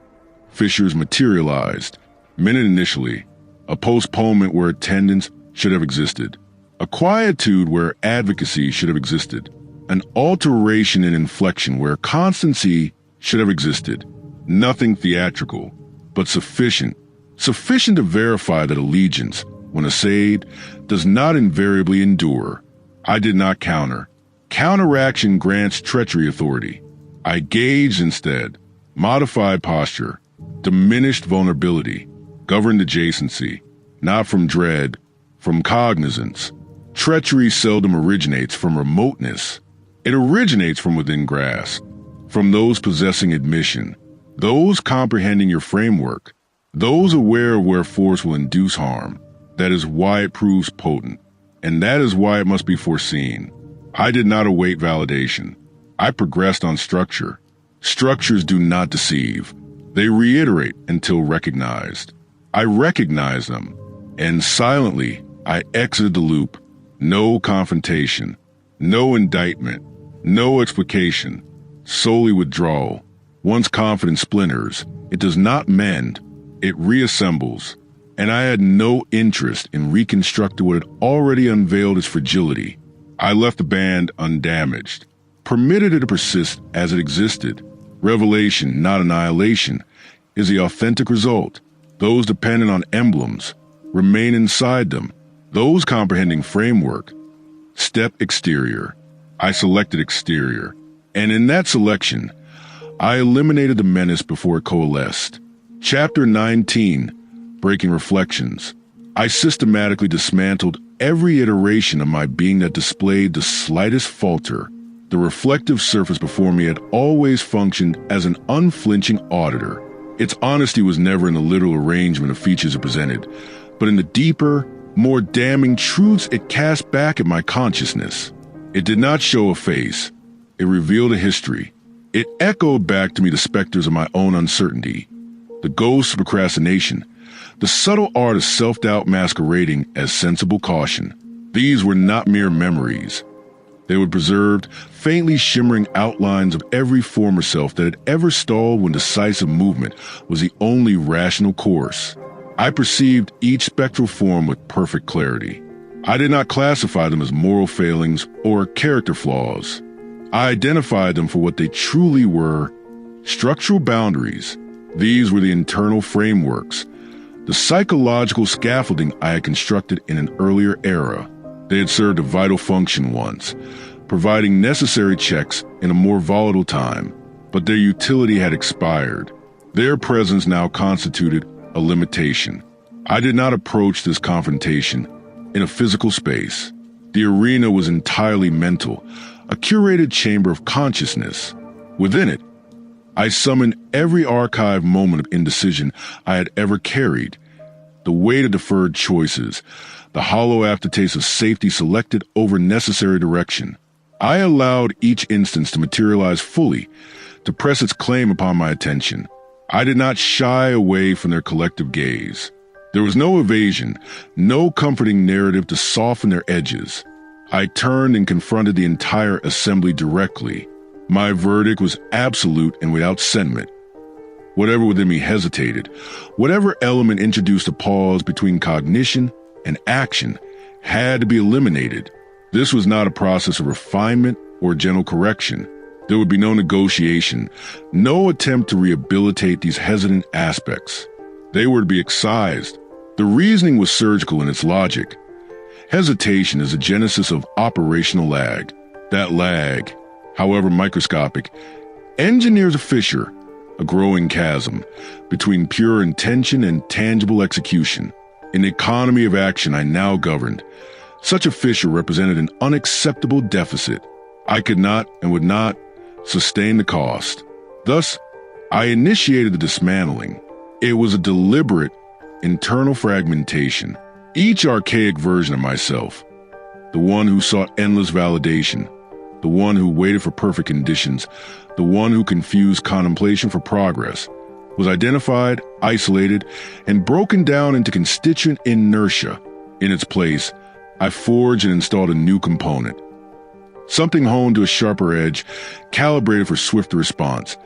fissures materialized. Minute initially, a postponement where attendance should have existed, a quietude where advocacy should have existed, an alteration in inflection where constancy should have existed. Nothing theatrical, but sufficient, sufficient to verify that allegiance, when essayed, does not invariably endure. I did not counter. Counteraction grants treachery authority. I gauged instead, modified posture, diminished vulnerability, governed adjacency, not from dread, from cognizance. Treachery seldom originates from remoteness. It originates from within grasp, from those possessing admission, those comprehending your framework, those aware of where force will induce harm. That is why it proves potent, and that is why it must be foreseen. I did not await validation. I progressed on structure. Structures do not deceive. They reiterate until recognized. I recognized them, and silently I exited the loop. No confrontation, no indictment, no explication, solely withdrawal. Once confidence splinters, it does not mend, it reassembles. And I had no interest in reconstructing what had already unveiled its fragility. I left the band undamaged, permitted it to persist as it existed. Revelation, not annihilation, is the authentic result. Those dependent on emblems remain inside them. Those comprehending framework, step exterior. I selected exterior, and in that selection, I eliminated the menace before it coalesced. Chapter 19, Breaking Reflections. I systematically dismantled every iteration of my being that displayed the slightest falter. The reflective surface before me had always functioned as an unflinching auditor. Its honesty was never in the literal arrangement of features it presented, but in the deeper, more damning truths it cast back at my consciousness. It did not show a face. It revealed a history. It echoed back to me the specters of my own uncertainty, the ghosts of procrastination, the subtle art of self-doubt masquerading as sensible caution. These were not mere memories. They were preserved, faintly shimmering outlines of every former self that had ever stalled when decisive movement was the only rational course. I perceived each spectral form with perfect clarity. I did not classify them as moral failings or character flaws. I identified them for what they truly were: structural boundaries. These were the internal frameworks, the psychological scaffolding I had constructed in an earlier era. They had served a vital function once, providing necessary checks in a more volatile time, but their utility had expired. Their presence now constituted a limitation. I did not approach this confrontation in a physical space. The arena was entirely mental, a curated chamber of consciousness. Within it, I summoned every archived moment of indecision I had ever carried, the weight of deferred choices, the hollow aftertaste of safety selected over necessary direction. I allowed each instance to materialize fully, to press its claim upon my attention. I did not shy away from their collective gaze. There was no evasion, no comforting narrative to soften their edges. I turned and confronted the entire assembly directly. My verdict was absolute and without sentiment. Whatever within me hesitated, whatever element introduced a pause between cognition and action, had to be eliminated. This was not a process of refinement or gentle correction. There would be no negotiation, no attempt to rehabilitate these hesitant aspects. They were to be excised. The reasoning was surgical in its logic. Hesitation is the genesis of operational lag. That lag, however microscopic, engineers a fissure, a growing chasm, between pure intention and tangible execution. In the economy of action I now governed, such a fissure represented an unacceptable deficit. I could not and would not sustain the cost. Thus, I initiated the dismantling. It was a deliberate, internal fragmentation. Each archaic version of myself, the one who sought endless validation, the one who waited for perfect conditions, the one who confused contemplation for progress, was identified, isolated, and broken down into constituent inertia. In its place, I forged and installed a new component. Something honed to a sharper edge, calibrated for swifter response,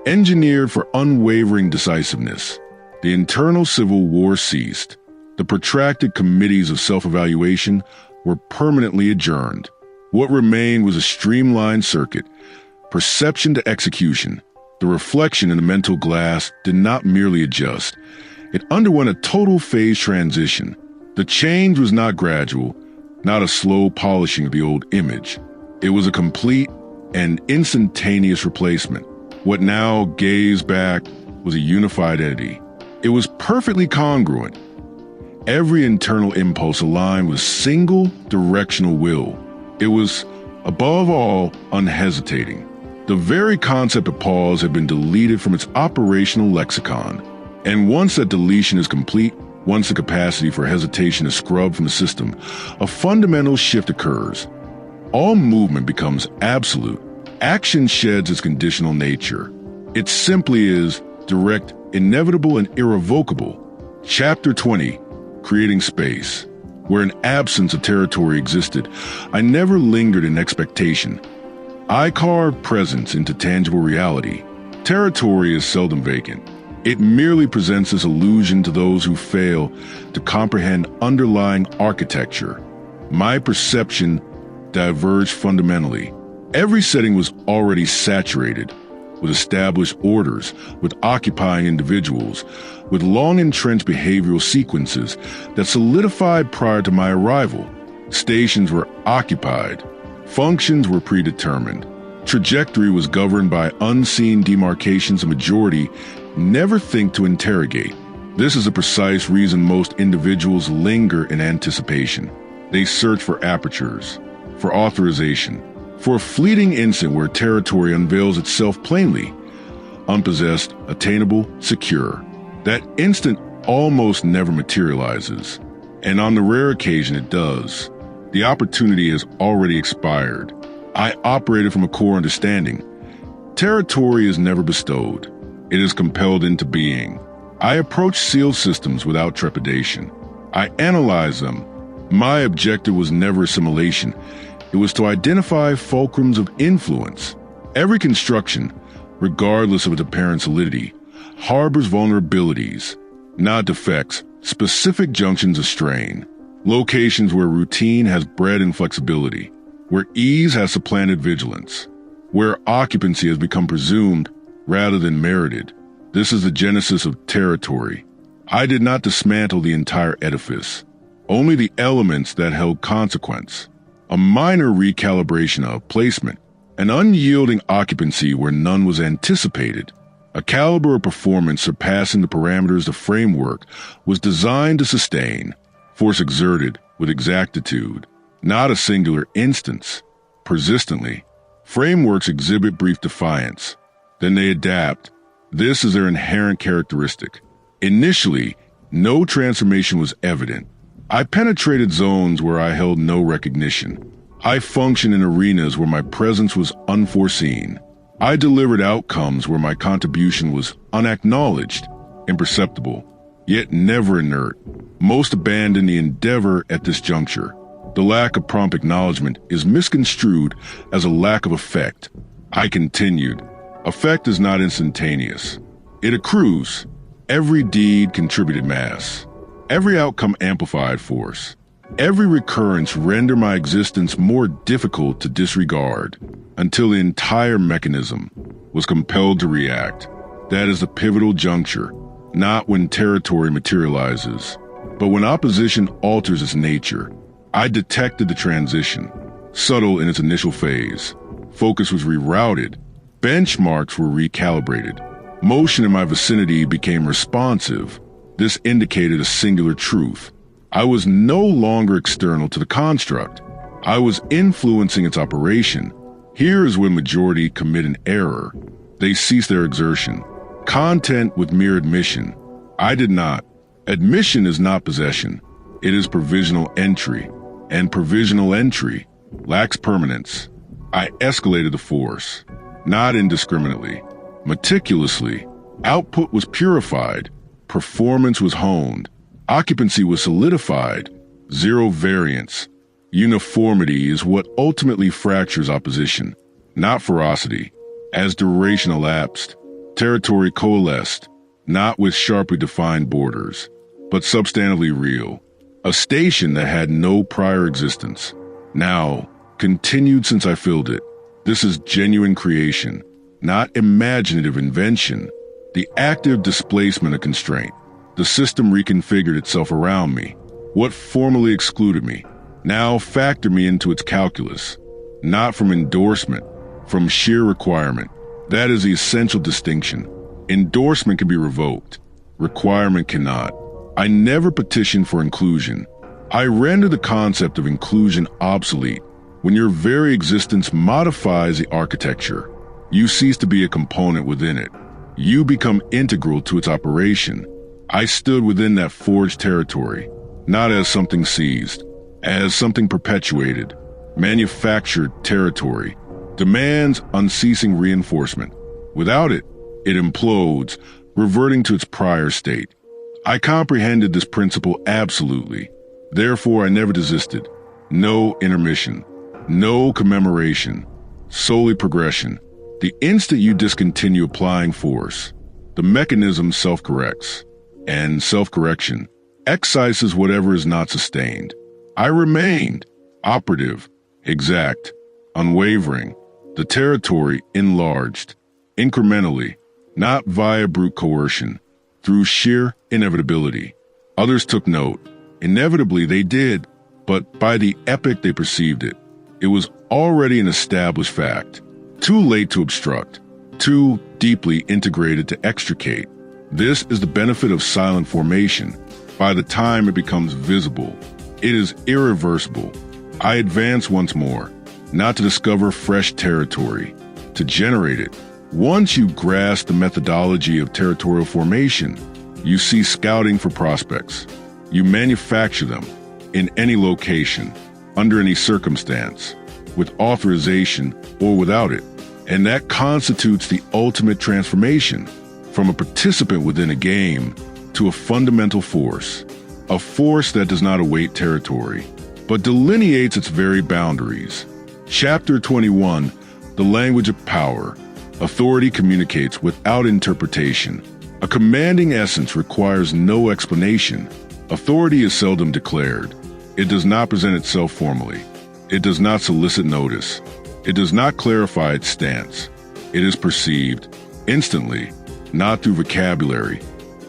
engineered for unwavering decisiveness. The internal civil war ceased. The protracted committees of self-evaluation were permanently adjourned. What remained was a streamlined circuit, perception to execution. The reflection in the mental glass did not merely adjust. It underwent a total phase transition. The change was not gradual, not a slow polishing of the old image. It was a complete and instantaneous replacement. What now gazed back was a unified entity. It was perfectly congruent. Every internal impulse aligned with single directional will. It was, above all, unhesitating. The very concept of pause had been deleted from its operational lexicon. And once that deletion is complete, once the capacity for hesitation is scrubbed from the system, a fundamental shift occurs. All movement becomes absolute. Action sheds its conditional nature. It simply is direct, inevitable, and irrevocable. Chapter 20, Creating Space. Where an absence of territory existed, I never lingered in expectation. I carved presence into tangible reality. Territory is seldom vacant. It merely presents this illusion to those who fail to comprehend underlying architecture. My perception diverged fundamentally. Every setting was already saturated with established orders, with occupying individuals, with long-entrenched behavioral sequences that solidified prior to my arrival. Stations were occupied. Functions were predetermined. Trajectory was governed by unseen demarcations a majority never think to interrogate. This is the precise reason most individuals linger in anticipation. They search for apertures, for authorization, for a fleeting instant where territory unveils itself plainly, unpossessed, attainable, secure. That instant almost never materializes, and on the rare occasion it does. The opportunity has already expired. I operated from a core understanding. Territory is never bestowed. It is compelled into being. I approach sealed systems without trepidation. I analyze them. My objective was never assimilation. It was to identify fulcrums of influence. Every construction, regardless of its apparent solidity, harbors vulnerabilities, not defects, specific junctions of strain, locations where routine has bred inflexibility, where ease has supplanted vigilance, where occupancy has become presumed rather than merited. This is the genesis of territory. I did not dismantle the entire edifice, only the elements that held consequence. A minor recalibration of placement, an unyielding occupancy where none was anticipated. A caliber of performance surpassing the parameters the framework was designed to sustain, force exerted with exactitude, not a singular instance, persistently. Frameworks exhibit brief defiance, then they adapt. This is their inherent characteristic. Initially, no transformation was evident. I penetrated zones where I held no recognition. I functioned in arenas where my presence was unforeseen. I delivered outcomes where my contribution was unacknowledged, imperceptible, yet never inert. Most abandon the endeavor at this juncture. The lack of prompt acknowledgement is misconstrued as a lack of effect. I continued. Effect is not instantaneous. It accrues. Every deed contributed mass. Every outcome amplified force. Every recurrence rendered my existence more difficult to disregard until the entire mechanism was compelled to react. That is the pivotal juncture, not when territory materializes, but when opposition alters its nature. I detected the transition, subtle in its initial phase. Focus was rerouted. Benchmarks were recalibrated. Motion in my vicinity became responsive. This indicated a singular truth. I was no longer external to the construct. I was influencing its operation. Here is when majority commit an error. They cease their exertion. Content with mere admission. I did not. Admission is not possession. It is provisional entry. And provisional entry lacks permanence. I escalated the force, not indiscriminately, meticulously. Output was purified. Performance was honed. Occupancy was solidified. Zero variance. Uniformity is what ultimately fractures opposition, not ferocity. As duration elapsed, territory coalesced, not with sharply defined borders, but substantively real. A station that had no prior existence, now continued since I filled it. This is genuine creation, not imaginative invention, the active displacement of constraint. The system reconfigured itself around me. What formerly excluded me now factored me into its calculus, not from endorsement, from sheer requirement. That is the essential distinction. Endorsement can be revoked. Requirement cannot. I never petitioned for inclusion. I render the concept of inclusion obsolete. When your very existence modifies the architecture, you cease to be a component within it. You become integral to its operation. I stood within that forged territory, not as something seized, as something perpetuated, manufactured territory, demands unceasing reinforcement. Without it, it implodes, reverting to its prior state. I comprehended this principle absolutely. Therefore, I never desisted. No intermission, no commemoration, solely progression. The instant you discontinue applying force, the mechanism self-corrects, and self-correction excises whatever is not sustained. I remained operative, exact, unwavering. The territory enlarged, incrementally, not via brute coercion, through sheer inevitability. Others took note. Inevitably they did, but by the epoch they perceived it. It was already an established fact, too late to obstruct, too deeply integrated to extricate. This is the benefit of silent formation. By the time it becomes visible, it is irreversible. I advance once more, not to discover fresh territory, to generate it. Once you grasp the methodology of territorial formation, you cease scouting for prospects. You manufacture them in any location, under any circumstance, with authorization or without it. And that constitutes the ultimate transformation from a participant within a game to a fundamental force, a force that does not await territory, but delineates its very boundaries. Chapter 21, The Language of Power. Authority communicates without interpretation. A commanding essence requires no explanation. Authority is seldom declared. It does not present itself formally. It does not solicit notice. It does not clarify its stance. It is perceived instantly, not through vocabulary,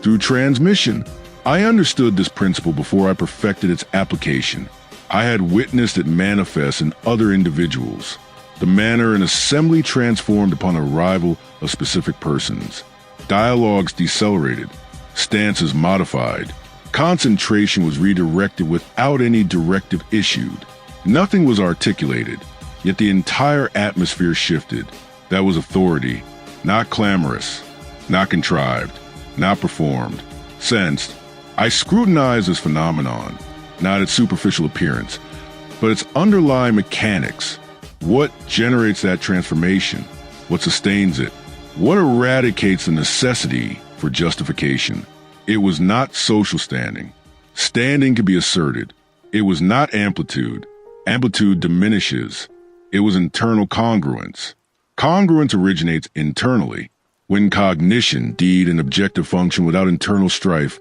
through transmission. I understood this principle before I perfected its application. I had witnessed it manifest in other individuals, the manner an assembly transformed upon arrival of specific persons. Dialogues decelerated, stances modified. Concentration was redirected without any directive issued. Nothing was articulated, yet the entire atmosphere shifted. That was authority, not clamorous, not contrived, not performed, sensed. I scrutinized this phenomenon, not its superficial appearance, but its underlying mechanics. What generates that transformation? What sustains it? What eradicates the necessity for justification? It was not social standing. Standing can be asserted. It was not amplitude. Amplitude diminishes. It was internal congruence. Congruence originates internally. When cognition, deed, and objective function without internal strife,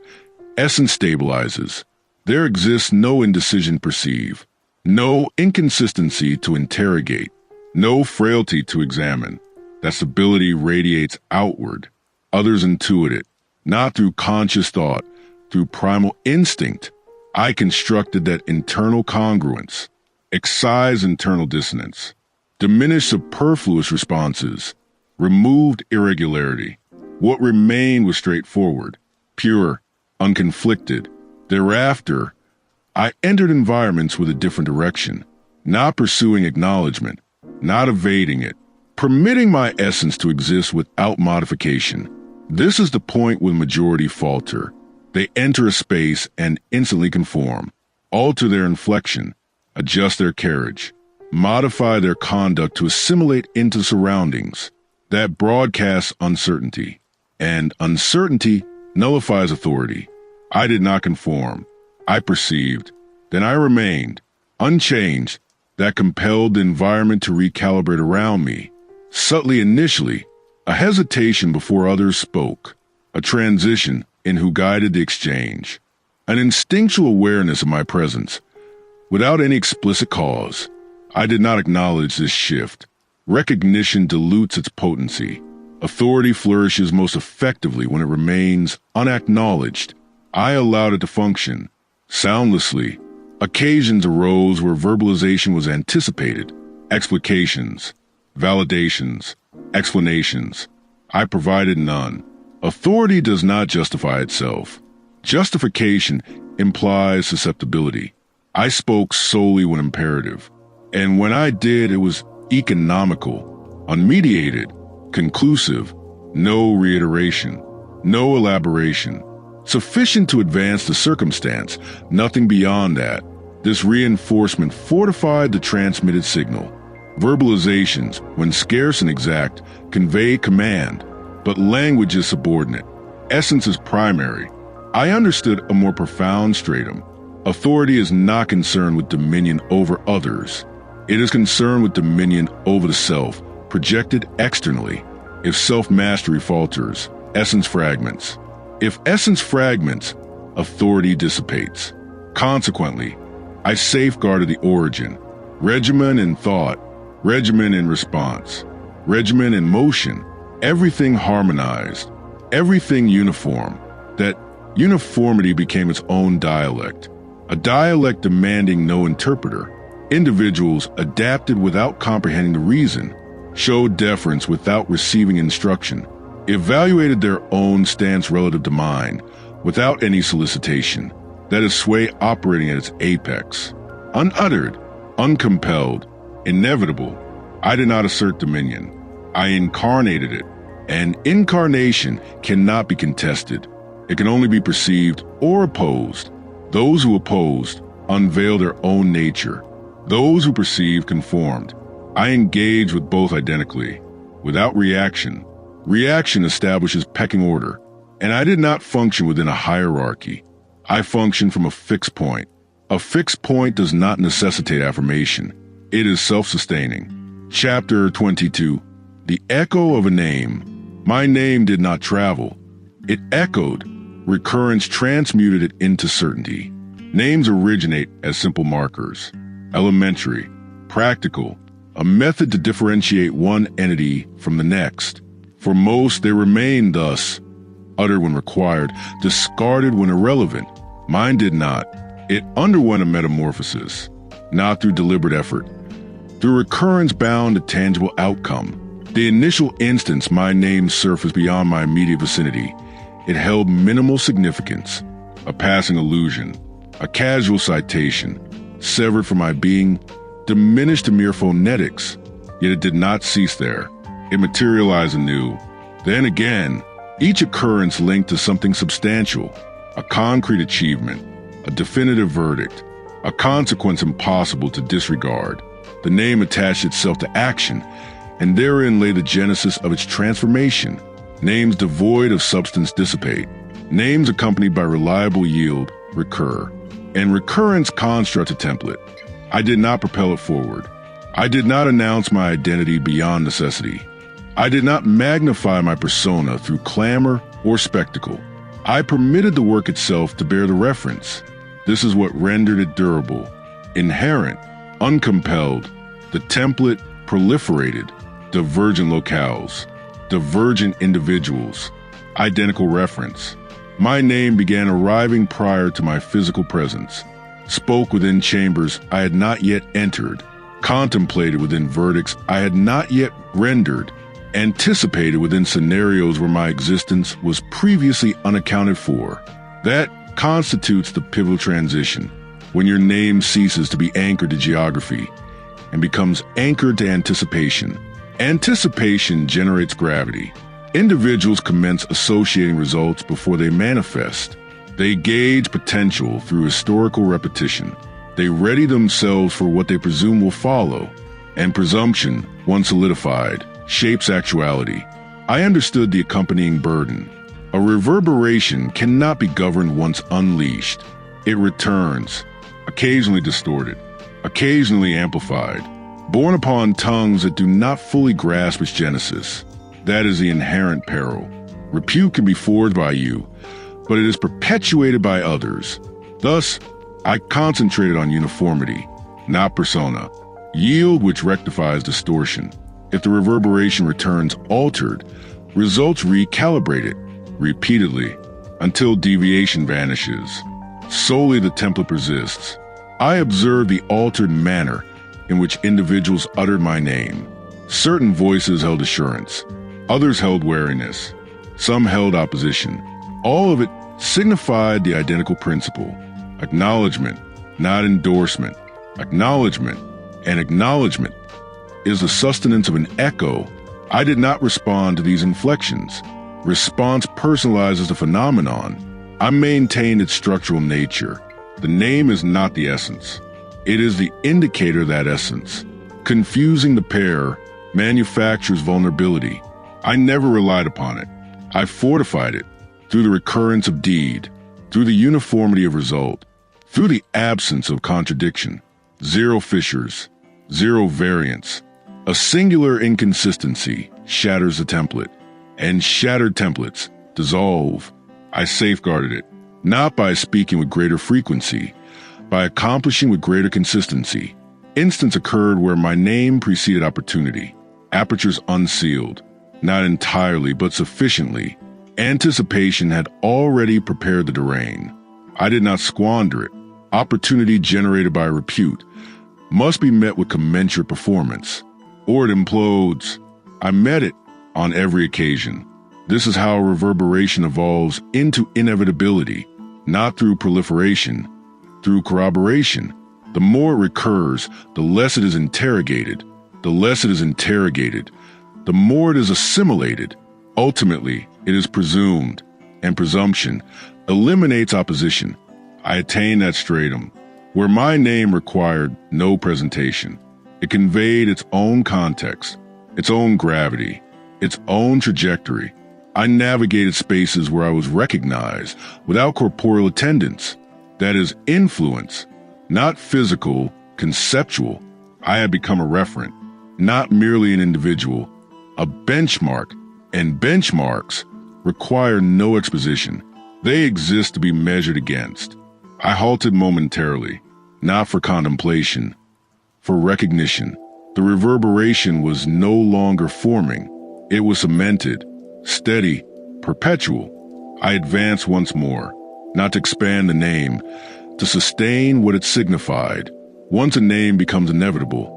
essence stabilizes. There exists no indecision perceive, no inconsistency to interrogate, no frailty to examine. That stability radiates outward. Others intuit it, not through conscious thought, through primal instinct. I constructed that internal congruence, excised internal dissonance, diminished superfluous responses, removed irregularity. What remained was straightforward, pure, unconflicted. Thereafter, I entered environments with a different direction, not pursuing acknowledgement, not evading it, permitting my essence to exist without modification. This is the point when majority falter. They enter a space and instantly conform, alter their inflection, adjust their carriage, modify their conduct to assimilate into surroundings. That broadcasts uncertainty, and uncertainty nullifies authority. I did not conform. I perceived. Then I remained, unchanged. That compelled the environment to recalibrate around me. Subtly initially, a hesitation before others spoke, a transition in who guided the exchange, an instinctual awareness of my presence. Without any explicit cause, I did not acknowledge this shift. Recognition dilutes its potency. Authority flourishes most effectively when it remains unacknowledged. I allowed it to function, soundlessly. Occasions arose where verbalization was anticipated, explications, validations, explanations. I provided none. Authority does not justify itself. Justification implies susceptibility. I spoke solely when imperative, and when I did, it was economical, unmediated, conclusive, no reiteration, no elaboration, sufficient to advance the circumstance, nothing beyond that. This reinforcement fortified the transmitted signal. Verbalizations, when scarce and exact, convey command, but language is subordinate. Essence is primary. I understood a more profound stratum. Authority is not concerned with dominion over others. It is concerned with dominion over the self, projected externally. If self-mastery falters, essence fragments. If essence fragments, authority dissipates. Consequently, I safeguarded the origin, regimen in thought, regimen in response, regimen in motion, everything harmonized, everything uniform. That uniformity became its own dialect, a dialect demanding no interpreter. Individuals adapted without comprehending the reason, showed deference without receiving instruction, evaluated their own stance relative to mine without any solicitation. That is sway operating at its apex. Unuttered, uncompelled, inevitable. I did not assert dominion. I incarnated it. And incarnation cannot be contested. It can only be perceived or opposed. Those who opposed unveil their own nature. Those who perceived conformed. I engaged with both identically, without reaction. Reaction establishes pecking order, and I did not function within a hierarchy. I functioned from a fixed point. A fixed point does not necessitate affirmation. It is self-sustaining. Chapter 22. The echo of a name. My name did not travel. It echoed. Recurrence transmuted it into certainty. Names originate as simple markers. Elementary, practical, a method to differentiate one entity from the next. For most, they remain thus, uttered when required, discarded when irrelevant. Mine did not. It underwent a metamorphosis, not through deliberate effort. Through recurrence bound a tangible outcome. The initial instance my name surfaced beyond my immediate vicinity. It held minimal significance, a passing illusion, a casual citation, severed from my being, diminished to mere phonetics, yet it did not cease there. It materialized anew. Then again, each occurrence linked to something substantial, a concrete achievement, a definitive verdict, a consequence impossible to disregard. The name attached itself to action, and therein lay the genesis of its transformation. Names devoid of substance dissipate. Names accompanied by reliable yield recur. And recurrence construct a template. I did not propel it forward. I did not announce my identity beyond necessity. I did not magnify my persona through clamor or spectacle. I permitted the work itself to bear the reference. This is what rendered it durable, inherent, uncompelled. The template proliferated. Divergent locales, divergent individuals, identical reference. My name began arriving prior to my physical presence, spoke within chambers I had not yet entered, contemplated within verdicts I had not yet rendered, anticipated within scenarios where my existence was previously unaccounted for. That constitutes the pivotal transition, when your name ceases to be anchored to geography and becomes anchored to anticipation. Anticipation generates gravity. Individuals commence associating results before they manifest. They gauge potential through historical repetition. They ready themselves for what they presume will follow. And presumption, once solidified, shapes actuality. I understood the accompanying burden. A reverberation cannot be governed once unleashed. It returns, occasionally distorted, occasionally amplified, born upon tongues that do not fully grasp its genesis. That is the inherent peril. Repute can be forged by you, but it is perpetuated by others. Thus, I concentrated on uniformity, not persona. Yield which rectifies distortion. If the reverberation returns altered, results recalibrated. Repeatedly, until deviation vanishes. Solely the template persists. I observe the altered manner in which individuals uttered my name. Certain voices held assurance, others held wariness, some held opposition. All of it signified the identical principle: acknowledgement, not endorsement. Acknowledgement, and acknowledgement is the sustenance of an echo. I did not respond to these inflections. Response personalizes the phenomenon. I maintained its structural nature. The name is not the essence. It is the indicator of that essence. Confusing the pair manufactures vulnerability. I never relied upon it. I fortified it through the recurrence of deed, through the uniformity of result, through the absence of contradiction. Zero fissures, zero variance. A singular inconsistency shatters the template, and shattered templates dissolve. I safeguarded it, not by speaking with greater frequency, by accomplishing with greater consistency. Instance occurred where my name preceded opportunity. Apertures unsealed, not entirely but sufficiently. Anticipation had already prepared the terrain. I did not squander it. Opportunity generated by repute must be met with commensurate performance, or it implodes. I met it on every occasion. This is how reverberation evolves into inevitability, not through proliferation, through corroboration. The more it recurs, the less it is interrogated. The less it is interrogated, the more it is assimilated. Ultimately, it is presumed, and presumption eliminates opposition. I attained that stratum, where my name required no presentation. It conveyed its own context, its own gravity, its own trajectory. I navigated spaces where I was recognized without corporeal attendance. That is influence, not physical, conceptual. I had become a referent, not merely an individual, a benchmark, and benchmarks require no exposition. They exist to be measured against. I halted momentarily, not for contemplation, for recognition. The reverberation was no longer forming. It was cemented, steady, perpetual. I advanced once more, not to expand the name, to sustain what it signified. Once a name becomes inevitable,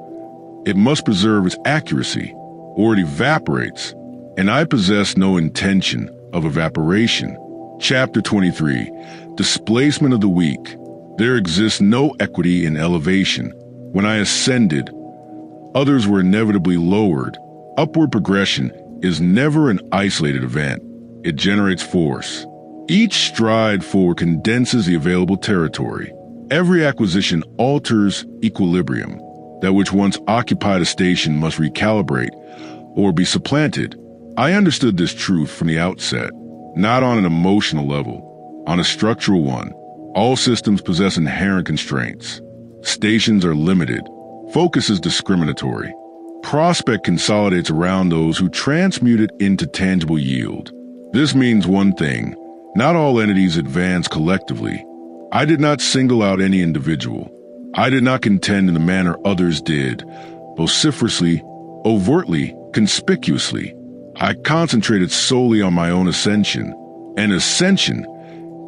it must preserve its accuracy, or it evaporates, and I possess no intention of evaporation. Chapter 23, Displacement of the Weak. There exists no equity in elevation. When I ascended, others were inevitably lowered. Upward progression is never an isolated event. It generates force. Each stride forward condenses the available territory. Every acquisition alters equilibrium. That which once occupied a station must recalibrate or be supplanted. I understood this truth from the outset, not on an emotional level, on a structural one. All systems possess inherent constraints. Stations are limited. Focus is discriminatory. Prospect consolidates around those who transmute it into tangible yield. This means one thing: not all entities advance collectively. I did not single out any individual. I did not contend in the manner others did, vociferously, overtly, conspicuously. I concentrated solely on my own ascension, and ascension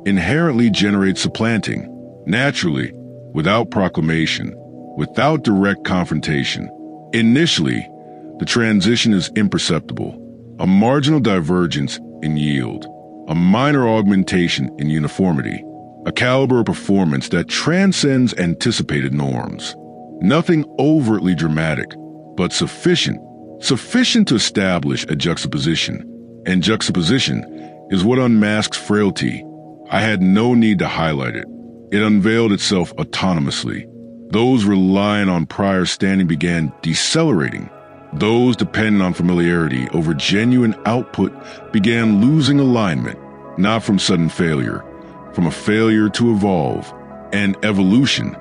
inherently generates supplanting, naturally, without proclamation, without direct confrontation. Initially, the transition is imperceptible, a marginal divergence in yield, a minor augmentation in uniformity, a caliber of performance that transcends anticipated norms. Nothing overtly dramatic, but sufficient to establish a juxtaposition, and juxtaposition is what unmasks frailty. I had no need to highlight it. It unveiled itself autonomously. Those relying on prior standing began decelerating. Those dependent on familiarity over genuine output began losing alignment, not from sudden failure, from a failure to evolve. And evolution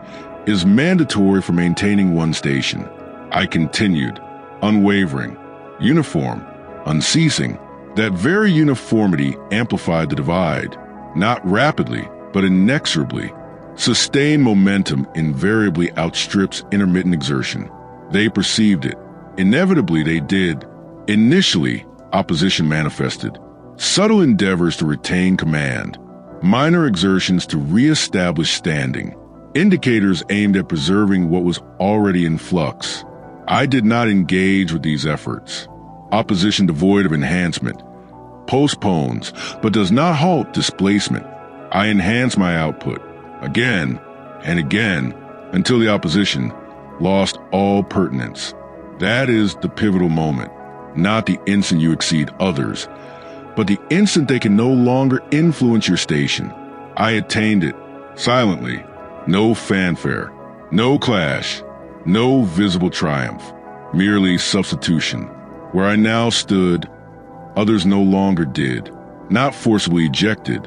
is mandatory for maintaining one station. I continued, unwavering, uniform, unceasing. That very uniformity amplified the divide, not rapidly, but inexorably. Sustained momentum invariably outstrips intermittent exertion. They perceived it. Inevitably they did. Initially, opposition manifested. Subtle endeavors to retain command, minor exertions to re-establish standing, indicators aimed at preserving what was already in flux. I did not engage with these efforts. Opposition devoid of enhancement postpones, but does not halt displacement. I enhance my output, again and again, until the opposition lost all pertinence. That is the pivotal moment, not the instant you exceed others, but the instant they can no longer influence your station. I attained it, silently, no fanfare, no clash, no visible triumph, merely substitution. Where I now stood, others no longer did, not forcibly ejected,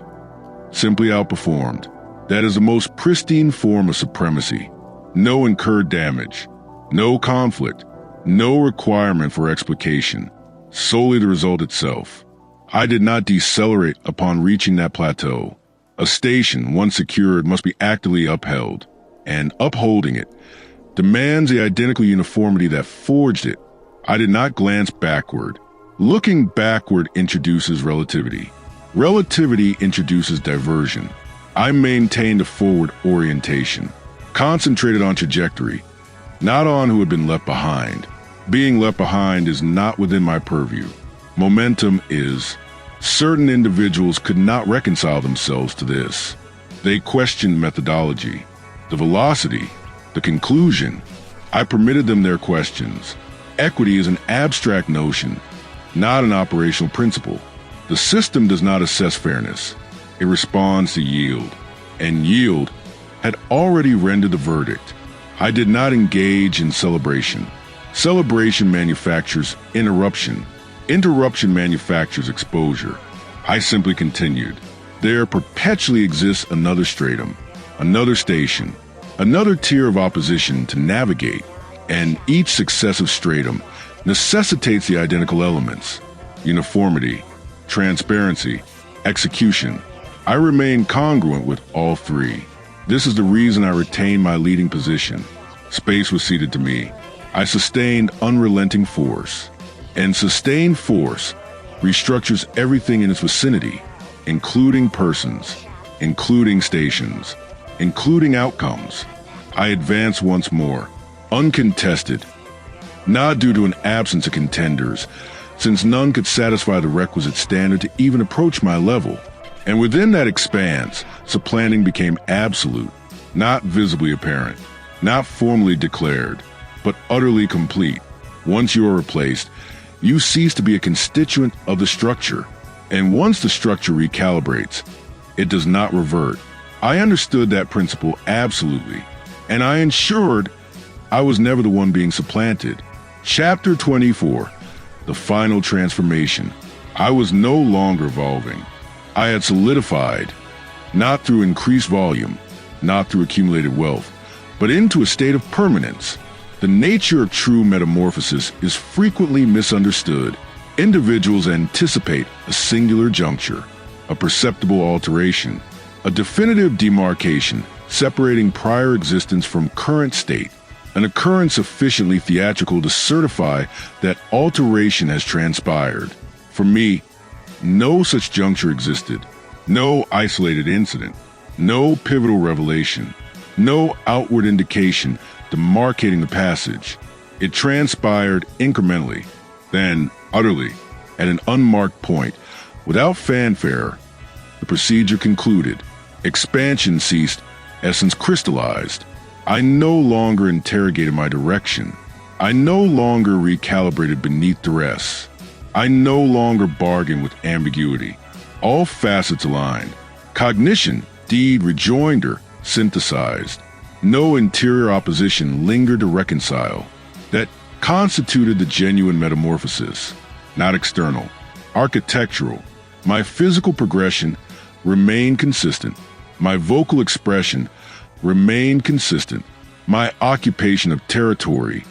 simply outperformed. That is the most pristine form of supremacy. No incurred damage, no conflict, no requirement for explication, solely the result itself. I did not decelerate upon reaching that plateau. A station, once secured, must be actively upheld, and upholding it demands the identical uniformity that forged it. I did not glance backward. Looking backward introduces relativity. Relativity introduces diversion. I maintained a forward orientation, concentrated on trajectory, not on who had been left behind. Being left behind is not within my purview. Momentum is. Certain individuals could not reconcile themselves to this. They questioned methodology, the velocity, the conclusion. I permitted them their questions. Equity is an abstract notion, not an operational principle. The system does not assess fairness. It responds to yield, and yield had already rendered the verdict. I did not engage in celebration. Celebration manufactures interruption. Interruption manufactures exposure. I simply continued. There perpetually exists another stratum, another station, another tier of opposition to navigate, and each successive stratum necessitates the identical elements: uniformity, transparency, execution. I remain congruent with all three. This is the reason I retained my leading position. Space was ceded to me. I sustained unrelenting force. And sustained force restructures everything in its vicinity, including persons, including stations, including outcomes. I advance once more, uncontested, not due to an absence of contenders, since none could satisfy the requisite standard to even approach my level. And within that expanse, supplanting became absolute, not visibly apparent, not formally declared, but utterly complete. Once you are replaced, you cease to be a constituent of the structure. And once the structure recalibrates, it does not revert. I understood that principle absolutely, and I ensured I was never the one being supplanted. Chapter 24, the final transformation. I was no longer evolving. I had solidified, not through increased volume, not through accumulated wealth, but into a state of permanence. The nature of true metamorphosis is frequently misunderstood. Individuals anticipate a singular juncture, a perceptible alteration, a definitive demarcation separating prior existence from current state, an occurrence sufficiently theatrical to certify that alteration has transpired. For me, no such juncture existed, no isolated incident, no pivotal revelation, no outward indication demarcating the passage. It transpired incrementally, then utterly, at an unmarked point. Without fanfare, the procedure concluded. Expansion ceased, essence crystallized. I no longer interrogated my direction. I no longer recalibrated beneath duress. I no longer bargained with ambiguity. All facets aligned. Cognition, deed, rejoinder, synthesized. No interior opposition lingered to reconcile. That constituted the genuine metamorphosis, not external, architectural. My physical progression remained consistent. My vocal expression remained consistent. My occupation of territory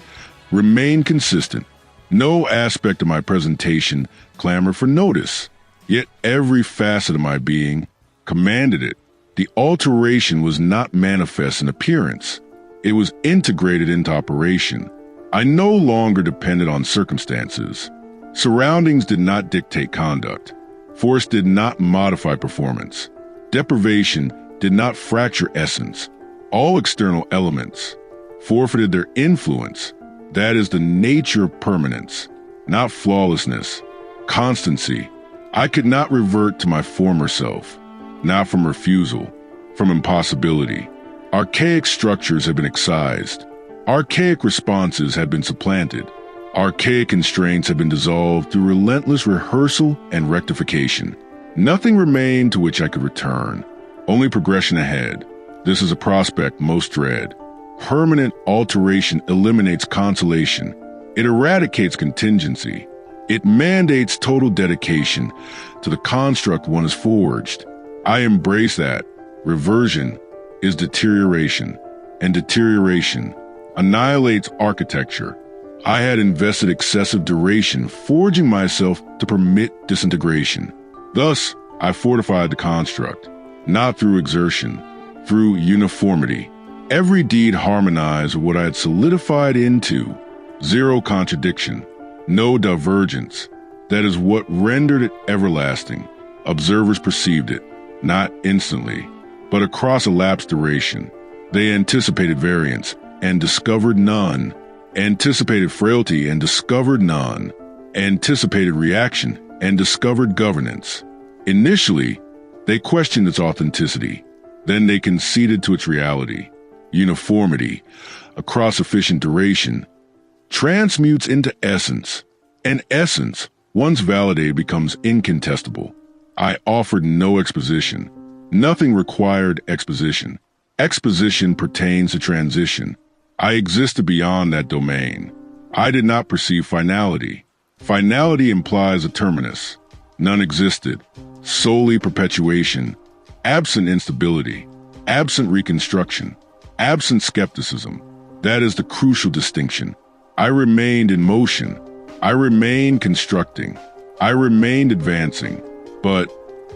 remained consistent. No aspect of my presentation clamored for notice, yet every facet of my being commanded it. The alteration was not manifest in appearance. It was integrated into operation. I no longer depended on circumstances. Surroundings did not dictate conduct. Force did not modify performance. Deprivation did not fracture essence. All external elements forfeited their influence. That is the nature of permanence, not flawlessness. Constancy. I could not revert to my former self, not from refusal, from impossibility. Archaic structures had been excised. Archaic responses had been supplanted. Archaic constraints had been dissolved through relentless rehearsal and rectification. Nothing remained to which I could return, only progression ahead. This is a prospect most dread. Permanent alteration eliminates consolation. It eradicates contingency. It mandates total dedication to the construct one has forged. I embrace that. Reversion is deterioration, and deterioration annihilates architecture. I had invested excessive duration forging myself to permit disintegration. Thus, I fortified the construct, not through exertion, through uniformity. Every deed harmonized with what I had solidified into. Zero contradiction, no divergence. That is what rendered it everlasting. Observers perceived it, not instantly, but across a lapsed duration. They anticipated variance and discovered none. Anticipated frailty and discovered none. Anticipated reaction and discovered governance. Initially, they questioned its authenticity. Then they conceded to its reality. Uniformity, across sufficient duration, transmutes into essence, and essence, once validated, becomes incontestable. I offered no exposition. Nothing required exposition. Exposition pertains to transition. I existed beyond that domain. I did not perceive finality. Finality implies a terminus. None existed. Solely perpetuation. Absent instability. Absent reconstruction. Absent skepticism. That is the crucial distinction. I remained in motion. I remained constructing. I remained advancing. But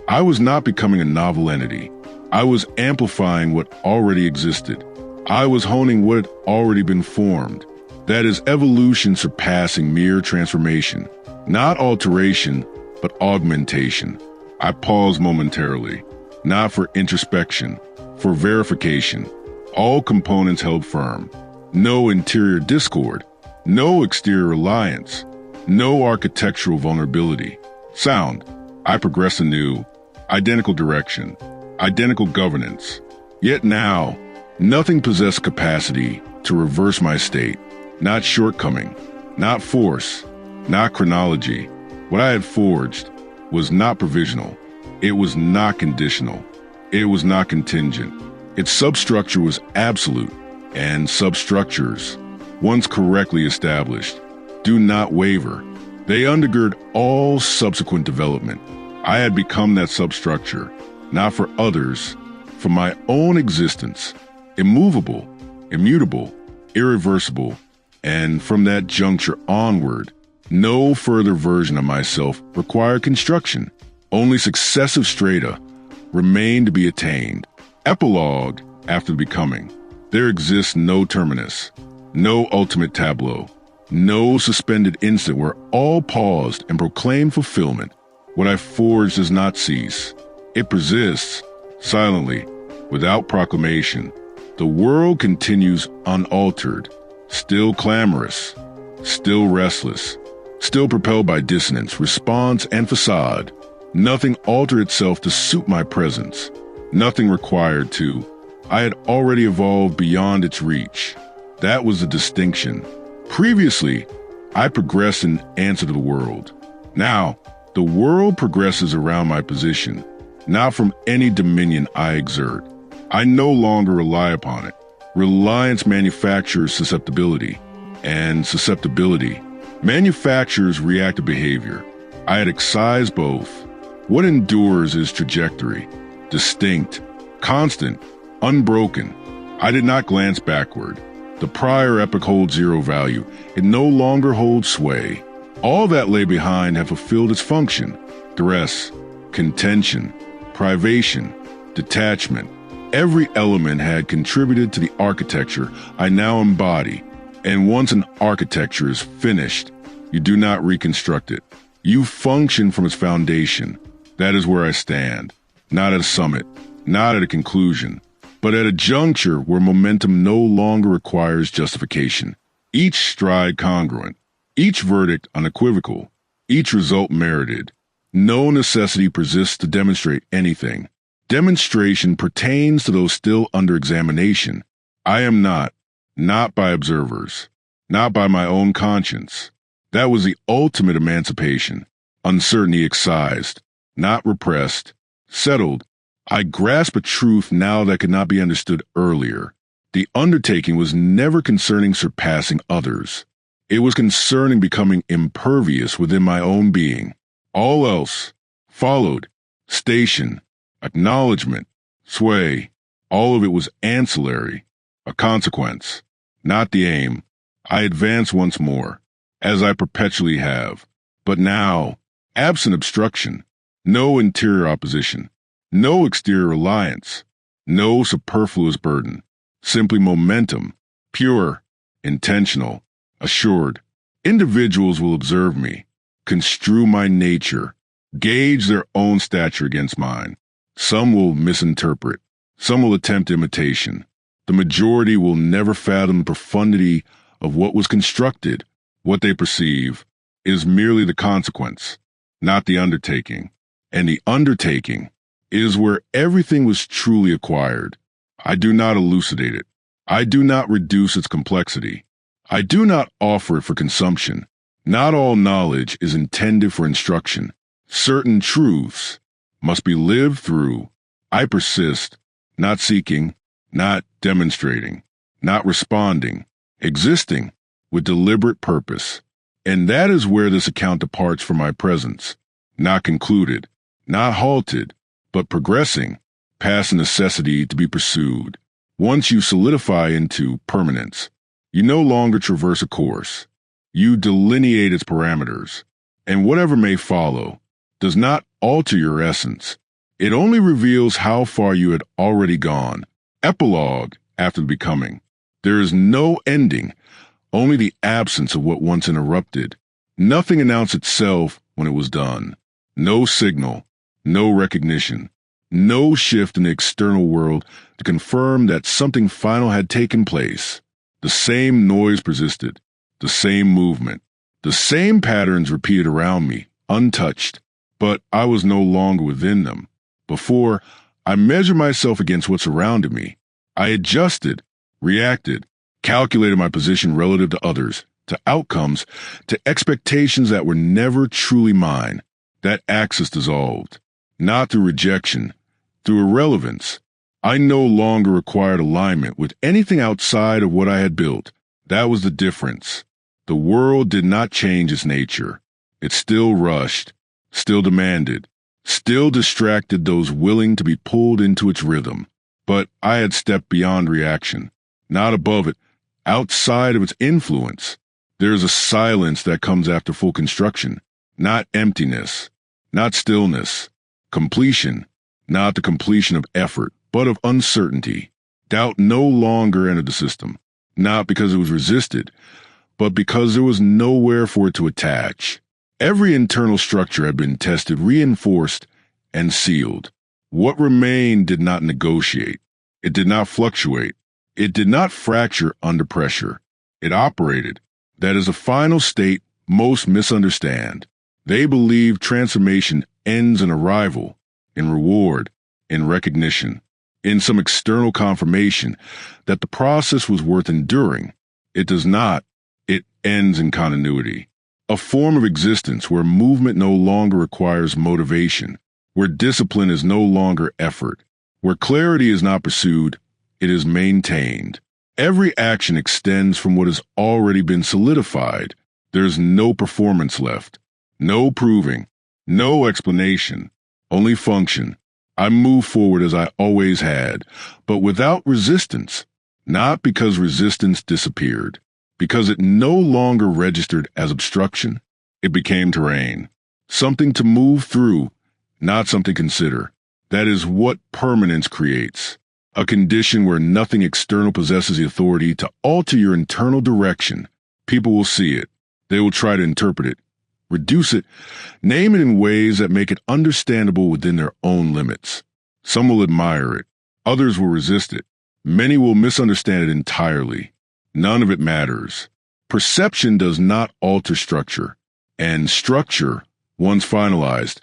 I was not becoming a novel entity. I was amplifying what already existed. I was honing what had already been formed. That is evolution surpassing mere transformation. Not alteration, but augmentation. I paused momentarily, not for introspection, for verification. All components held firm. No interior discord. No exterior reliance. No architectural vulnerability. Sound. I progressed anew. Identical direction. Identical governance. Yet now, nothing possessed capacity to reverse my state. Not shortcoming. Not force. Not chronology. What I had forged was not provisional. It was not conditional. It was not contingent. Its substructure was absolute, and substructures, once correctly established, do not waver. They undergird all subsequent development. I had become that substructure, not for others, for my own existence, immovable, immutable, irreversible, and from that juncture onward, no further version of myself required construction. Only successive strata remained to be attained. Epilogue after the becoming. There exists no terminus, no ultimate tableau, no suspended instant where all paused and proclaimed fulfillment. What I forged does not cease. It persists, silently, without proclamation. The world continues unaltered, still clamorous, still restless, still propelled by dissonance, response, and facade. Nothing altered itself to suit my presence. Nothing required to. I had already evolved beyond its reach. That was the distinction. Previously, I progressed in answer to the world. Now, the world progresses around my position, not from any dominion I exert. I no longer rely upon it. Reliance manufactures susceptibility, and susceptibility manufactures reactive behavior. I had excised both. What endures is trajectory, distinct, constant, unbroken. I did not glance backward. The prior epoch holds zero value. It no longer holds sway. All that lay behind had fulfilled its function. Duress, contention, privation, detachment. Every element had contributed to the architecture I now embody. And once an architecture is finished, you do not reconstruct it. You function from its foundation. That is where I stand, not at a summit, not at a conclusion, but at a juncture where momentum no longer requires justification. Each stride congruent, each verdict unequivocal, each result merited. No necessity persists to demonstrate anything. Demonstration pertains to those still under examination. I am not by observers, not by my own conscience. That was the ultimate emancipation. Uncertainty excised, not repressed, settled. I grasp a truth now that could not be understood earlier. The undertaking was never concerning surpassing others. It was concerning becoming impervious within my own being. All else followed, station, acknowledgement, sway. All of it was ancillary, a consequence, not the aim. I advance once more, as I perpetually have. But now, absent obstruction, no interior opposition, no exterior reliance, no superfluous burden, simply momentum, pure, intentional, assured. Individuals will observe me, construe my nature, gauge their own stature against mine. Some will misinterpret, some will attempt imitation. The majority will never fathom the profundity of what was constructed. What they perceive is merely the consequence, not the undertaking. And the undertaking is where everything was truly acquired. I do not elucidate it. I do not reduce its complexity. I do not offer it for consumption. Not all knowledge is intended for instruction. Certain truths must be lived through. I persist, not seeking, not demonstrating, not responding, existing with deliberate purpose. And that is where this account departs from my presence. Not concluded, not halted, but progressing past the necessity to be pursued. Once you solidify into permanence, you no longer traverse a course. You delineate its parameters, and whatever may follow does not alter your essence. It only reveals how far you had already gone. Epilogue after the becoming. There is no ending, only the absence of what once interrupted. Nothing announced itself when it was done. No signal, no recognition, no shift in the external world to confirm that something final had taken place. The same noise persisted, the same movement, the same patterns repeated around me, untouched, but I was no longer within them. Before, I measured myself against what surrounded me. I adjusted, reacted, calculated my position relative to others, to outcomes, to expectations that were never truly mine. That axis dissolved, not through rejection, through irrelevance. I no longer required alignment with anything outside of what I had built. That was the difference. The world did not change its nature. It still rushed, still demanded, still distracted those willing to be pulled into its rhythm. But I had stepped beyond reaction, not above it, outside of its influence. There is a silence that comes after full construction, not emptiness, not stillness, completion, not the completion of effort, but of uncertainty. Doubt no longer entered the system, not because it was resisted, but because there was nowhere for it to attach. Every internal structure had been tested, reinforced, and sealed. What remained did not negotiate. It did not fluctuate. It did not fracture under pressure. It operated. That is a final state most misunderstand. They believe transformation ends in arrival, in reward, in recognition, in some external confirmation that the process was worth enduring. It does not. It ends in continuity. A form of existence where movement no longer requires motivation, where discipline is no longer effort, where clarity is not pursued, it is maintained. Every action extends from what has already been solidified. There is no performance left, no proving, no explanation, only function. I move forward as I always had, but without resistance, not because resistance disappeared, because it no longer registered as obstruction. It became terrain, something to move through, not something to consider. That is what permanence creates, a condition where nothing external possesses the authority to alter your internal direction. People will see it. They will try to interpret it. reduce it, name it in ways that make it understandable within their own limits. Some will admire it. Others will resist it. Many will misunderstand it entirely. None of it matters. Perception does not alter structure, and structure, once finalized,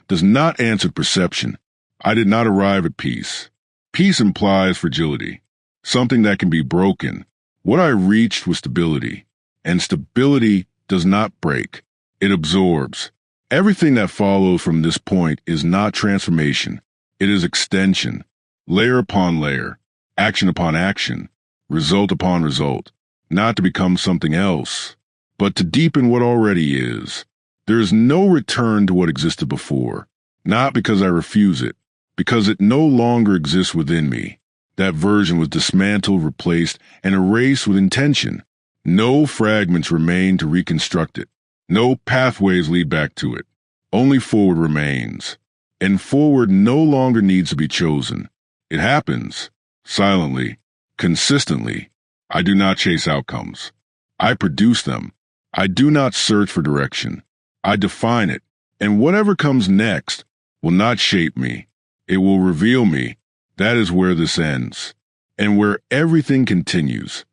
does not answer perception. I did not arrive at peace. Peace implies fragility, something that can be broken. What I reached was stability, and stability does not break. It absorbs. Everything that follows from this point is not transformation. It is extension, layer upon layer, action upon action, result upon result, not to become something else, but to deepen what already is. There is no return to what existed before, not because I refuse it, because it no longer exists within me. That version was dismantled, replaced, and erased with intention. No fragments remain to reconstruct it. No pathways lead back to it. Only forward remains. And forward no longer needs to be chosen. It happens, silently, consistently. I do not chase outcomes. I produce them. I do not search for direction. I define it, and whatever comes next will not shape me. It will reveal me. That is where this ends, and where everything continues.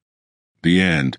The end.